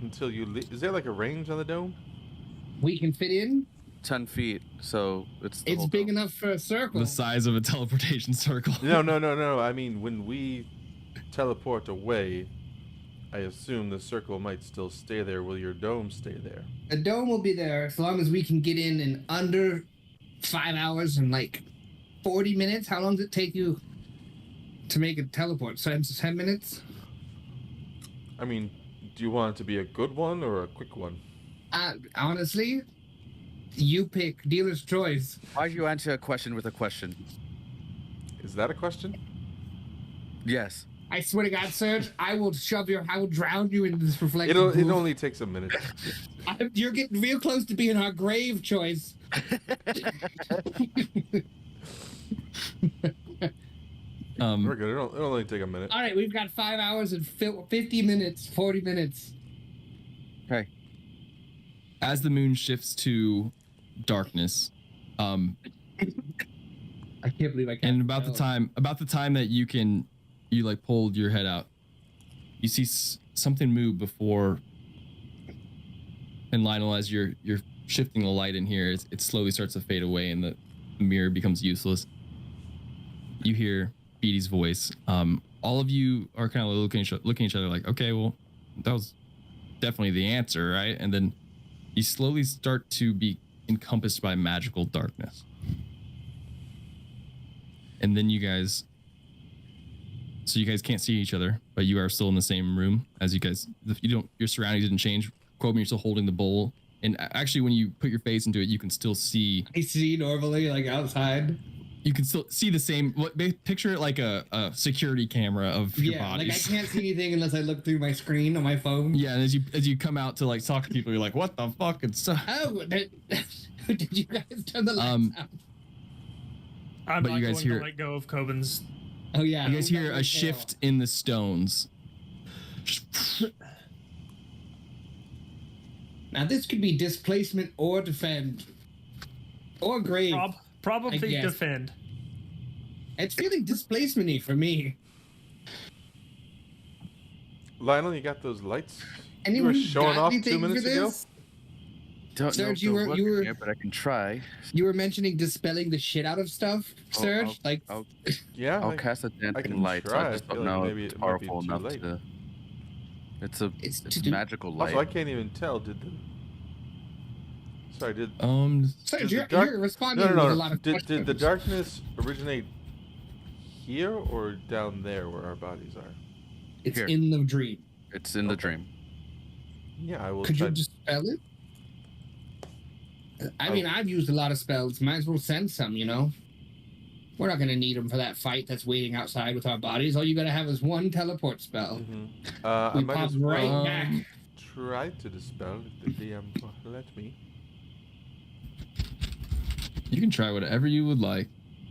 Until you leave. Is there like a range on the dome? We can fit in. 10 feet, so it's the It's whole big dome. enough for a circle. The size of a teleportation circle. No. I mean, when we teleport away, I assume the circle might still stay there. Will your dome stay there? A dome will be there as long as we can get in under 5 hours and like 40 minutes. How long does it take you to make a teleport? 10 minutes? I mean, do you want it to be a good one or a quick one? Honestly, you pick. Dealer's choice. Why'd you answer a question with a question? Is that a question? Yes. I swear to God, Serge, I will drown you into this reflective It pool. only takes a minute. I You're getting real close to being our grave choice. We're good. It'll only take a minute. All right, we've got 5 hours and 50 minutes, 40 minutes. Okay. As the moon shifts to darkness, I can't believe I can't. and about the time that you like pulled your head out, you see something move before. And Lionel, as you're shifting the light in here, it slowly starts to fade away, and the mirror becomes useless. You hear Beatty's voice. All of you are kind of looking at each other like, okay, well, that was definitely the answer, right? And then you slowly start to be encompassed by magical darkness. And then you guys can't see each other, but you are still in the same room as you guys. Your surroundings didn't change. Quote me, you're still holding the bowl. And actually, when you put your face into it, you can still see. I see normally, like outside. You can still see the same. Picture it like a security camera of your bodies. Like I can't see anything unless I look through my screen on my phone. Yeah, and as you come out to like talk to people, you're like, what the fuck? It's oh, did you guys turn the lights out? I'm But not you guys going hear- to let go of Coben's. Oh yeah. you guys hear a shift in the stones. Now this could be displacement or defend. Or grave. Probably I guess. defend. It's feeling displacement-y for me. Lionel, you got those lights? Anyone you were showing got off anything 2 minutes for ago? this? Don't know Serge, if you they're were- you working were- yet, but I can try. You were mentioning dispelling the shit out of stuff, Serge. Yeah. I'll cast a can dancing light. try. I I just feel don't like know maybe if it's it might be powerful too enough late. to. It's to do- magical light. Also, I can't even tell. Sorry, did Serge, Did you're, the dark- you're responding no, with a no, lot no. of Did the questions. darkness originate here or down there where our bodies are? It's Here. in the dream. It's in the Okay. dream. Yeah, I will. Could try. you dispel it? I mean, I've used a lot of spells. Might as well send some, you know? We're not going to need them for that fight that's waiting outside with our bodies. All you got to have is one teleport spell. I We might pop as right well back. try to dispel if the DM will let me. You can try whatever you would like.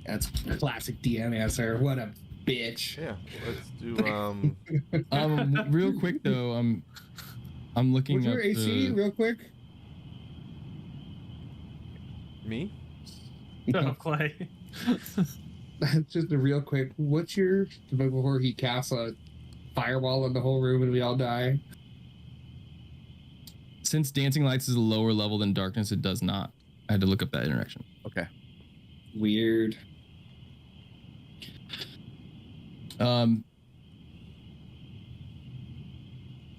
That's classic DM answer. What a bitch. Yeah, let's do. Real quick though, I'm looking What's up your AC, the, real quick? Me? Shut up, Clay. Just a real quick. What's your... Before he casts a fireball in the whole room and we all die? Since dancing lights is a lower level than darkness, it does not. I had to look up that interaction. Okay. Weird.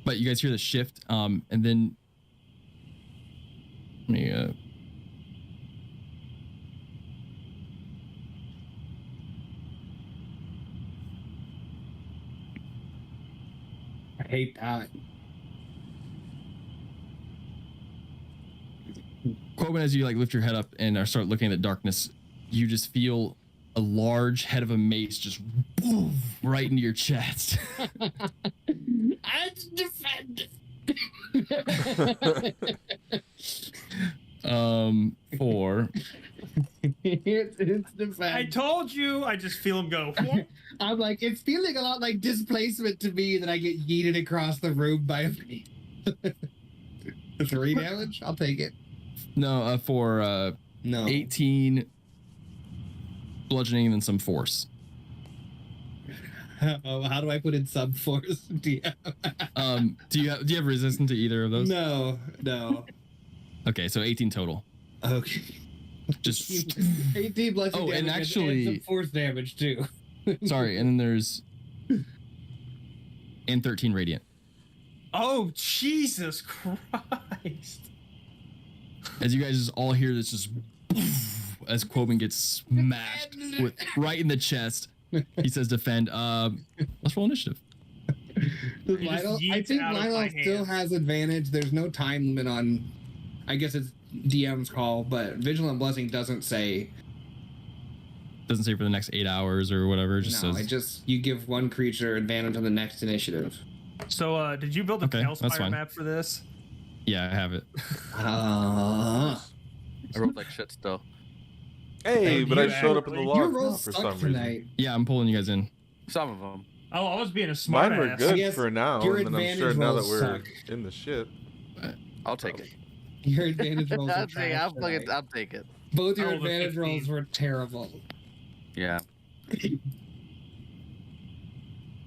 But you guys hear the shift, and then let me I hate that. Quoben, as you like lift your head up and start looking at the darkness, you just feel a large head of a mace just boom, right into your chest. I'd defend. For It's defend. I told you. I just feel him go. I'm like, it's feeling a lot like displacement to me that I get yeeted across the room by a 3 damage? I'll take it. no, for No. 18 bludgeoning and then some force. Oh, how do I put in sub force? Do you have resistance to either of those? No. Okay, so 18 total. Okay. Just 18 bludgeoning Oh, damage and actually- some force damage too. sorry, and then there's and 13 radiant. Oh, Jesus Christ. As you guys just all hear this just as Quoben gets smashed right in the chest. He says defend. Let's roll initiative. just Lionel, I yeets think out of Lionel my still hands. has advantage. There's no time limit on, I guess it's DM's call, but Vigilant Blessing doesn't say. Doesn't say for the next 8 hours or whatever. It just No, says it just, you give one creature advantage on the next initiative. So, did you build a Okay, that's TaleSpire fine. map for this? Yeah, I have it. Uh, I rolled like shit still. Hey, Oh, but I you showed up in the actually- log your rolls for suck some tonight. reason. Yeah, I'm pulling you guys in. Some of them. Oh, I was being a smart Mine were ass. good guess for now, your and then I'm sure advantage now that rolls we're suck. in the shit. I'll take it. Your advantage rolls are I'll take it. trash tonight. I'll take it. Both your I rolled a advantage 15. rolls were terrible. Yeah.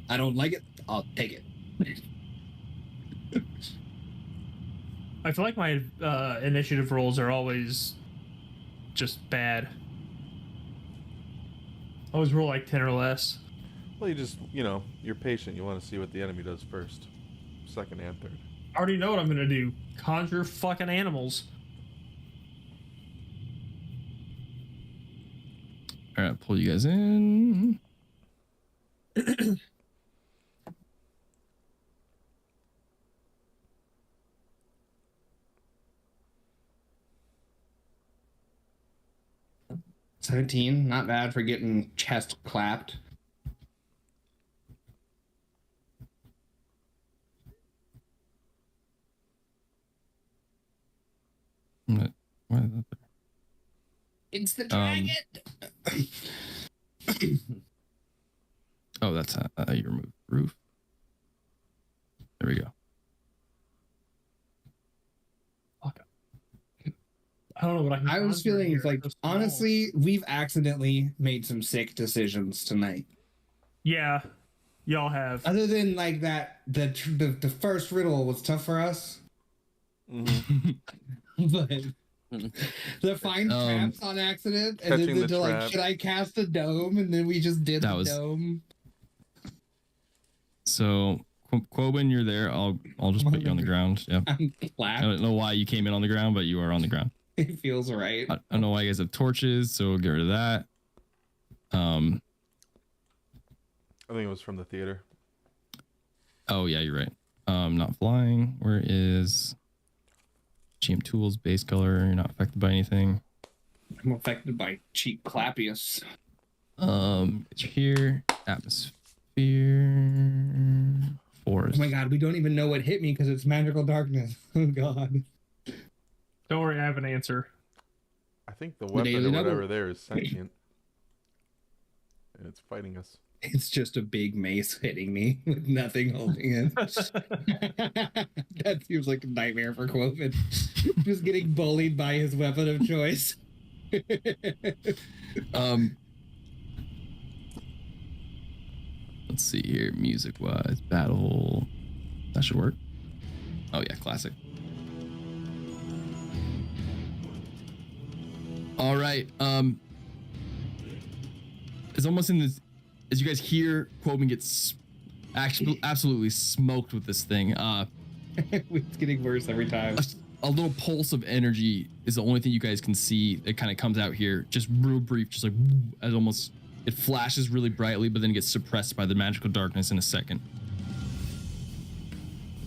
I don't like it. I'll take it. I feel like my initiative rolls are always just bad. I always roll like 10 or less. Well, you just, you're patient. You want to see what the enemy does first, second, and third. I already know what I'm gonna do. Conjure fucking animals. All right, pull you guys in. $17, not bad for getting chest clapped. Why is that there? It's the dragon. Oh, that's you remove roof. There we go. I don't know what I can. I was conjure feeling here. like, Those small- honestly, we've accidentally made some sick decisions tonight. Yeah, y'all have. Other than like that, the first riddle was tough for us, but the find traps on accident, and Catching then the like, trap. should I cast a dome? And then we just did That the was- dome. So, Quoben, you're there. I'll just put you on the ground. Yeah. I'm I clapped. don't know why you came in on the ground, but you are on the ground. It feels right. I don't know why you guys have torches, so we'll get rid of that. I think it was from the theater. Oh yeah, you're right. Not flying. Where is GM tools, base color? You're not affected by anything. I'm affected by cheap clappius. It's here. Atmosphere. Forest. Oh my god, we don't even know what hit me because it's magical darkness. Oh god. Don't worry, I have an answer. I think the The weapon Daily or Double. whatever there is sentient. And it's fighting us. It's just a big mace hitting me with nothing holding it. That seems like a nightmare for Quoven. Just getting bullied by his weapon of choice. Let's see here, music wise, battle. That should work. Oh yeah, classic. All right. It's almost in this. As you guys hear, Quoben gets actually absolutely smoked with this thing. It's getting worse every time. A little pulse of energy is the only thing you guys can see. It kind of comes out here, just real brief, just like as almost it flashes really brightly, but then gets suppressed by the magical darkness in a second.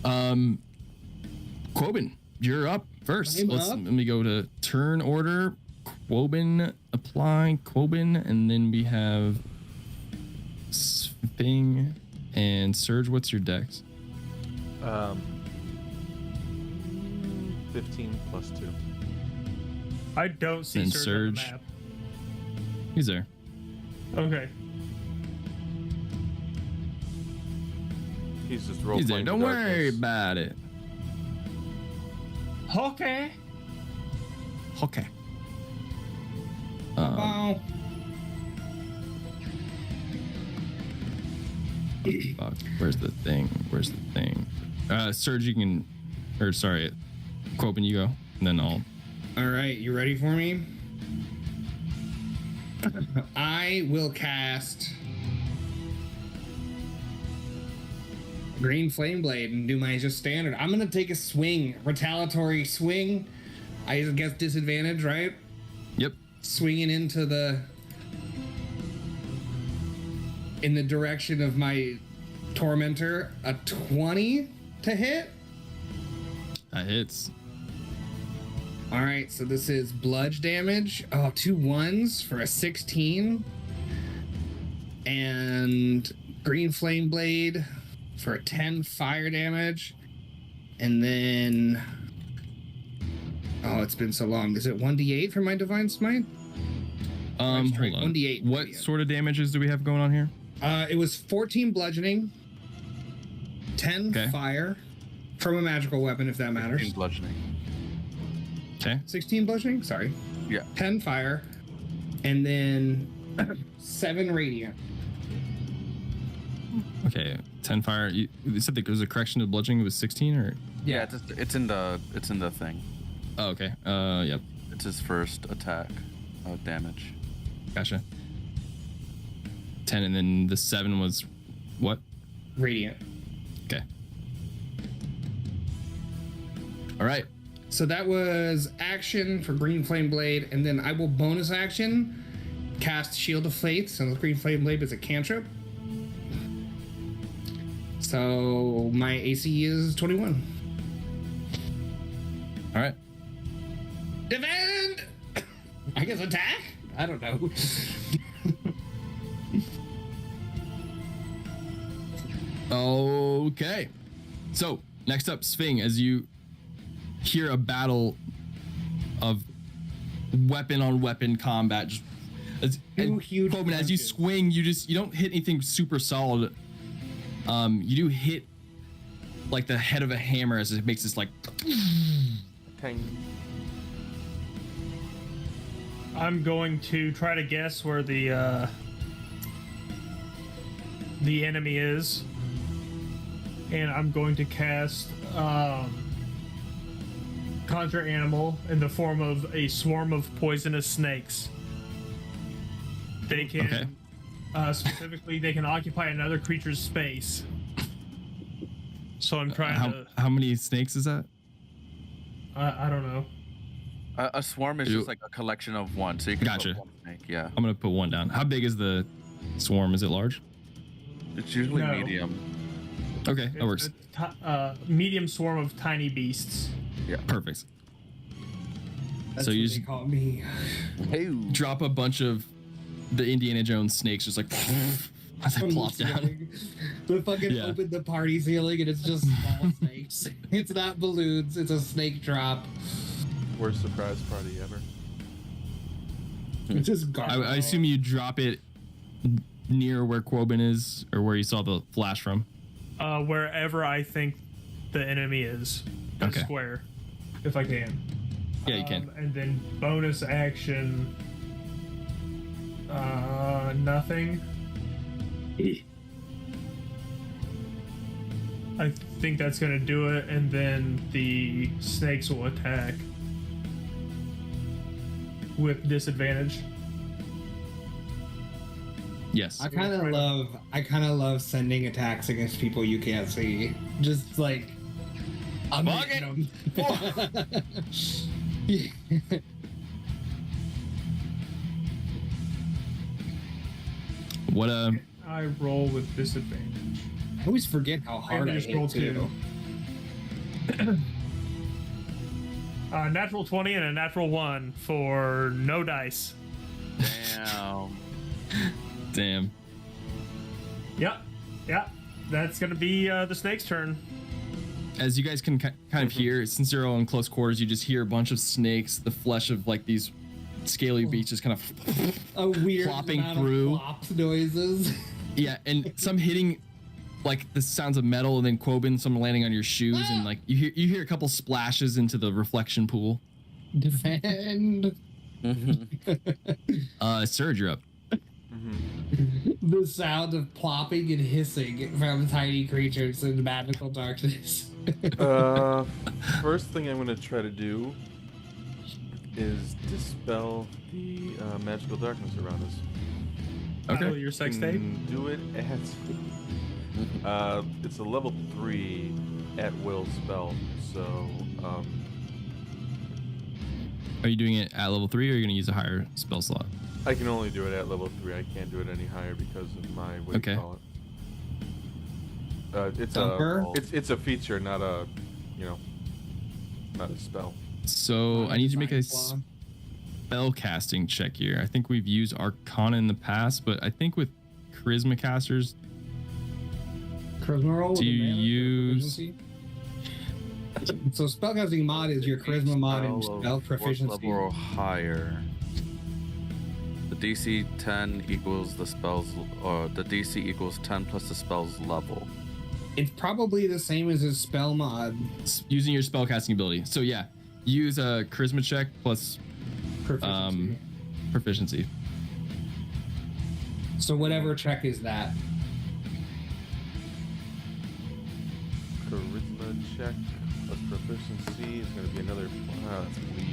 Quoben, you're up first. I'm Let up? me go to turn order. Quoben, apply Quoben, and then we have Sping and Surge. What's your dex? 15 plus 2. I don't see And Surge on the Surge. map. He's there. Okay. He's just role He's there. playing. Don't worry about it. Okay. Okay. Oh, Fuck. Where's the thing? Where's the thing? Surge, you can, or sorry, Quoben, you go, and then I'll. all right, you ready for me? I will cast Green Flame Blade and do my just standard. I'm gonna take a swing, retaliatory swing. I guess disadvantage, right? Yep. Swinging into in the direction of my tormentor. A 20 to hit. That hits. All right, so this is bludge damage. Oh, 2 1s for a 16. And Green Flame Blade for a 10 fire damage. And then Oh, it's been so long. Is it 1d8 for my Divine Smite? Hold Strike, on. 1d8. What sort of damages do we have going on here? It was 14 bludgeoning, 10 Okay. fire from a magical weapon, if that matters. 16 bludgeoning. Okay. 16 bludgeoning? Sorry. Yeah. 10 fire, and then 7 radiant. Okay. 10 fire. You said that there was a correction to bludgeoning. It was 16 or? Yeah, it's in the thing. Oh, okay. Yep. It's his first attack damage. Gotcha. 10, and then the 7 was what? Radiant. Okay. All right. So that was action for Green Flame Blade, and then I will bonus action cast Shield of Faith, since Green Flame Blade is a cantrip. So my AC is 21. All right. Defend! I guess attack? I don't know. Okay. So next up, Sving, as you hear a battle of weapon on weapon combat, just and huge Coben, as you punches. swing, you don't hit anything super solid. You do hit like the head of a hammer as it makes this like. Tang. I'm going to try to guess where the enemy is, and I'm going to cast Conjure Animal in the form of a swarm of poisonous snakes. They can specifically they can occupy another creature's space. So I'm trying How many snakes is that? I don't know. A swarm is just like a collection of one, so you can Gotcha. put one snake. Yeah, I'm gonna put one down. How big is the swarm? Is it large? it's usually No. medium. Okay, that works. It's a medium swarm of tiny beasts. Perfect. That's So you what just they call me. Hey, drop a bunch of the Indiana Jones snakes, just like as they From the plop down. ceiling. We fucking Yeah. open the party ceiling and it's just small snakes. It's not balloons, it's a snake drop. Worst surprise party ever. It's just garbage. I assume you drop it near where Quoben is, or where you saw the flash from. Wherever I think the enemy is. In Okay. Square, if I can. Yeah, you can. And then bonus action. Nothing. I think that's gonna do it, and then the snakes will attack with disadvantage. Yes. I kind of love sending attacks against people you can't see. Just like I'm Fuck hitting them. What I roll with disadvantage. I always forget how hard I just hit roll too. two. Natural 20 and a natural 1 for no dice. damn. damn. Yep. That's gonna be the snake's turn. As you guys can kind of hear, since you're all in close quarters, you just hear a bunch of snakes, the flesh of like these scaly beasts just kind of A weird Plopping amount through. of plop noises. yeah, and some hitting like the sounds of metal, and then Quoben, some landing on your shoes, and like you hear a couple splashes into the reflection pool. Defend. Surge, you're up. The sound of plopping and hissing from tiny creatures in magical darkness. First thing I'm gonna try to do is dispel the magical darkness around us. Title your sex tape. Can do it at it's a level 3 at will spell, so Are you doing it at level 3, or are you gonna use a higher spell slot? I can only do it at level 3. I can't do it any higher because of my what do Okay. you call it? Thumper? It's a feature, not a not a spell. So I need to make a Flaw. spell casting check here. I think we've used Arcana in the past, but I think with Charisma casters, Charisma roll. Do with you advantage or use- proficiency? So spellcasting mod is your charisma mod and Spell of spell fourth proficiency. level or higher. The DC 10 equals the spells, or the DC equals 10 plus the spell's level. It's probably the same as his spell mod. Using your spellcasting ability. So yeah, use a charisma check plus Proficiency. proficiency. So whatever check is that. Charisma check plus proficiency is going to be another. That's weak.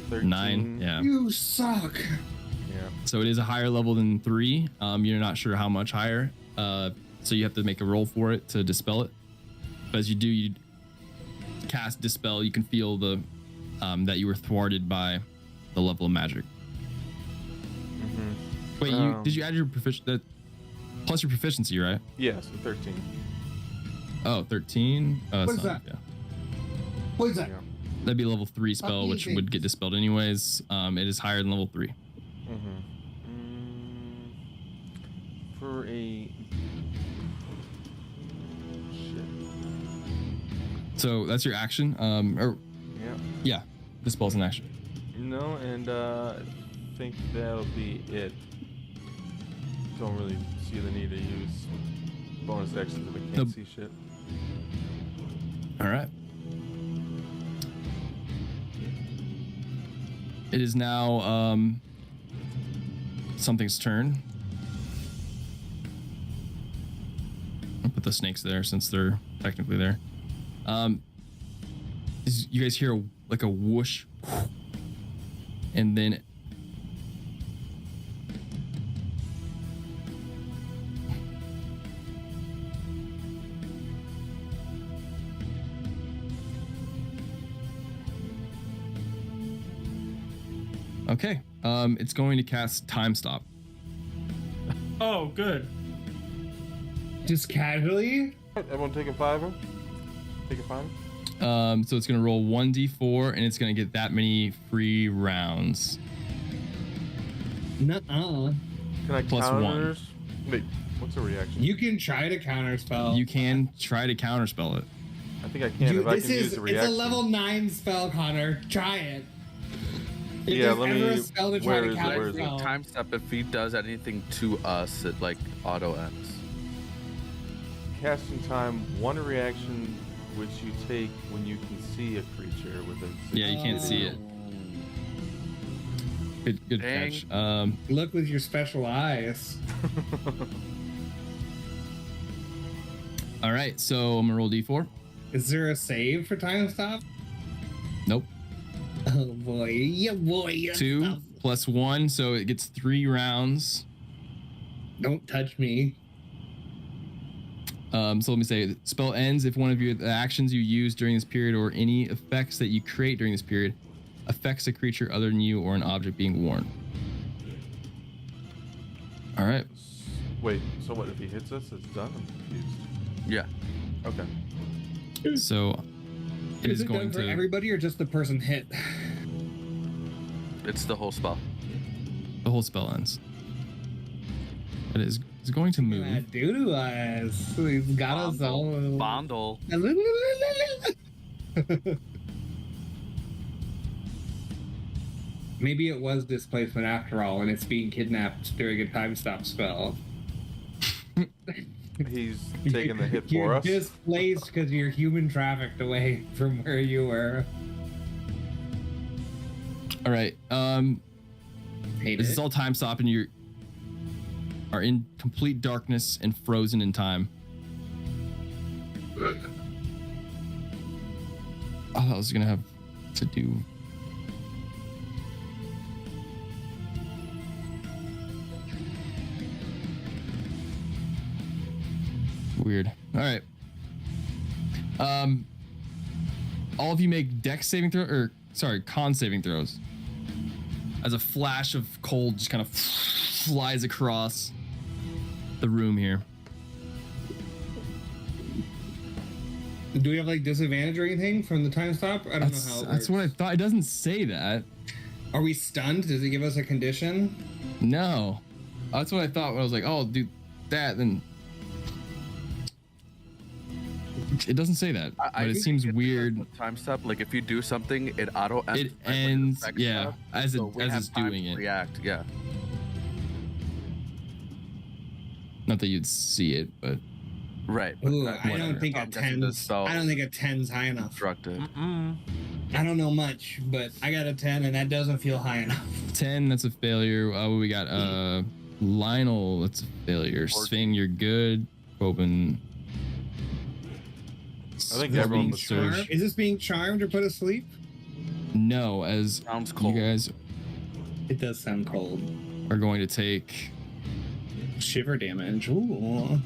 13. 9. Yeah. You suck. Yeah. So it is a higher level than 3. You're not sure how much higher. So you have to make a roll for it to dispel it. But as you cast dispel, you can feel the that you were thwarted by the level of magic. Mm-hmm. Wait, did you add your plus your proficiency, right? Yeah, so 13. Oh, 13. What is that? Yeah. What is that? Yeah. That'd be a level 3 spell, which would get dispelled anyways. It is higher than level 3. Mm-hmm. For a shit. So that's your action. Yeah, dispel's an action. No, and I think that'll be it. Don't really see the need to use bonus actions if I can't see shit. All right. It is now something's turn. I'll put the snakes there since they're technically there. You guys hear like a whoosh, and then okay. It's going to cast Time Stop. Oh, good. Just casually? Everyone take a 5? Take a 5? So it's going to roll 1d4 and it's going to get that many free rounds. Nuh-uh. Can I Plus counters? Wait, what's the reaction? You can try to counterspell. You can try to counterspell it. I think I can if I can use the it's reaction. a level 9 spell, Connor. Try it. If Yeah, there's let ever me- a spell to try where to is it? Where is it? counterspell. Time step, if he does anything to us, it like auto ends. Casting time, one reaction which you take when you can see a creature within 6 Yeah, you can't see it. Good Dang. catch. Look with your special eyes. All right, so I'm gonna roll d4. Is there a save for time stop? Nope. Oh boy, yeah boy. 2 plus 1, so it gets 3 rounds. Don't touch me. So let me say, spell ends if one of the actions you use during this period or any effects that you create during this period affects a creature other than you or an object being warned. All right. Wait, so what if he hits us? It's done? I'm confused. Yeah. Okay. So it Is is it going done for to everybody or just the person hit? It's the whole spell. the whole spell ends. It is going to move. That doo to us. He's got us all. Bondle. Maybe it was displacement after all, and it's being kidnapped during a time stop spell. He's taking the hit You're for us. displaced because you're human trafficked away from where you were. All right. Hate This it. is all time stop, and you are in complete darkness and frozen in time. Oh, I was gonna have to do. Weird. All right. All of you make dex saving throw, or sorry, con saving throws. As a flash of cold just kind of flies across the room here. Do we have like disadvantage or anything from the time stop? I don't know how it That's what I works. thought. It doesn't say that. Are we stunned? Does it give us a condition? No. That's what I thought when I was like, oh, do that, then. It doesn't say that, but it seems weird. Time step, like if you do something, it auto ends. It ends, yeah, as it's doing it. React, yeah. Not that you'd see it, but right. Ooh, But I don't think a I'm guessing this 10's. spell I don't think a 10's high enough. constructed. I don't know much, but I got a 10, and that doesn't feel high enough. 10, that's a failure. What we got? Lionel, that's a failure. Sving, you're good. Coben. I think everyone was Surge. Is this being charmed or put asleep? No, as Sounds cold. you guys It does sound cold. are going to take. Shiver damage. Ooh. Ooh.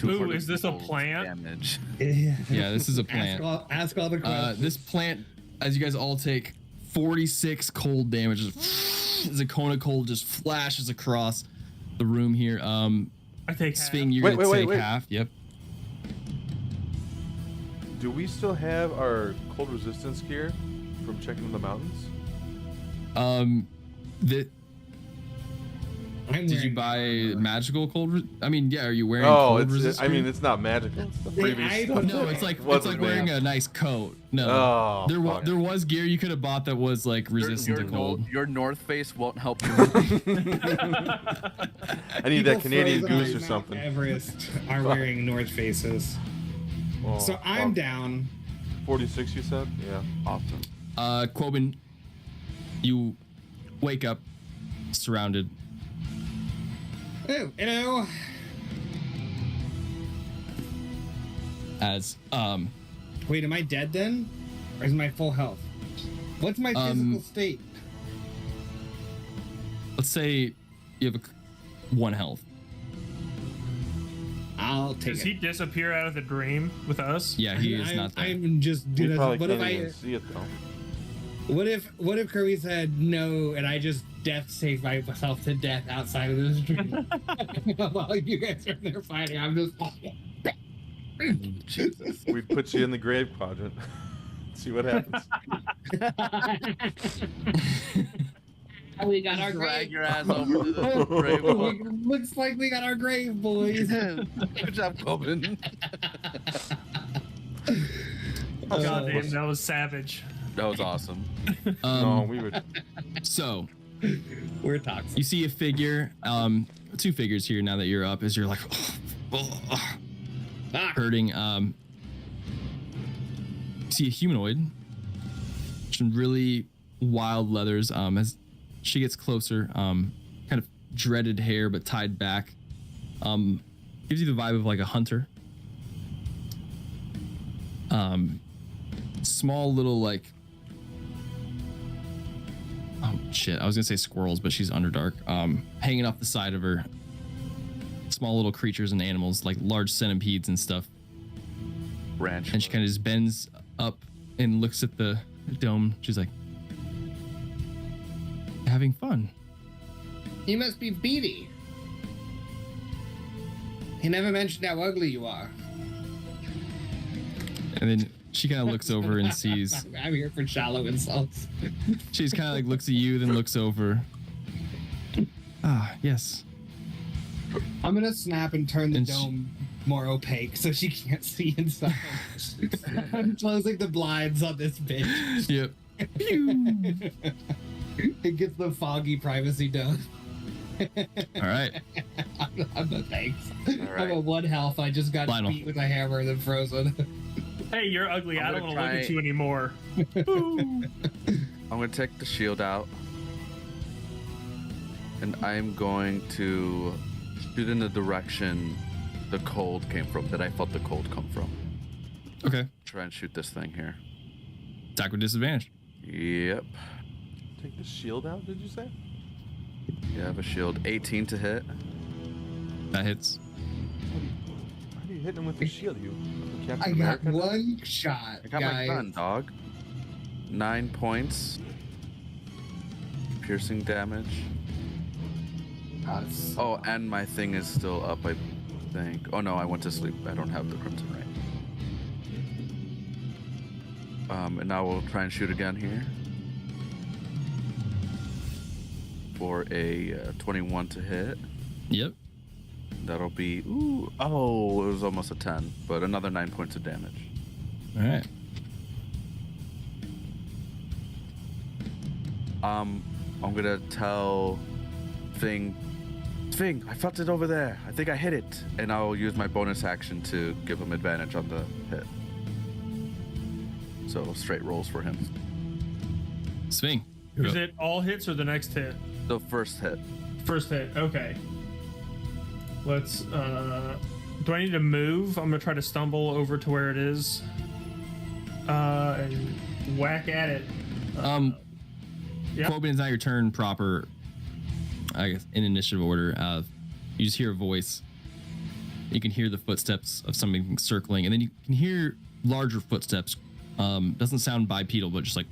Ooh, is this a cold plant? Damage. Yeah, this is a plant. Ask all the questions. This plant, as you guys all take 46 cold damage, as a cone of cold just flashes across the room here. I take half. Sving, you're Wait, gonna wait, take wait. half. Yep. Do we still have our cold resistance gear from checking in the mountains? Did you buy magical cold? I mean, yeah. Are you wearing Oh, cold it's resist? I mean, it's not magical. It's the previous I- stuff. No, it's like Wasn't wearing made. a nice coat. No, Oh, fuck. there was gear you could have bought that was like resistant to cold. Your North Face won't help you. I need that People Canadian frozen goose on or something. Mount Everest are wearing North Faces. Oh, So I'm fuck. down. 46, you said? Yeah. Awesome. Quoben, you wake up surrounded. Oh, hello. As Wait, am I dead then? Or is my full health? What's my physical state? let's say you have one health. I'll take Does it. he disappear out of the dream with us? Yeah, he is not there. I'm just You gonna. probably What if can't I? even see it, though. What if Kirby said no and I just death save myself to death outside of this dream while you guys are there fighting? I'm just. Jesus. We'd put you in the grave quadrant. See what happens. We got our Drag grave. your ass over to the grave. Looks like we got our grave, boys. Good job, Coben. God damn, that was savage. That was awesome. No, we would. So We're toxic. you see a figure, two figures here now that you're up. As you're like hurting. You see a humanoid, some really wild leathers. As she gets closer, kind of dreaded hair but tied back. Gives you the vibe of like a hunter. Small little like. Oh shit! I was gonna say squirrels, but she's Underdark. Hanging off the side of her. Small little creatures and animals like large centipedes and stuff. Ranch. And she kind of just bends up and looks at the dome. She's like, having fun. You must be Beatty. He never mentioned how ugly you are. And then she kind of looks over and sees. I'm here for shallow insults. She's kind of like looks at you, then looks over. Ah, yes. I'm gonna snap and turn the And dome more opaque so she can't see inside. I'm closing the blinds on this bitch. Yep. It gets the foggy privacy done. All right. I'm the thanks. All right. I'm at 1 health. I just got Lionel. beat with a hammer and then frozen. Hey, you're ugly. I'm I don't gonna want to look try- at you anymore. I'm gonna take the shield out, and I'm going to shoot in the direction the cold came from. That I felt the cold come from. Okay. Try and shoot this thing here. Attack with disadvantage. Yep. Take the shield out, did you say? You have a shield. 18 to hit. That hits. Why are you hitting him with the shield, you? Captain I got America? one shot, I got guys. my gun, dog. 9 points. Piercing damage. Oh, and my thing is still up, I think. Oh no, I went to sleep. I don't have the Crimson Ray. And now we'll try and shoot again here. For a 21 to hit. Yep. That'll be it was almost a 10, but another 9 points of damage. All right. I'm gonna tell Thing, I felt it over there. I think I hit it, and I'll use my bonus action to give him advantage on the hit. So straight rolls for him. Swing. Is it all hits or the next hit? The first hit. First hit. Okay. Let's. Do I need to move? I'm gonna try to stumble over to where it is. And whack at it. Yeah. Corbin, it's not your turn proper. I guess in initiative order. You just hear a voice. You can hear the footsteps of something circling, and then you can hear larger footsteps. Doesn't sound bipedal, but just like.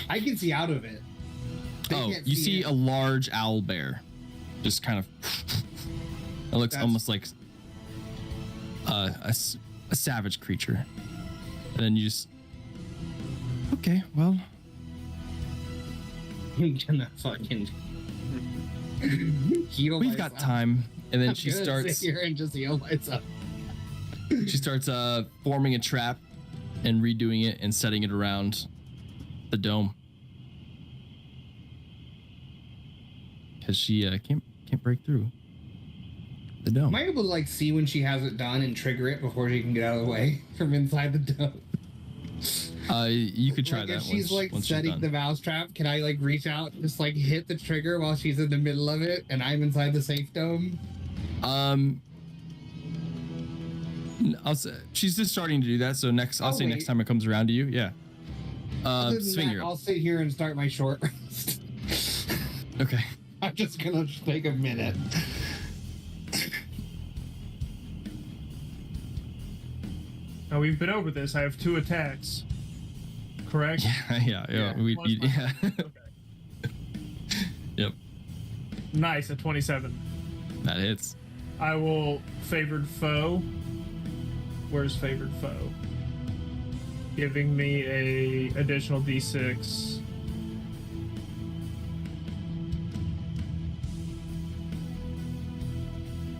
I can see out of it. They Oh, can't you see it. a large owl bear, just kind of. It looks almost like a savage creature, and then you just. Okay, well. I'm gonna fucking heal We've got time, and then she I'm gonna starts. sit here and just heal myself. She starts forming a trap and redoing it and setting it around the dome because she can't break through the dome. Am I able to like see when she has it done and trigger it before she can get out of the way from inside the dome? You could try Like, that. if she's once she's setting done. the mouse trap, can I like reach out and just like hit the trigger while she's in the middle of it and I'm inside the safe dome? I'll say she's just starting to do that. So I'll say next wait. time it comes around to you. Yeah. Other than Swing that, your. I'll sit here and start my short rest. Okay. I'm just gonna take a minute. Now we've been over this. I have 2 attacks. Correct? Yeah. Yeah, plus my- Yeah. Okay. Yep. Nice, a 27. That hits. I will favored foe. Where's favored foe? Giving me a additional d6.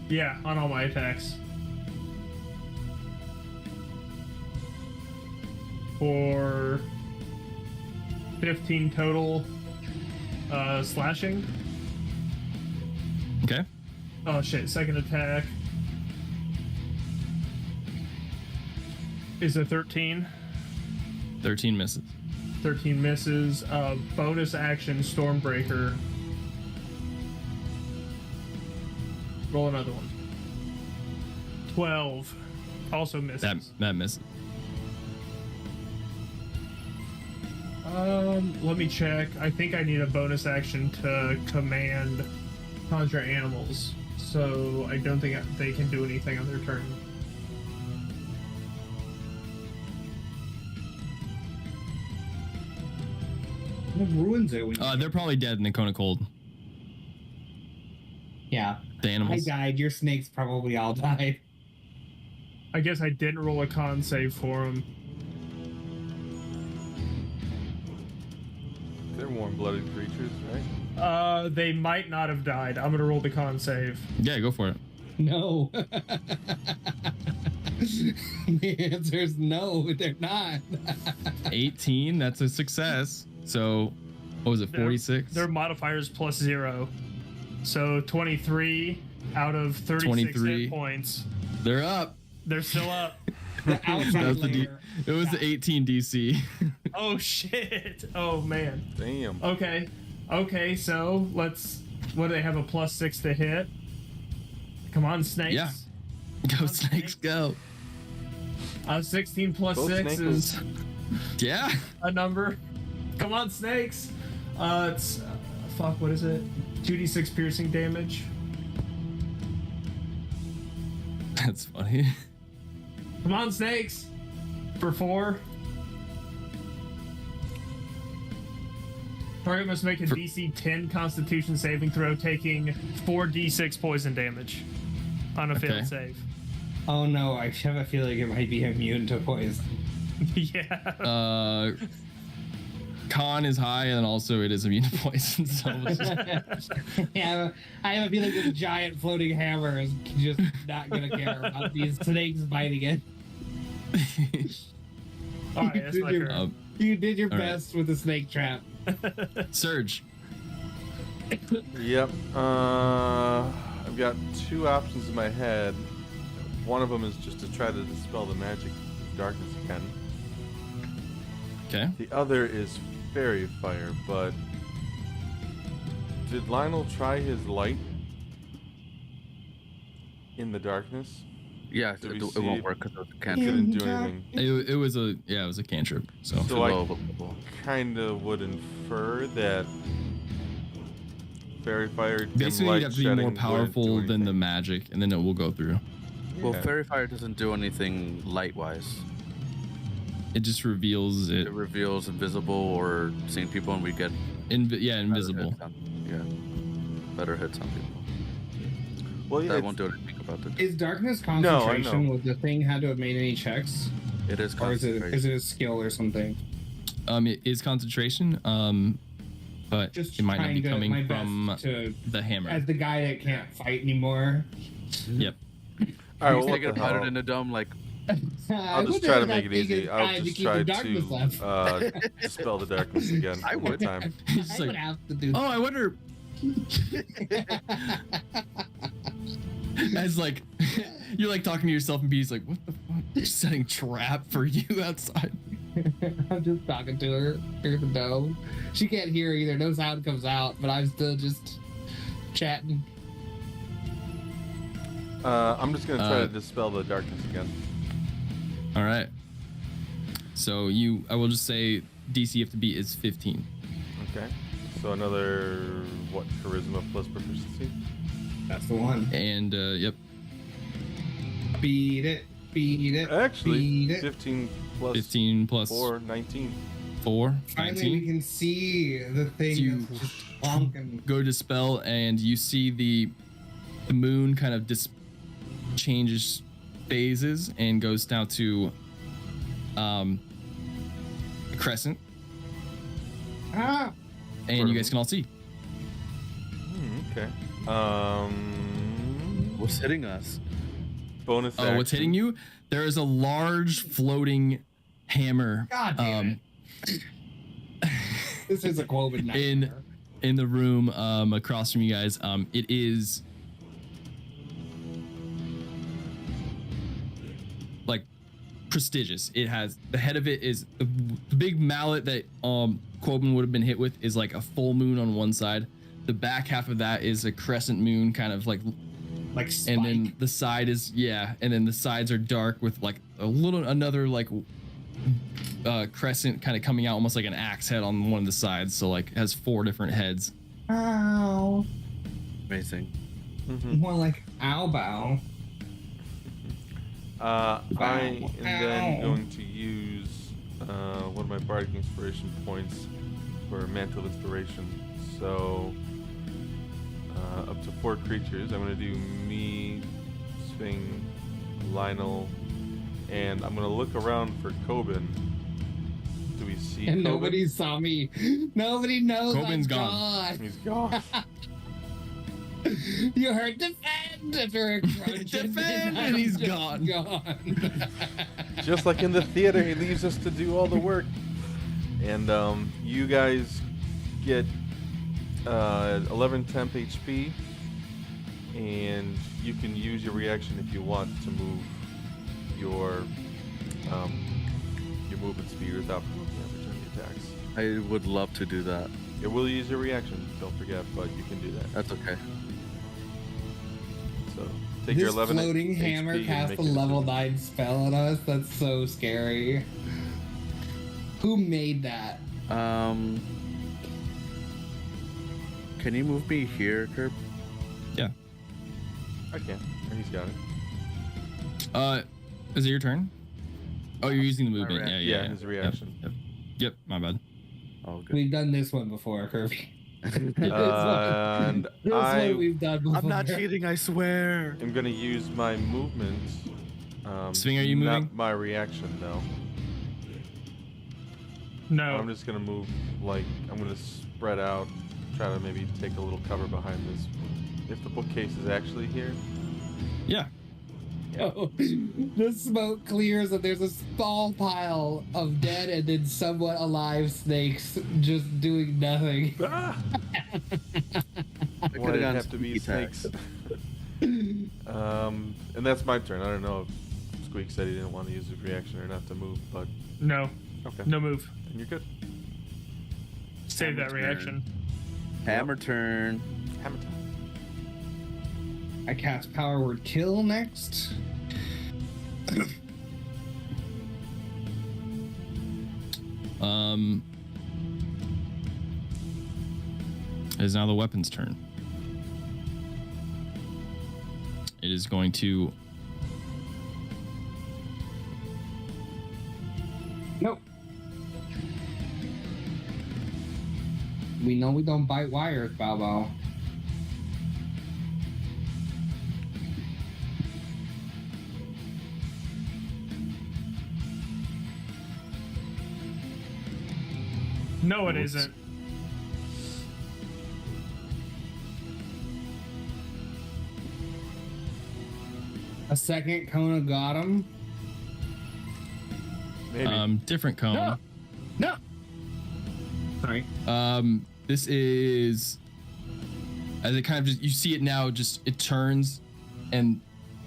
Yeah, on all my attacks. For 15 total slashing. Okay. Oh shit, second attack is a 13. 13 misses. 13 misses. Bonus action Stormbreaker. Roll another one. 12. Also misses. That misses. Let me check. I think I need a bonus action to command conjure animals. So I don't think they can do anything on their turn. What ruins it when you... They're probably dead in the cone of cold. Yeah. The I animals. died. Your snakes probably all died. I guess I didn't roll a con save for them. They're warm-blooded creatures, right? They might not have died. I'm gonna roll the con save. Yeah, go for it. No. The answer is no, they're not. 18. That's a success. So, what was it? 46. Their modifiers plus 0. So 23 out of 36 23. hit points. They're up. They're still up. The That outside was layer. it was the 18 DC. Oh shit. Oh man. Damn. Okay, so let's. What do they have, a plus 6 to hit? Come on, snakes. Yeah. Go snakes, go. 16 plus Go 6 snakes. is Yeah. a number. Come on, snakes. It's fuck. What is it? 2d6 piercing damage. That's funny. Come on, snakes. For 4. Target must make a DC 10 Constitution saving throw, taking 4d6 poison damage on a failed Okay. save. Oh no, I have a feeling it might be immune to poison. Yeah. con is high, and also it is immune to poison. So Yeah, I have a feeling this giant floating hammer is just not gonna care about these snakes biting it. All right, that's my turn. You did your All right. best with the snake trap. Surge. Yep. I've got two options in my head. One of them is just to try to dispel the magic of darkness again. Okay. The other is fairy fire, but did Lionel try his light in the darkness? Yeah, Did we it see won't it? work because of the It cantrip. didn't do anything. It was a cantrip. So So I Low of a level. kind of would infer that fairy fire, dim basically, light you have to be shedding more wouldn't powerful do than the anything. magic, and then it will go through. Well, Yeah. fairy fire doesn't do anything light-wise. It just reveals it. It reveals invisible or seeing people, and we get better Invisible. hits on- better hits on people. Well, yeah, That it's- won't do anything about it. Is darkness No, I concentration? know. Would the thing had to have made any checks, It is or is concentration. it a skill or something? It is concentration. But Just it might not trying be to my coming best from to, the hammer. as the guy that can't fight anymore. Yep. All right, well, He's what gonna the put hell? it in the dome like I'll just try to make it easy. I'll just try to dispel the darkness again. I one would. time. He's just I would like, have to do. oh, I wonder. As like, you're like talking to yourself, and B's like, what the fuck? They're setting trap for you outside. I'm just talking to her through the dome. She can't hear either. No sound comes out, but I'm still just chatting. I'm just gonna try to dispel the darkness again. All right. So I will just say DC you have to beat is 15. Okay. So another charisma plus proficiency. That's the one. And yep. Beat it. Beat it. Actually, beat it. 15 plus 15 plus 4, 19. 4, Finally, 19. we can see the thing You- that's just bonking. Go to spell, and you see the moon kind of changes phases and goes down to a crescent, Ah! and you guys can all see. Okay. what's hitting us. Bonus. Oh, what's hitting you? There is a large floating hammer God damn it. This is a Quoven nightmare. in the room across from you guys. It is like prestigious. It has the head of it is the big mallet that Quoven would have been hit with is like a full moon on one side. The back half of that is a crescent moon, kind of like Spike. and then the side is and then the sides are dark with like another like crescent kind of coming out almost like an axe head on one of the sides, so like it has 4 different heads. Ow. Amazing. More like ow bow. I am Ow. then going to use one of my bardic inspiration points for mantle inspiration. So up to 4 creatures. I'm going to do me, Swing, Lionel, and I'm going to look around for Coben. Do we see And Coben? nobody saw me. Nobody knows Coben's I'm gone. He's gone. You heard defend after a crunch. Defend, and he's gone. Just like in the theater, he leaves us to do all the work. And you guys get 11 temp HP, and you can use your reaction if you want to move your movement speed without making opportunity attacks. I would love to do that. It will use your reaction, don't forget, but you can do that. That's okay. So take your This 11 floating HP hammer and cast make a your level decision. 9 spell on us. That's so scary. Who made that? Can you move me here, Kerb? Yeah. I can. He's got it. Is it your turn? Oh, you're using the movement. reaction. Yeah, His reaction. Yep, my bad. Oh, good. We've done this one before, Kirby. And This I one we've done before. I'm not cheating, I swear. am gonna use my movement. Swing, are you moving? Not my reaction, though. No. I'm just gonna move, like, I'm gonna spread out, try to maybe take a little cover behind this. If the bookcase is actually here. Yeah. Oh, the smoke clears and there's a small pile of dead and then somewhat alive snakes just doing nothing. Ah! Why did it have to be snakes? And that's my turn. I don't know if Squeak said he didn't want to use his reaction or not to move, but No. okay. No move. And you're good. Save that Hammer reaction. Hammer turn. Hammer time. I cast Power Word Kill next. It is now the weapon's turn. It is going to. Nope. We know we don't bite wires, Bow Bow. No, it isn't. A second Kona got him. Maybe. Different cone. No. Sorry. This is as it kind of just you see it now. Just it turns, and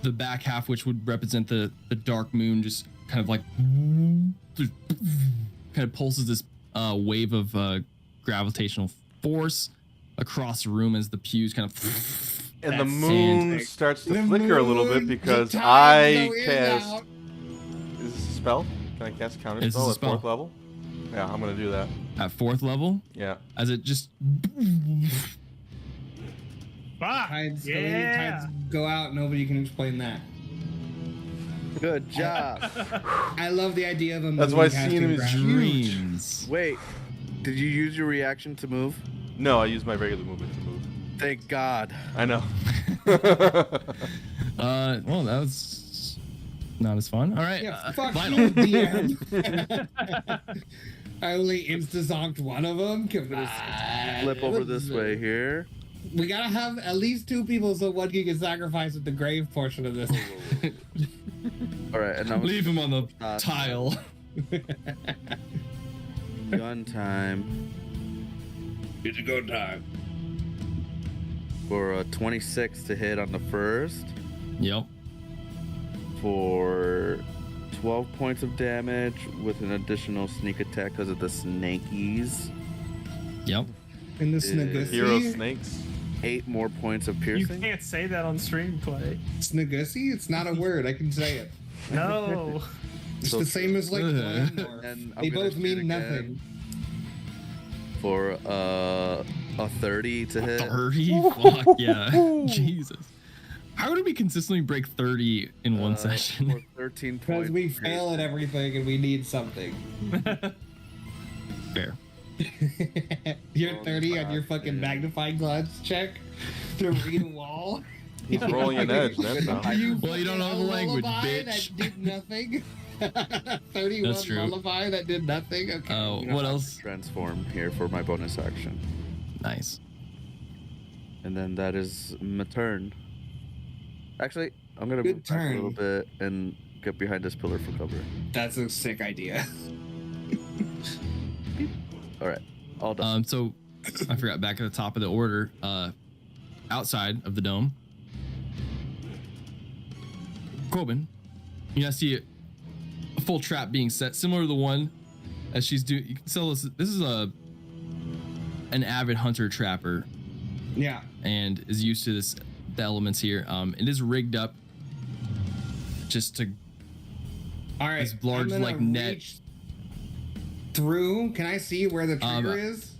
the back half, which would represent the dark moon, just kind of like kind of pulses this wave of gravitational force across the room as the pews kind of. And the That's moon fantastic. starts to The flicker a little bit moon, because the I tides go in and cast. out. Is this a spell? Can I cast counter It's a spell at spell. 4th level? Yeah, I'm gonna do that. At 4th level, Yeah. as it just Ah, Tides go in, yeah. tides go out. Nobody can explain that. Good job. I love the idea of a That's moon why casting seeing him is gravity. dreams. Wait, did you use your reaction to move? No, I use my regular movement to move. Thank God. I know. Well, that was not as fun. All right, Yeah, fuck final. you, DM. I only insta-zonked one of them. Flip over this way here. We gotta have at least 2 people so one can get sacrificed at the grave portion of this. All right, and now Leave him on the tile. gun time It's a good time. for a 26 to hit on the first Yep. for 12 points of damage with an additional sneak attack because of the snakies. Yep. In the Uh, Snagussi. Hero snakes. 8 more points of You piercing. can't say that on stream, Clay. Snagussi? It's not a word. I can say it. No. It's So- the same as like Ugh. Glenmore. And I'm They gonna both shoot mean again nothing. For a 30 to hit. 30? Fuck yeah. Jesus. How did we consistently break 30 in one For session? 13 Because points. we of fail at everything and we need something. Fair. You're Oh, 30 on your fuck, fucking man. magnifying glass check to read a wall. He's rolling an edge, that's how. Well, you don't fucking know the language, lullaby bitch. That did nothing. 31 That's true. lullaby that did nothing. Okay. Oh, I'm gonna what have else? to transform here for my bonus action. Nice. And then that is my turn. Actually, I'm gonna Good move back a little turn. bit and get behind this pillar for cover. That's a sick idea. All right, all done. So I forgot back at the top of the order, outside of the dome, Corbin, you now see a full trap being set, similar to the one as she's doing. You can tell this is an avid hunter trapper Yeah. and is used to the elements here. It is rigged up just to All right. This large, I'm gonna like, net. reach through. Can I see where the trigger Um, is?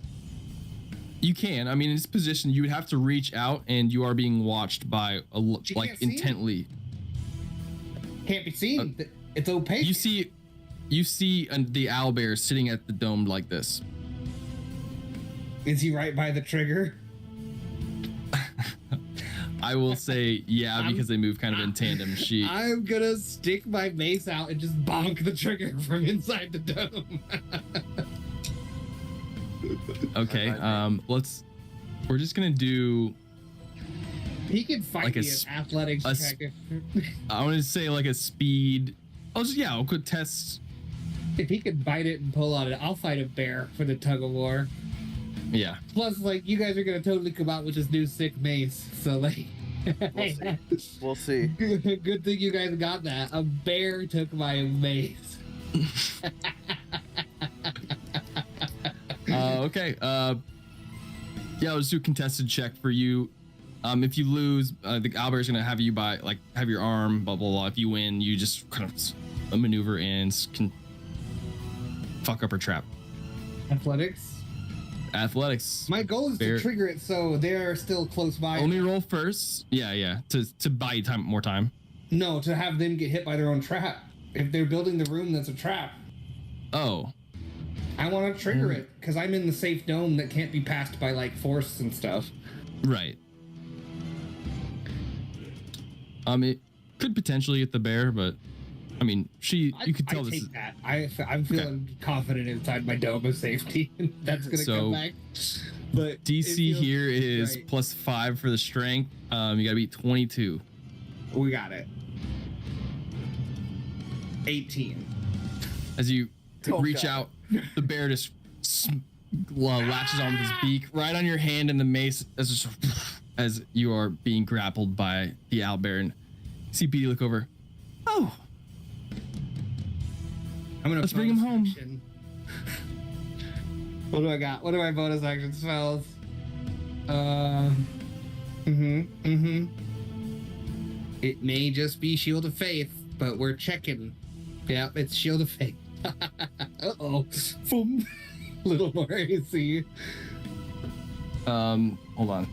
You can. I mean, in this position, you would have to reach out, and you are being watched by She like can't see? intently. Can't be seen. It's opaque. You see the owlbear sitting at the dome like this. Is he right by the trigger? I will say, yeah, because they move kind of in tandem. She. I'm gonna stick my mace out and just bonk the trigger from inside the dome. Okay. We're just gonna do. He could fight Like me in athletics check. I want to say like a speed. I'll quick test. If he could bite it and pull on it, I'll fight a bear for the tug of war. Yeah. Plus, like, you guys are gonna totally come out with this new sick mace, so like. We'll see. Good thing you guys got that. A bear took my mace. Okay. I'll just do a contested check for you. If you lose, the Albert's gonna have you have your arm, blah blah blah. If you win, you just kind of maneuver and can fuck up her trap. Athletics. My goal is to trigger it so they're still close by. Only roll first. Yeah. To buy you more time. No, to have them get hit by their own trap. If they're building the room that's a trap. Oh. I want to trigger it because I'm in the safe dome that can't be passed by like force and stuff. Right. It could potentially hit the bear, but I mean, you could tell this. Take that. I'm feeling confident inside my dome of safety. That's gonna come back. But DC here is right. +5 for the strength. You gotta beat 22. We got it. 18. As you reach out, the bear just latches on with his beak right on your hand in the mace as you are being grappled by the owlbear. And CPD look over. Oh, let's bring him home. What do I got? What are my bonus action spells? It may just be Shield of Faith, but we're checking. Yep, it's Shield of Faith. Uh-oh. Boom. Little more AC. Hold on.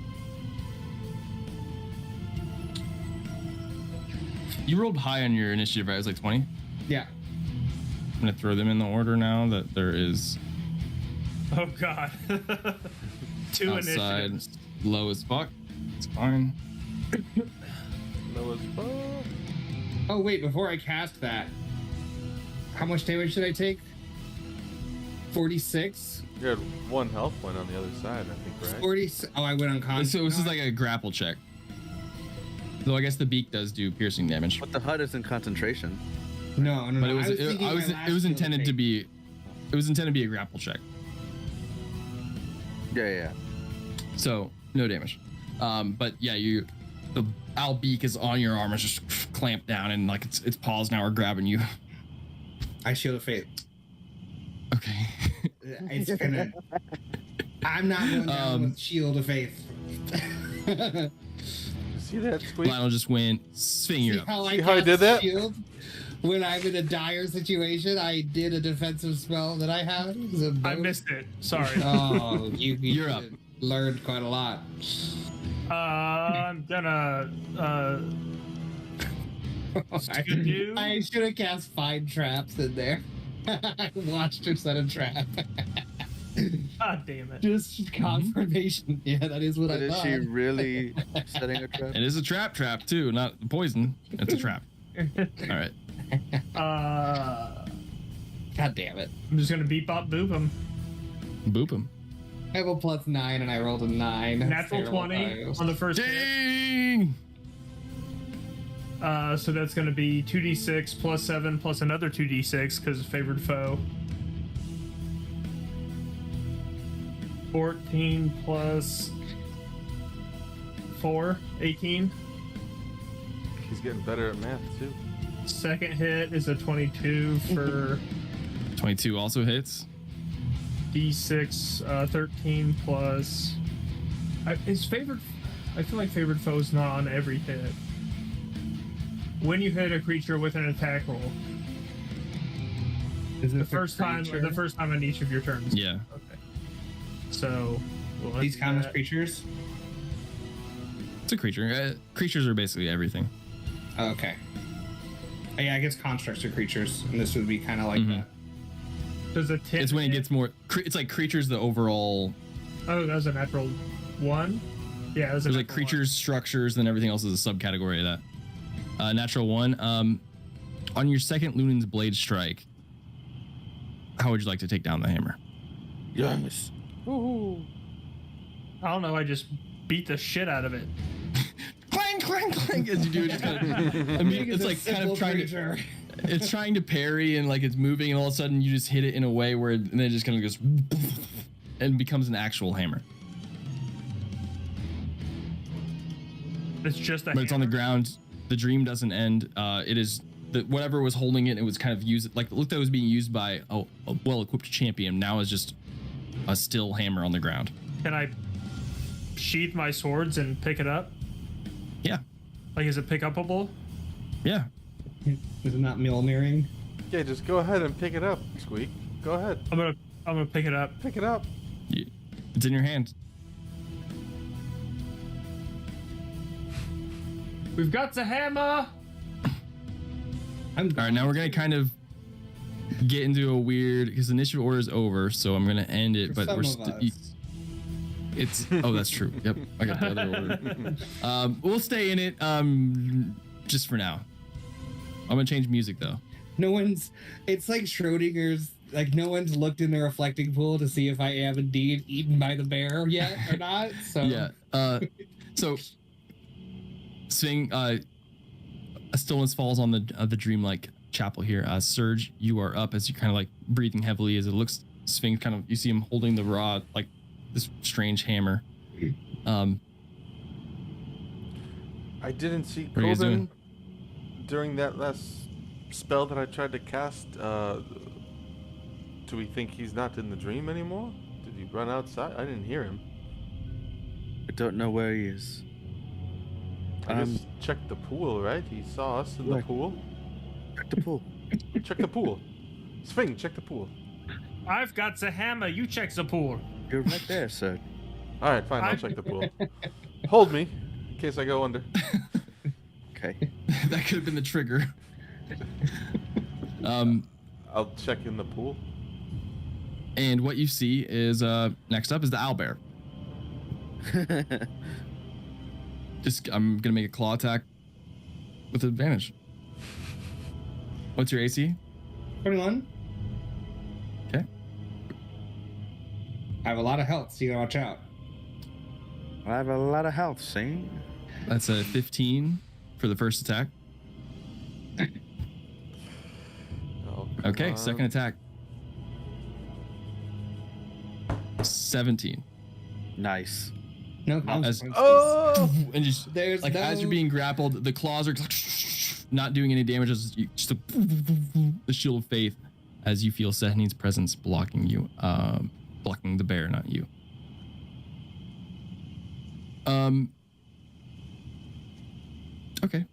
You rolled high on your initiative, right? It was like 20? Yeah. I'm gonna throw them in the order now that there is. Oh god. 2 outside, initiatives. Low as fuck. It's fine. Low as fuck. Oh wait, before I cast that, how much damage should I take? 46? You had 1 health point on the other side, I think, right? 40. Oh, I went on So this is like a grapple check. Though I guess the beak does do piercing damage. But the HUD is in concentration. No. But it was intended to be. It was intended to be a grapple check. Yeah. So no damage. But yeah, the owl beak is on your arm. It's just clamped down, and like its paws now are grabbing you. I Shield of Faith. Okay. It's gonna. I'm not going down with Shield of Faith. See that squeak? Lionel just went finger up. See how I did that? Shield? When I'm in a dire situation, I did a defensive spell that I had. I missed it. Sorry. Oh, you're up. Learned quite a lot. I'm gonna. I should have cast Find Traps in there. I watched her set a trap. God damn it. Just confirmation. Yeah, that is what I thought. Is she really setting a trap? It is a trap too, not poison. It's a trap. All right. God damn it. I'm just gonna beep bop boop him. Boop him. I have a +9 and I rolled a 9. Natural 20 on the first hit. Dang! So that's gonna be 2d6 +7 plus another 2d6 because favored foe. 14 plus 4, 18. He's getting better at math too. Second hit is a 22 for 22 also hits. d6, 13 plus. Is favored? I feel like favored foe is not on every hit. When you hit a creature with an attack roll, Is it the first time on each of your turns. Yeah. Okay. So These count as creatures? It's a creature. Creatures are basically everything. Oh, okay. Yeah, I guess constructs are creatures, and this would be kind of like that. Does a 10 It's when it hit? gets more. It's like creatures. The overall. Oh, that was a natural 1. Yeah, that was a There's like natural creatures, structures, and everything else is a subcategory of that. Natural 1. On your second Lunan's Blade Strike, how would you like to take down the hammer? Yes. Woohoo! I don't know. I just beat the shit out of it. Clang, clang, clang. As you do it, just kind of. I mean, it's like kind of trying to. It's trying to parry and like it's moving, and all of a sudden you just hit it in a way where and then it just kind of goes and becomes an actual hammer. It's just a But it's on the ground. The dream doesn't end. It is whatever was holding it. It was kind of used like it looked like it was being used by a well-equipped champion. Now is just a still hammer on the ground. Can I sheath my swords and pick it up? Yeah. Like, is it pick upable? Yeah. Is it not Mjolniring? Yeah, just go ahead and pick it up, Squeak. Go ahead. I'm gonna pick it up. Pick it up. It's in your hand. We've got the hammer. All right, now we're gonna kind of get into a weird because the initiative order is over, so I'm gonna end it. For But we're some of still. us. It's that's true. Yep, I got the other order. We'll stay in it just for now. I'm gonna change music though. No one's. It's like Schrodinger's. Like no one's looked in the reflecting pool to see if I am indeed eaten by the bear yet or not. So Yeah. So Swing. A stillness falls on the dreamlike chapel here. Surge, you are up as you kind of like breathing heavily as it looks. Sphinx kind of you see him holding the rod like this strange hammer. I didn't see What are you guys Coben doing? during that last spell that I tried to cast. Do we think he's not in the dream anymore? Did he run outside? I didn't hear him. I don't know where he is. I guess check the pool, right? He saw us in the Right. pool. Check the pool. Check the pool. Sphinx, check the pool. I've got the hammer. You check the pool. You're right there, sir. All right, fine. I'll check the pool. Hold me in case I go under. Okay. That could have been the trigger. I'll check in the pool. And what you see is next up is the owlbear. I'm gonna make a claw attack with advantage. What's your AC? 21. Okay. I have a lot of health, so you gotta watch out. I have a lot of health, see? That's a 15 for the first attack. Oh, come Okay, on. second attack. 17. Nice. No As, consequences. Oh! and just There's like as you're no- being grappled, the claws are not doing any damage. Just the shield of faith as you feel Sehni's presence blocking you, blocking the bear, not you. Okay.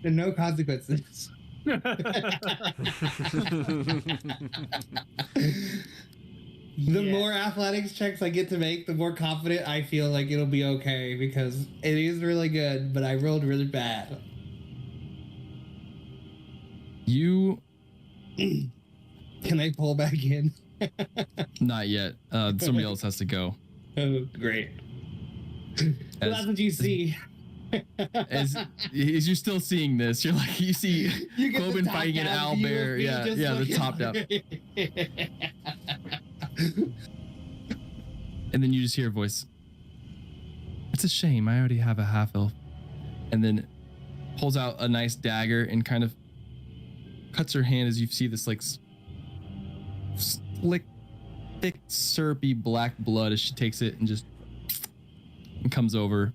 There's no consequences. The more athletics checks I get to make, the more confident I feel like it'll be okay because it is really good, but I rolled really bad. You Can I pull back in? not yet. Somebody else has to go. Oh, great. Well, that's what you see. As you're still seeing this, you're like you see You get the Coben top fighting an down view of owlbear. me Yeah, just yeah, the looking- top down. And then you just hear a voice. It's a shame. I already have a half elf. And then pulls out a nice dagger and kind of cuts her hand as you see this like slick, thick, syrupy black blood as she takes it and just and comes over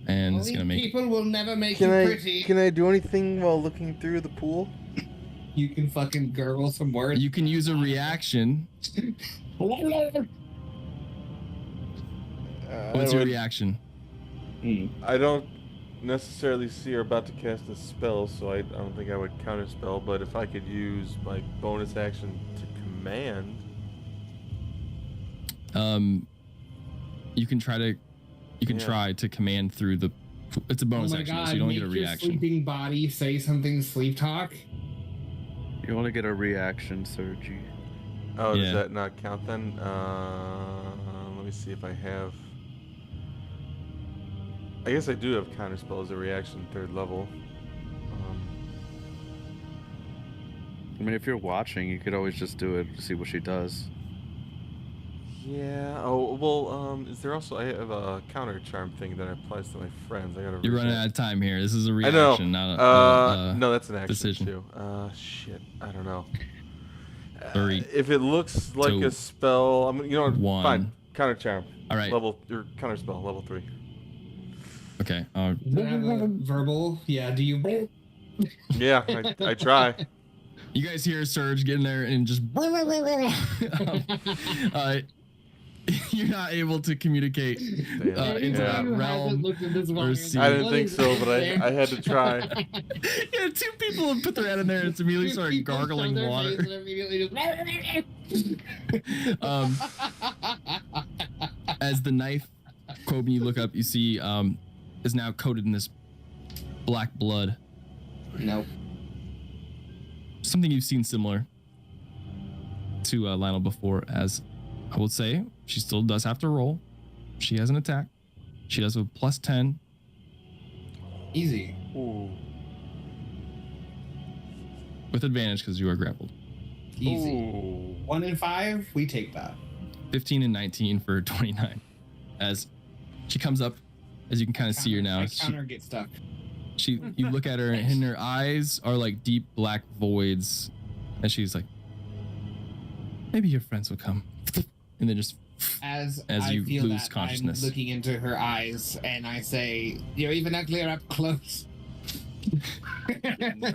and it's gonna make. People will never make you pretty. Can I do anything while looking through the pool? You can fucking gurgle some words. You can use a reaction. What's your reaction? I don't necessarily see her about to cast a spell, so I don't think I would counterspell, but if I could use my bonus action to command. You can try to. You can Yeah. try to command through the. It's a Oh bonus my action, god, so you don't make get a your reaction. sleeping body say something sleep talk. You only get a reaction, Sergi. Oh, Yeah. does that not count then? Let me see if I have. I guess I do have counterspell as a reaction, 3rd level. I mean, if you're watching, you could always just do it to see what she does. Yeah. Oh well. Is there also? I have a counter charm thing that applies to my friends. I gotta. You're running out of time here. This is a I reaction, know. not a No, that's an action decision. too. Shit. I don't know. 3, If it looks like 2, a spell, you know what? 1. Fine. Counter charm. All right. Your counter spell, level 3. Okay. Does it have a verbal? Yeah. Do you? Yeah, I try. You guys hear Surge getting there and just you're not able to communicate into that realm. Or see. I didn't think so, but I had to try. Yeah, 2 people have put their head in there and it's immediately started gargling water. As the knife, Coben, you look up, you see is now coated in this black blood. Nope. Something you've seen similar to Lionel before, as I would say, she still does have to roll. She has an attack. She does a +10. Easy. Ooh. With advantage because you are grappled. Easy. Ooh. 1 in 5, we take that. 15 and 19 for 29. As she comes up, as you can kind of see her now. My counter gets stuck. You look at her and her eyes are like deep black voids. And she's like, maybe your friends will come. And then just As you I feel lose that, consciousness. I'm looking into her eyes and I say, "You're even uglier up close." No.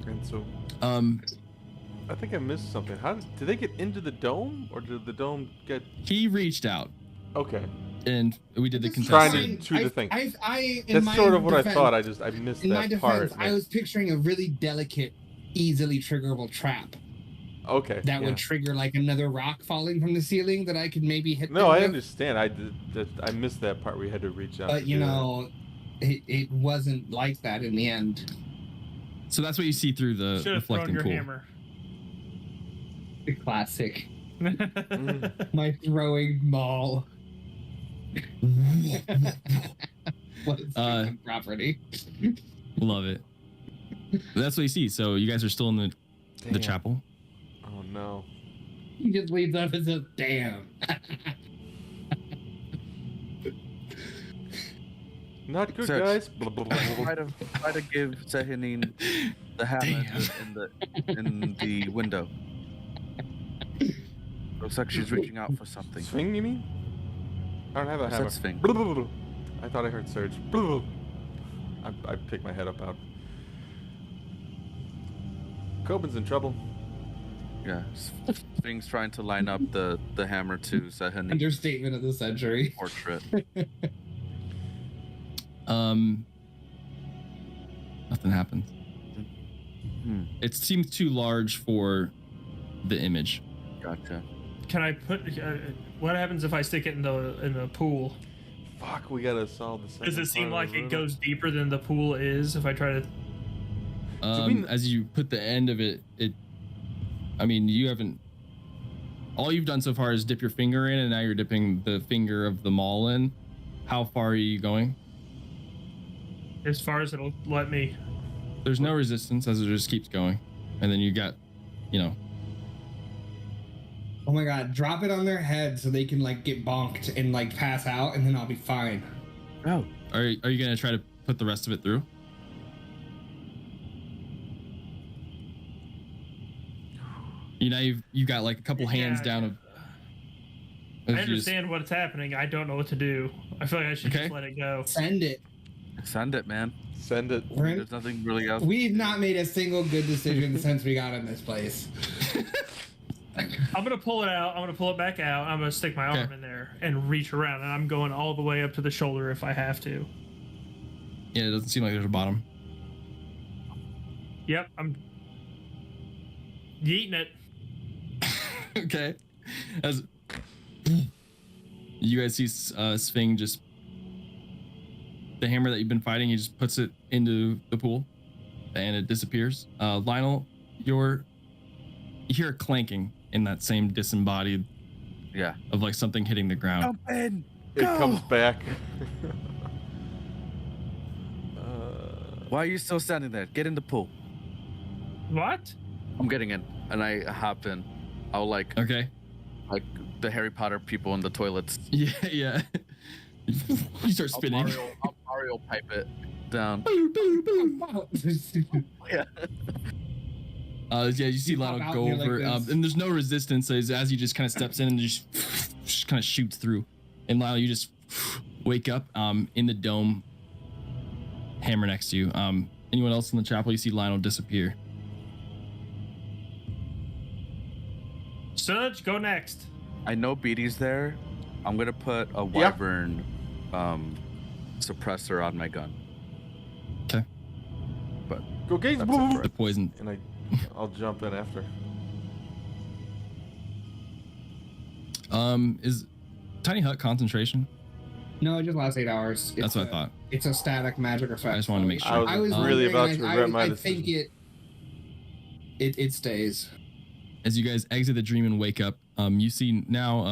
And so, I think I missed something. Did they get into the dome, or did the dome get? he reached out Okay. and we did the This is Trying contested. to shoot the thing. in That's my sort of what defense, I thought. I missed In my that part. defense, I was picturing a really delicate, easily triggerable trap Okay. that yeah. would trigger like another rock falling from the ceiling that I could maybe hit. No, them I with. understand. I missed that part. We had to reach out. But to you do that. know, it wasn't like that in the end. So that's what you see through the Should have thrown reflecting your pool. hammer. The classic. Mm. My throwing maul. What is property? Love it. That's what you see. So you guys are still in the Damn. chapel. Oh no. He just leads up and says, "Damn." Not good, Search. guys. Blah, blah, blah, blah, blah. Try to give Sehanine the hammer in the window. Looks like she's reaching out for something. Swing, you mean? I don't have a I said hammer. swing. Blah, blah, blah, blah. I thought I heard Surge. Blah, blah, blah. I picked my head up out. Coben's in trouble. Yeah, Sphinx trying to line up the hammer to Sehanine's Understatement of the century. portrait. Nothing happens. Hmm. It seems too large for the image. Gotcha. Can I put? What happens if I stick it in the pool? Fuck, we gotta solve the second Does it seem part like of the it riddle. goes deeper than the pool is? If I try to, As you put the end of it, I mean, you haven't. All you've done so far is dip your finger in, and now you're dipping the finger of the maul in. How far are you going? as far as it'll let me. There's no resistance as it just keeps going, and then you got, Oh my god, drop it on their head so they can like get bonked and like pass out, and then I'll be fine. Oh, Are you gonna try to put the rest of it through? You've got like a couple hands Yeah, down of. I you just- understand what's happening. I don't know what to do. I feel like I should Okay. just let it go. Send it. send it, man. Send it. We're in- There's nothing really else. We've not made a single good decision since we got in this place. I'm gonna pull it out. I'm gonna pull it back out. I'm gonna stick my arm Okay. in there and reach around, and I'm going all the way up to the shoulder if I have to. Yeah, it doesn't seem like there's a bottom. Yep, I'm yeeting it. Okay. As you guys see Sphinx just the hammer that you've been fighting, he just puts it into the pool and it disappears. Lionel, you hear a clanking in that same disembodied Yeah. of like something hitting the ground. Jump in. It Go! comes back. Why are you still standing there? Get in the pool. What? I'm getting in, and I hop in. I'll like Okay. the Harry Potter people in the toilets. Yeah, yeah. You start spinning. I'll Mario pipe it down. Yeah. Yeah, you see You pop Lionel out go and you're over, like this. and there's no resistance as he just kind of steps in and just kind of shoots through. And Lionel, you just wake up in the dome, hammer next to you. Anyone else in the chapel? You see Lionel disappear. Sudge, go next. I know Beatty's there. I'm gonna put a wyvern suppressor on my gun. Okay. But Go gaze. that's it for The poison. And I'll jump in after. Is Tiny Hut concentration? No, it just lasts 8 hours. That's what I thought. It's a static magic effect. I just wanted to make sure. I was wondering, really about to regret my I decision. think it stays. As you guys exit the dream and wake up, you see now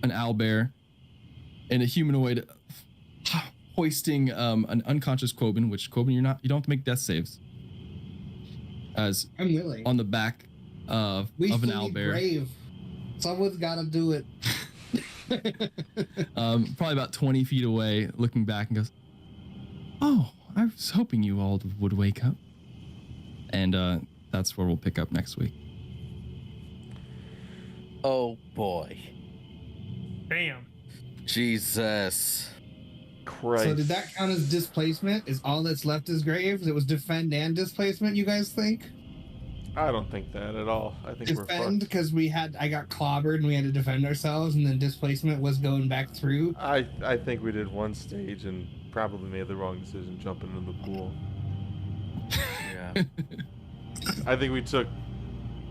an owlbear and a humanoid hoisting an unconscious Quoben, which Quoben you don't have to make death saves. As I'm willing. on the back of an owlbear, brave. Someone's got to do it. probably about 20 feet away, looking back and goes, "Oh, I was hoping you all would wake up." And that's where we'll pick up next week. oh boy, Bam. Jesus. Christ. So did that count as displacement? Is all that's left is graves? It was defend and displacement, you guys think? I don't think that at all. I think we're Defend fucked. because I got clobbered and we had to defend ourselves, and then displacement was going back through. I think we did one stage and probably made the wrong decision jumping into the pool. Yeah. I think we took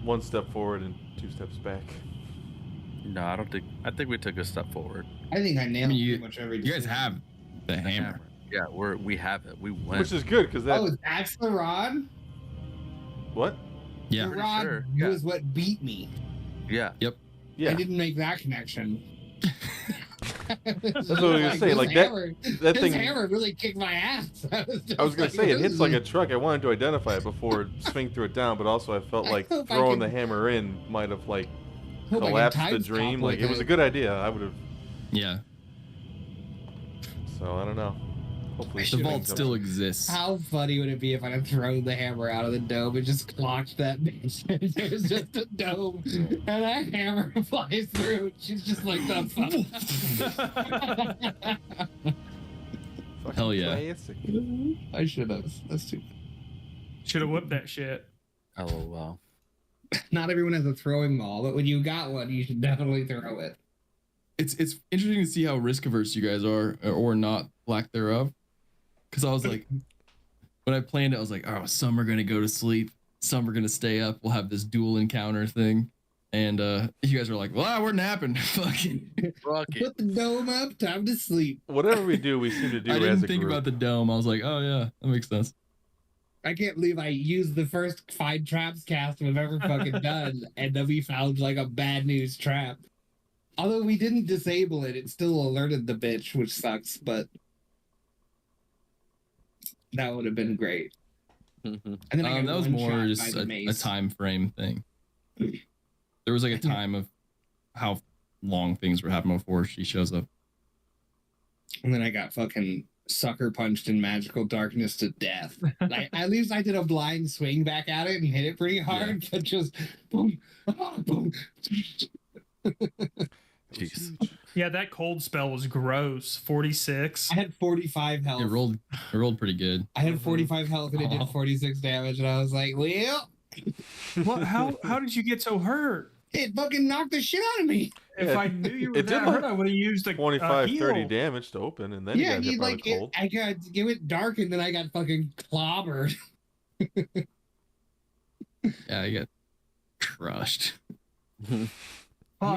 one step forward and 2 steps back. No, I don't think. I think we took a step forward. I think I nailed you pretty much every You guys decision. have the hammer. Yeah, we have it. We win. Which is good because that. Oh, that's the rod? What? Yeah. The Pretty rod sure, yeah. was what beat me. Yeah. I Yeah. didn't make that connection. That's what I was gonna say. this Like hammer, that this thing. hammer really kicked my ass. I was gonna say it hits like a truck. I wanted to identify it before swing through it down, but also I felt I like hope I throwing can- the hammer in might have like Hope I can collapsed the time dream. stop Like it was a it. good idea. I would have. Yeah. So I don't know. Hopefully The vault still exists. How funny would it be if I had thrown the hammer out of the dome and just clocked that bitch? There's just a dome and that hammer flies through. She's just like, the fuck? Hell yeah. Classic. I should have. That's too. Should have whipped that shit. LOL. Not everyone has a throwing ball, but when you got one, you should definitely throw it. It's interesting to see how risk averse you guys are, or not, lack thereof. Because I was like, when I planned it, I was like, oh, some are gonna go to sleep, some are gonna stay up. We'll have this dual encounter thing, and you guys are like, well, we're napping. Fucking. Rocket. Put the dome up. Time to sleep. Whatever we do, we seem to do I as didn't a think group. about the dome. I was like, oh yeah, that makes sense. I can't believe I used the first find traps cast we've ever fucking done, and then we found like a bad news trap. Although we didn't disable it, it still alerted the bitch, which sucks, but that would have been great. And then I got That was one more shot just by the a mace. time frame thing. There was like a time of how long things were happening before she shows up. And then I got fucking sucker punched in magical darkness to death. Like, at least I did a blind swing back at it and hit it pretty hard, but just boom, boom. Jeez. Yeah, that cold spell was gross. 46. I had 45 health. It rolled pretty good. I had 45 health and it did 46 damage, and I was like, well, What? How did you get so hurt? it fucking knocked the shit out of me. If Yeah, I knew you were it did that hurt, I would have used a 25, heal. 30 damage to open, and then Yeah, you he got hit like by the cold. I got it went dark and then I got fucking clobbered. Yeah, I got crushed. I mean,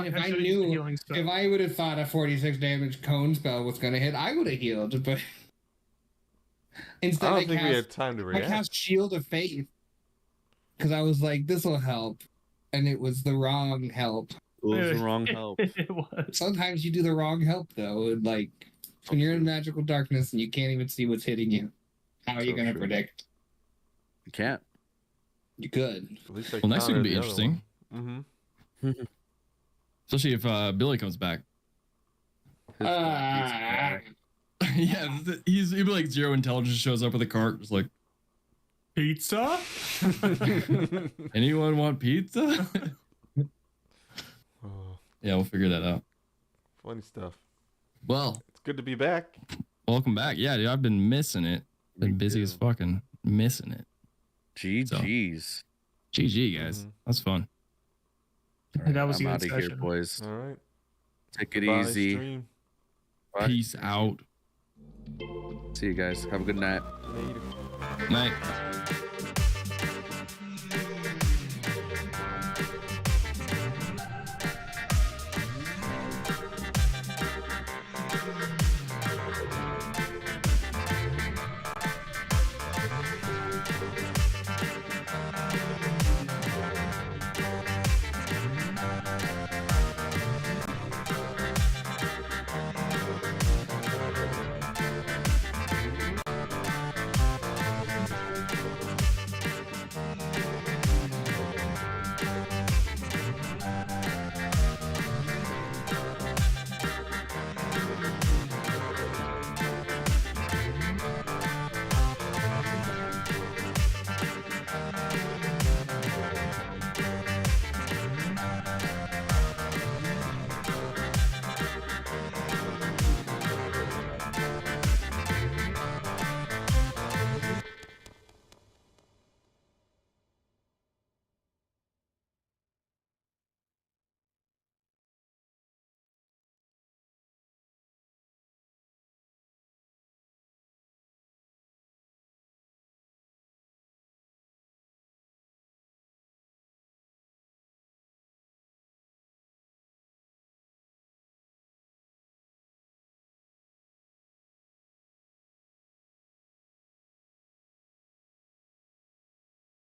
if Fuck, I should've used the knew- healing spell. If I would have thought a 46 damage cone spell was gonna hit, I would have healed, but instead I I, don't think we cast, had time to I react. cast Shield of Faith because I was like, this will help, and it was the wrong help. It was the wrong help. It was. Sometimes you do the wrong help though, and, like when you're in magical darkness and you can't even see what's hitting you. How are you So gonna true. predict? You can't. Good. At least I Well, next week will be counted the other interesting. one. Mm-hmm. Especially if Billy comes back. Yeah, he'll be like zero intelligence, shows up with a cart, just like, Pizza? anyone want pizza? Oh, Yeah, we'll figure that out. funny stuff. Well, It's good to be back. welcome back. Yeah, dude, I've been missing it. Been Me busy too. as fucking missing it. GG's. GG, guys. Mhm. That's fun. That was a I'm good out of here, session. boys. All right. Take it Bye, easy. stream. Bye. Peace out. See you guys. Have a good night. Later. Night.